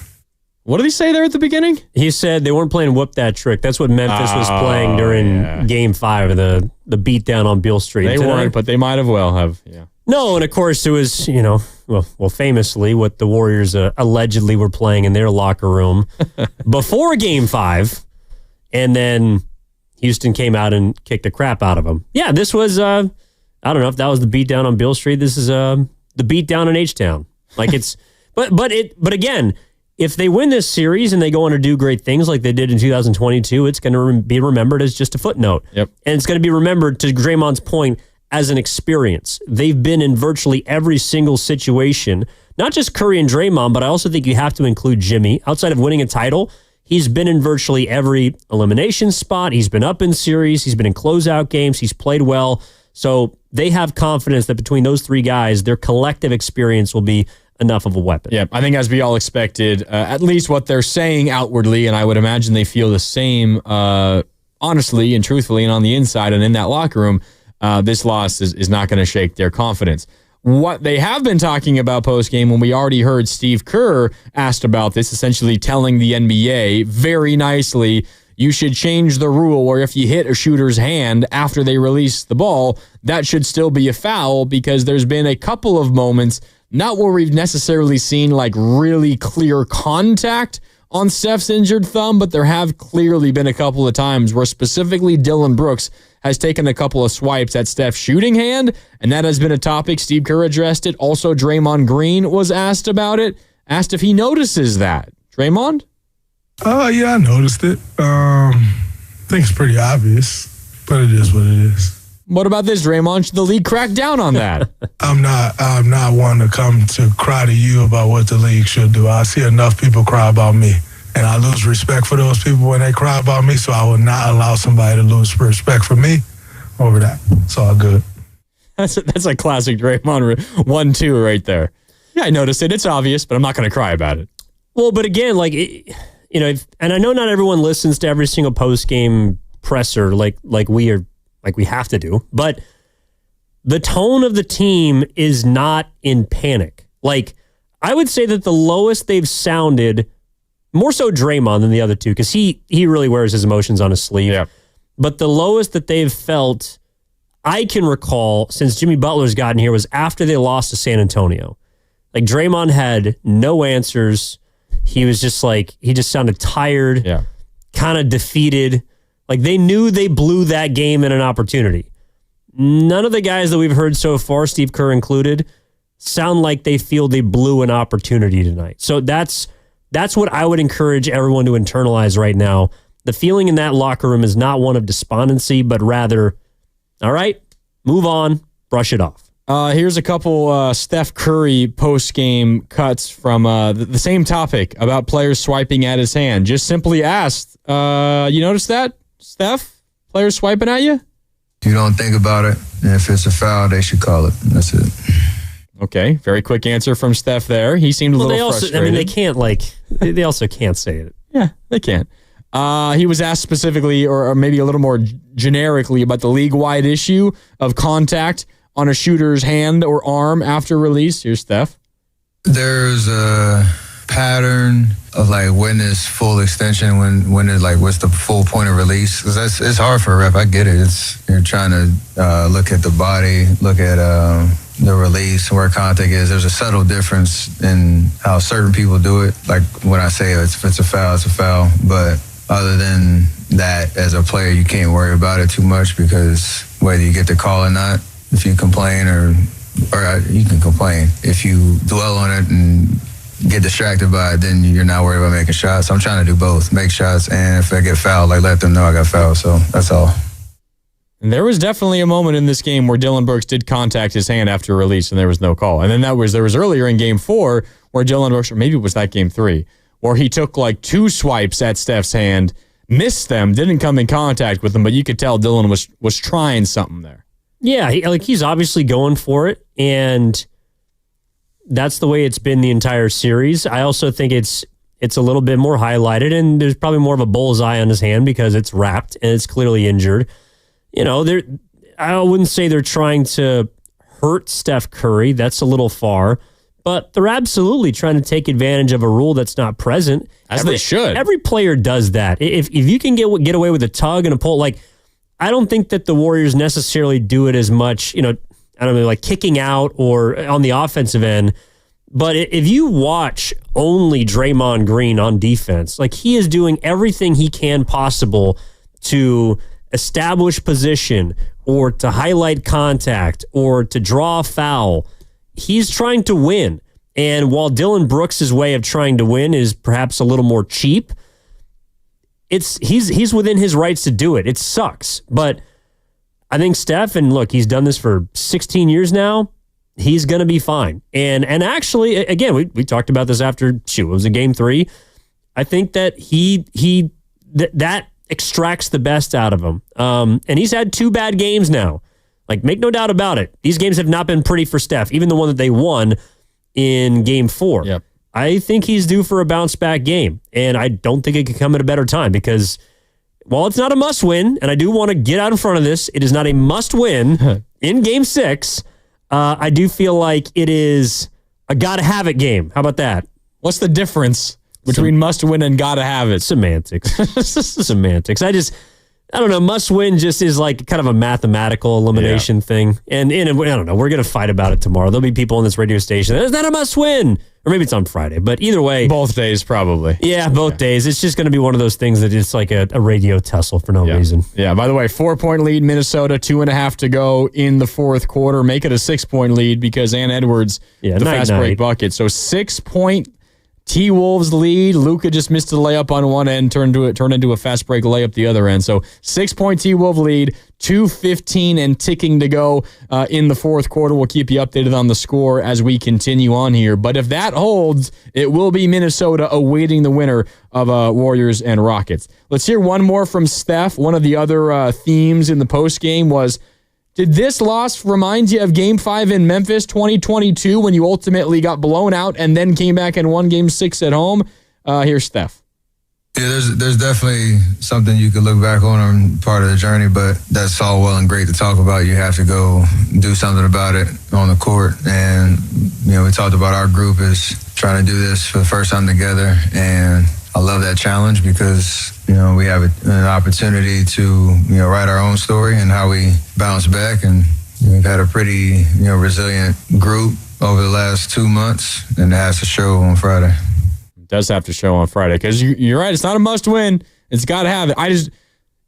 What did he say there at the beginning? He said they weren't playing whoop that trick. That's what Memphis was playing during game 5 of the beatdown on Beale Street. They weren't, but they might have well have, yeah. No, and of course it was, well, famously what the Warriors allegedly were playing in their locker room before game 5, and then Houston came out and kicked the crap out of them. Yeah, this was, I don't know if that was the beatdown on Beale Street. This is the beatdown in H-Town. Like it's, but again, if they win this series and they go on to do great things like they did in 2022, it's going to be remembered as just a footnote. Yep. And it's going to be remembered, to Draymond's point, as an experience. They've been in virtually every single situation, not just Curry and Draymond, but I also think you have to include Jimmy. Outside of winning a title, he's been in virtually every elimination spot. He's been up in series. He's been in closeout games. He's played well. So they have confidence that between those 3 guys, their collective experience will be enough of a weapon. Yeah, I think as we all expected, at least what they're saying outwardly, and I would imagine they feel the same honestly and truthfully and on the inside and in that locker room, this loss is not going to shake their confidence. What they have been talking about post-game, when we already heard Steve Kerr asked about this, essentially telling the NBA very nicely, you should change the rule where if you hit a shooter's hand after they release the ball, that should still be a foul, because there's been a couple of moments, not where we've necessarily seen like really clear contact on Steph's injured thumb, but there have clearly been a couple of times where specifically Dylan Brooks has taken a couple of swipes at Steph's shooting hand, and that has been a topic. Steve Kerr addressed it. Also, Draymond Green was asked about it, asked if he notices that. Draymond? Yeah, I noticed it. I think it's pretty obvious, but it is what it is. What about this, Draymond? Should the league crack down on that? I'm not one to come to cry to you about what the league should do. I see enough people cry about me, and I lose respect for those people when they cry about me, so I will not allow somebody to lose respect for me over that. It's all good. That's a classic Draymond 1-2 right there. Yeah, I noticed it. It's obvious, but I'm not going to cry about it. Well, but again, like, and I know not everyone listens to every single post-game presser like we are, like we have to do, but the tone of the team is not in panic. Like, I would say that the lowest they've sounded, more so Draymond than the other two, because he really wears his emotions on his sleeve. Yeah. But the lowest that they've felt, I can recall, since Jimmy Butler's gotten here, was after they lost to San Antonio. Like, Draymond had no answers. He was just like, he just sounded tired, kind of defeated. Like, they knew they blew that game in an opportunity. none of the guys that we've heard so far, Steve Kerr included, sound like they feel they blew an opportunity tonight. So that's what I would encourage everyone to internalize right now. The feeling in that locker room is not one of despondency, but rather, all right, move on, brush it off. Here's a couple Steph Curry post-game cuts from the same topic about players swiping at his hand. Just simply asked, you notice that, Steph? Players swiping at you? You don't think about it. And if it's a foul, they should call it. That's it. Okay, very quick answer from Steph there. He seemed a little frustrated. They can't, they also can't say it. Yeah, they can't. He was asked specifically, or maybe a little more generically, about the league-wide issue of contact on a shooter's hand or arm after release. Here's Steph. There's a pattern of when it's full extension, when it what's the full point of release? Because it's hard for a ref. I get it. You're trying to look at the body, look at the release, where contact is. There's a subtle difference in how certain people do it. Like when I say if it's a foul, it's a foul. But other than that, as a player, you can't worry about it too much, because whether you get the call or not, if you complain or you can complain. If you dwell on it and get distracted by it, then you're not worried about making shots. I'm trying to do both, make shots, and if I get fouled, let them know I got fouled. So that's all. And there was definitely a moment in this game where Dillon Brooks did contact his hand after release, and there was no call. And then there was earlier in Game 4 where Dillon Brooks, or maybe it was that Game 3, where he took 2 swipes at Steph's hand, missed them, didn't come in contact with them, but you could tell Dillon was trying something there. Yeah, he's obviously going for it, and that's the way it's been the entire series. I also think it's a little bit more highlighted, and there's probably more of a bullseye on his hand because it's wrapped and it's clearly injured. I wouldn't say they're trying to hurt Steph Curry. That's a little far, but they're absolutely trying to take advantage of a rule that's not present. They should. Every player does that. If you can get away with a tug and a pull, I don't think that the Warriors necessarily do it as much, I don't know, kicking out or on the offensive end. But if you watch only Draymond Green on defense, he is doing everything he can possible to establish position or to highlight contact or to draw a foul. He's trying to win. And while Dillon Brooks' way of trying to win is perhaps a little more cheap, he's within his rights to do it. It sucks. But I think Steph, and look, he's done this for 16 years now, he's going to be fine. And actually, again, we talked about this after, it was in Game 3. I think that that extracts the best out of him. And he's had 2 bad games now. Make no doubt about it. These games have not been pretty for Steph, even the one that they won in Game 4. Yep. I think he's due for a bounce-back game, and I don't think it could come at a better time because while it's not a must-win, and I do want to get out in front of this, it is not a must-win in Game 6. I do feel like it is a gotta-have-it game. How about that? What's the difference between must-win and gotta-have-it? Semantics. Semantics. I don't know. Must win just is kind of a mathematical elimination thing. And I don't know. We're going to fight about it tomorrow. There'll be people on this radio station. It's not a must win. Or maybe it's on Friday. But either way. Both days, probably. Yeah, both days. It's just going to be one of those things that it's like a radio tussle for no reason. Yeah, by the way, 4-point lead Minnesota, 2.5 to go in the fourth quarter. Make it a 6-point lead because Ann Edwards, the fast break bucket. So 6-point T-Wolves lead. Luka just missed a layup on one end, turned into a fast break layup the other end. So 6-point T-Wolves lead, 2:15 and ticking to go in the fourth quarter. We'll keep you updated on the score as we continue on here. But if that holds, it will be Minnesota awaiting the winner of Warriors and Rockets. Let's hear one more from Steph. One of the other themes in the postgame was, did this loss remind you of Game 5 in Memphis 2022 when you ultimately got blown out and then came back and won Game 6 at home? Here's Steph. Yeah, there's definitely something you could look back on part of the journey, but that's all well and great to talk about. You have to go do something about it on the court. And, we talked about our group is trying to do this for the first time together. And I love that challenge because, we have an opportunity to, write our own story and how we bounce back. And we've had a pretty, resilient group over the last 2 months, and it has to show on Friday. It does have to show on Friday because you're right. It's not a must win. It's got to have it.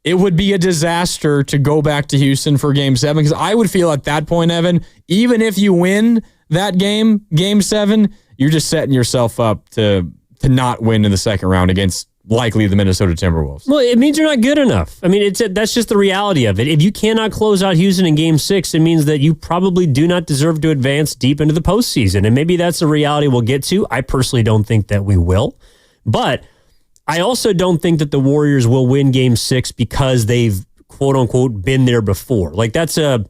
it would be a disaster to go back to Houston for Game 7, because I would feel at that point, Evan, even if you win that game, Game 7, you're just setting yourself up to not win in the second round against likely the Minnesota Timberwolves. Well, it means you're not good enough. I mean, that's just the reality of it. If you cannot close out Houston in Game 6, it means that you probably do not deserve to advance deep into the postseason. And maybe that's a reality we'll get to. I personally don't think that we will. But I also don't think that the Warriors will win Game 6 because they've, quote unquote, been there before. Like, that's a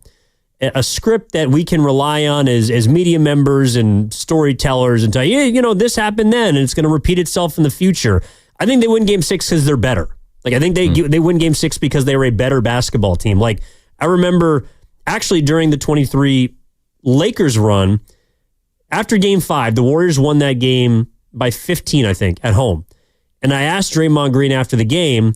script that we can rely on as media members and storytellers and tell you, hey, this happened then and it's going to repeat itself in the future. I think they win Game 6 because they're better. Like, I think they win Game 6 because they were a better basketball team. Like, I remember actually during the 23 Lakers run, after Game 5, the Warriors won that game by 15, I think, at home. And I asked Draymond Green after the game,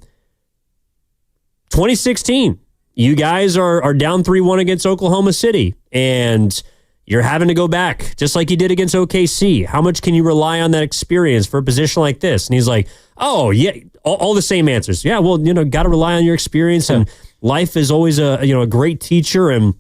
2016, you guys are down 3-1 against Oklahoma City, and you're having to go back, just like you did against OKC. How much can you rely on that experience for a position like this? And he's like, oh, yeah, all the same answers. Yeah, well, got to rely on your experience, and life is always a great teacher. And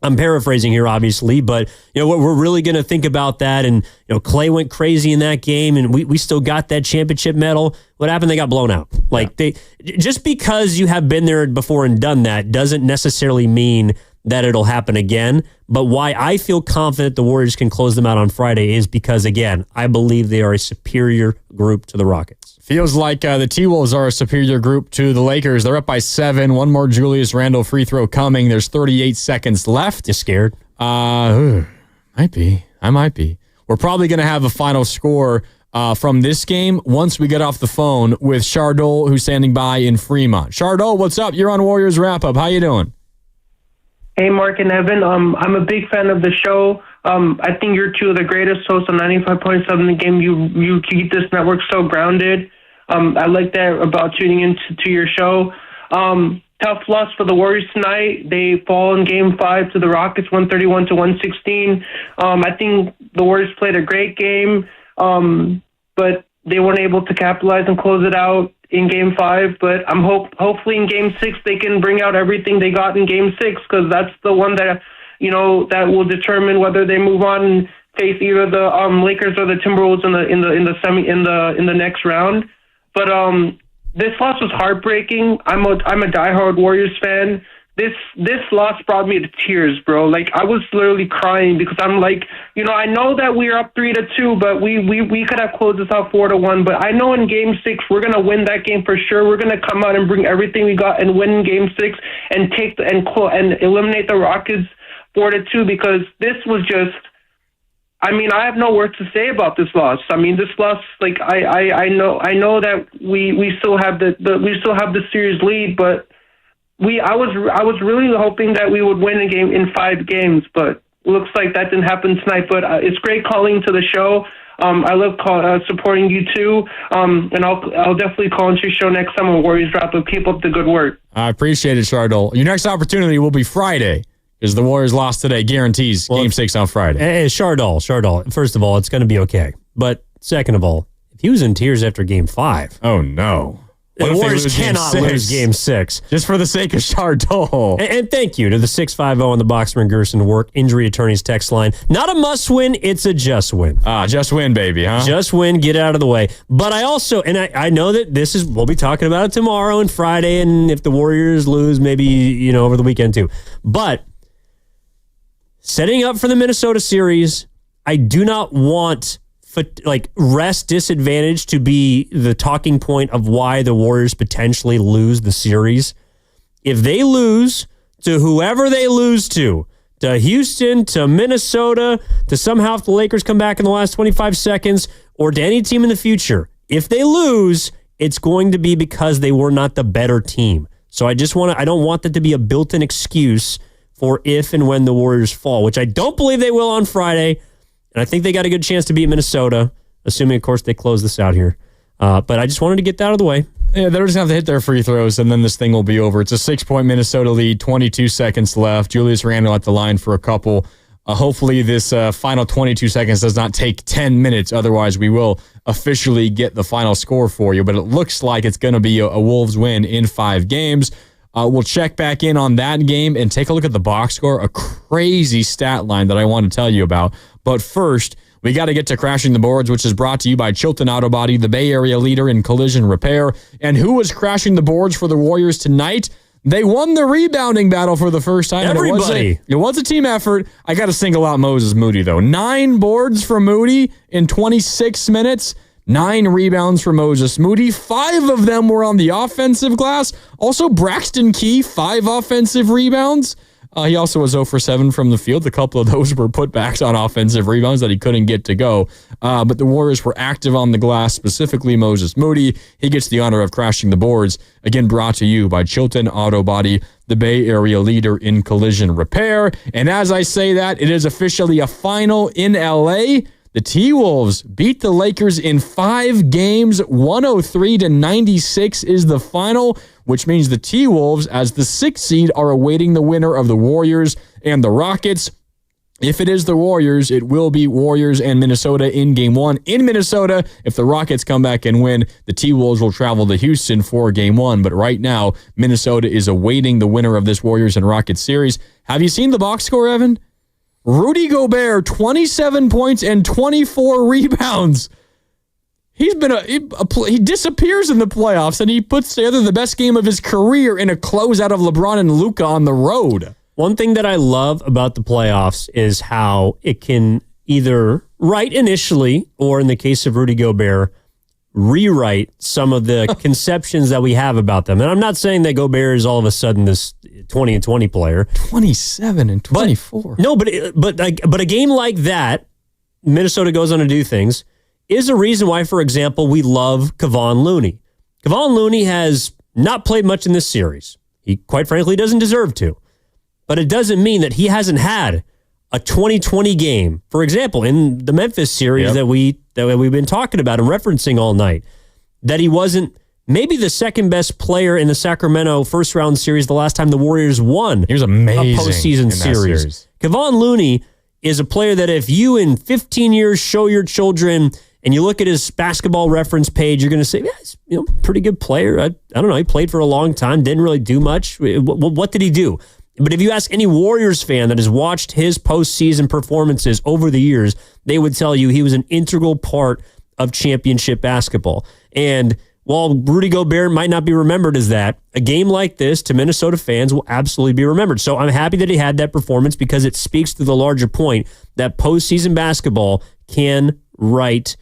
I'm paraphrasing here, obviously, but we're really going to think about that. And Clay went crazy in that game, and we still got that championship medal. What happened? They got blown out. Like, they just because you have been there before and done that doesn't necessarily mean that it'll happen again. But why I feel confident the Warriors can close them out on Friday is because, again, I believe they are a superior group to the Rockets. Feels like the T-Wolves are a superior group to the Lakers. They're up by 7. One more Julius Randle free throw coming. There's 38 seconds left. You scared? Might be. I might be. We're probably going to have a final score from this game once we get off the phone with Chardol, who's standing by in Fremont. Chardol, what's up? You're on Warriors Wrap-Up. How you doing? Hey, Mark and Evan. I'm a big fan of the show. I think you're two of the greatest hosts on 95.7 The Game. You keep this network so grounded. I like that about tuning into your show. Tough loss for the Warriors tonight. They fall in Game 5 to the Rockets, 131-116. I think the Warriors played a great game, but they weren't able to capitalize and close it out in Game 5. But I'm hopefully in Game 6 they can bring out everything they got in Game 6, because that's the one that that will determine whether they move on and face either the Lakers or the Timberwolves in the next round. But this loss was heartbreaking. I'm a diehard Warriors fan. This loss brought me to tears, bro. Like, I was literally crying because I'm like, I know that we're up 3-2, but we could have closed this out 4-1. But I know in Game 6 we're gonna win that game for sure. We're gonna come out and bring everything we got and win in Game 6 and and eliminate the Rockets 4-2, because this was just. I mean, I have no words to say about this loss. I mean, this loss, like, I know that we still have the series lead, but I was really hoping that we would win in 5 games, but looks like that didn't happen tonight. But it's great calling to the show. I love supporting you too, and I'll definitely call into your show next time on Warriors Wrap Up. Keep up the good work. I appreciate it, Chardol. Your next opportunity will be Friday, because the Warriors lost today. Guarantees Game 6 on Friday. Hey, Chardol. First of all, it's going to be okay. But second of all, if he was in tears after Game 5. Oh, no. The Warriors cannot lose Game 6. Just for the sake of Chardol. And thank you to the 650 on the Boxman Gerson Work Injury Attorneys text line. Not a must win, it's a just win. Just win, baby, huh? Just win, get it out of the way. But I also, and I know that we'll be talking about it tomorrow and Friday, and if the Warriors lose, maybe, over the weekend too. But setting up for the Minnesota series, I do not want rest disadvantage to be the talking point of why the Warriors potentially lose the series. If they lose to whoever they lose to Houston, to Minnesota, to somehow if the Lakers come back in the last 25 seconds, or to any team in the future, if they lose, it's going to be because they were not the better team. So I don't want that to be a built-in excuse for if and when the Warriors fall, which I don't believe they will on Friday. And I think they got a good chance to beat Minnesota, assuming, of course, they close this out here. But I just wanted to get that out of the way. Yeah, they're just going to have to hit their free throws, and then this thing will be over. It's a 6-point Minnesota lead, 22 seconds left. Julius Randle at the line for a couple. Hopefully this final 22 seconds does not take 10 minutes. Otherwise, we will officially get the final score for you. But it looks like it's going to be a Wolves win in 5 games. We'll check back in on that game and take a look at the box score. A crazy stat line that I want to tell you about. But first, we got to get to Crashing the Boards, which is brought to you by Chilton Auto Body, the Bay Area leader in collision repair. And who was crashing the boards for the Warriors tonight? They won the rebounding battle for the first time. Everybody. It was a team effort. I got to single out Moses Moody, though. 9 boards for Moody in 26 minutes. 9 rebounds for Moses Moody. 5 of them were on the offensive glass. Also, Braxton Key, 5 offensive rebounds. He also was 0 for 7 from the field. A couple of those were putbacks on offensive rebounds that he couldn't get to go. But the Warriors were active on the glass, specifically Moses Moody. He gets the honor of crashing the boards. Again, brought to you by Chilton Auto Body, the Bay Area leader in collision repair. And as I say that, it is officially a final in L.A. The T-Wolves beat the Lakers in 5 games. 103-96 is the final, which means the T-Wolves, as the 6th seed, are awaiting the winner of the Warriors and the Rockets. If it is the Warriors, it will be Warriors and Minnesota in Game 1 in Minnesota. If the Rockets come back and win, the T-Wolves will travel to Houston for Game 1. But right now, Minnesota is awaiting the winner of this Warriors and Rockets series. Have you seen the box score, Evan? Rudy Gobert, 27 points and 24 rebounds. He's been he disappears in the playoffs, and he puts together the best game of his career in a closeout of LeBron and Luka on the road. One thing that I love about the playoffs is how it can either right initially, or in the case of Rudy Gobert, rewrite some of the conceptions that we have about them. And I'm not saying that Gobert is all of a sudden this 20 and 20 player. 27 and 24. But a game like that, Minnesota goes on to do things, is a reason why, for example, we love Kevon Looney. Kevon Looney has not played much in this series. He, quite frankly, doesn't deserve to. But it doesn't mean that he hasn't had a 2020 game. For example, in the Memphis series that we've been talking about and referencing all night, that he wasn't maybe the second best player in the Sacramento first round series the last time the Warriors won. He was amazing a postseason series. Kevon Looney is a player that if you in 15 years show your children and you look at his basketball reference page, you're going to say, yeah, he's pretty good player. I don't know. He played for a long time, didn't really do much. What did he do? But if you ask any Warriors fan that has watched his postseason performances over the years, they would tell you he was an integral part of championship basketball. And while Rudy Gobert might not be remembered as that, a game like this to Minnesota fans will absolutely be remembered. So I'm happy that he had that performance because it speaks to the larger point that postseason basketball can write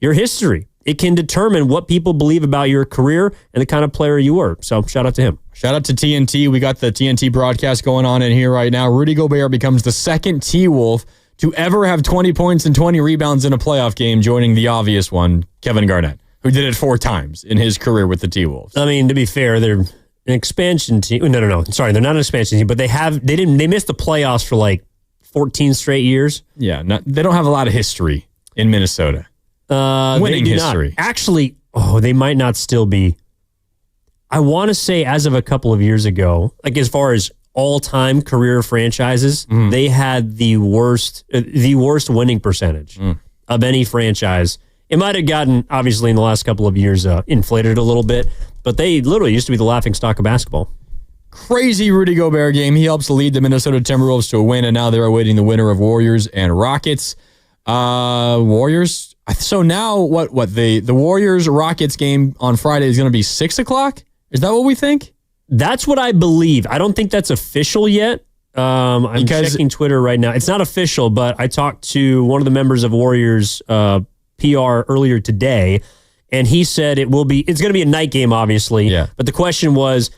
your history. It can determine what people believe about your career and the kind of player you were. So shout out to him. Shout out to TNT. We got the TNT broadcast going on in here right now. Rudy Gobert becomes the second T-Wolf to ever have 20 points and 20 rebounds in a playoff game, joining the obvious one, Kevin Garnett, who did it 4 times in his career with the T-Wolves. I mean, to be fair, they're an expansion team. No. Sorry, they're not an expansion team, but they missed the playoffs for like 14 straight years. Yeah, they don't have a lot of history in Minnesota. Winning history. Not. Actually, they might not still be. I want to say as of a couple of years ago, like as far as all-time career franchises, they had the worst winning percentage of any franchise. It might have gotten, obviously, in the last couple of years, inflated a little bit, but they literally used to be the laughingstock of basketball. Crazy Rudy Gobert game. He helps lead the Minnesota Timberwolves to a win, and now they're awaiting the winner of Warriors and Rockets. Warriors. So now what the Warriors-Rockets game on Friday is going to be 6 o'clock? Is that what we think? That's what I believe. I don't think that's official yet. I'm checking Twitter right now. It's not official, but I talked to one of the members of Warriors PR earlier today, and he said it's going to be a night game, obviously. Yeah. But the question was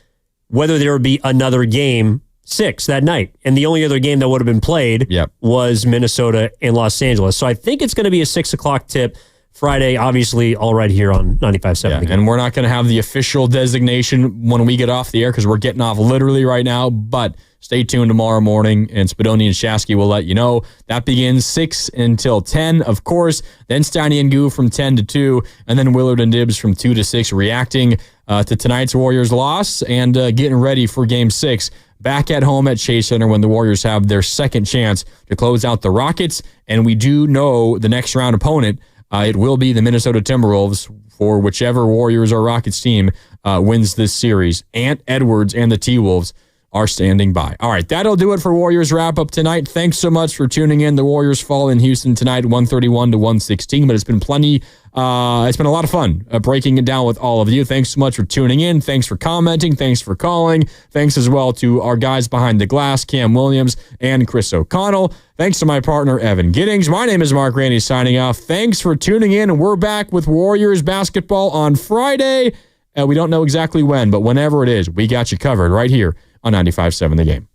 whether there would be another game 6 that night. And the only other game that would have been played was Minnesota and Los Angeles. So I think it's going to be a 6 o'clock tip Friday, obviously, all right here on 95.7. Yeah, and we're not going to have the official designation when we get off the air because we're getting off literally right now, but stay tuned tomorrow morning, and Spadoni and Shasky will let you know. That begins 6 until 10, of course, then Steiny and Goo from 10 to 2, and then Willard and Dibbs from 2 to 6, reacting to tonight's Warriors loss and getting ready for Game 6 back at home at Chase Center when the Warriors have their second chance to close out the Rockets. And we do know the next round opponent. It will be the Minnesota Timberwolves for whichever Warriors or Rockets team wins this series. Ant Edwards and the T-Wolves are standing by. All right, that'll do it for Warriors wrap-up tonight. Thanks so much for tuning in. The Warriors fall in Houston tonight, 131-116, but it's been it's been a lot of fun breaking it down with all of you. Thanks so much for tuning in. Thanks for commenting. Thanks for calling. Thanks as well to our guys behind the glass, Cam Williams and Chris O'Connell. Thanks to my partner, Evan Giddings. My name is Mark Randy signing off. Thanks for tuning in, and we're back with Warriors basketball on Friday. We don't know exactly when, but whenever it is, we got you covered right here on 95.7 The Game.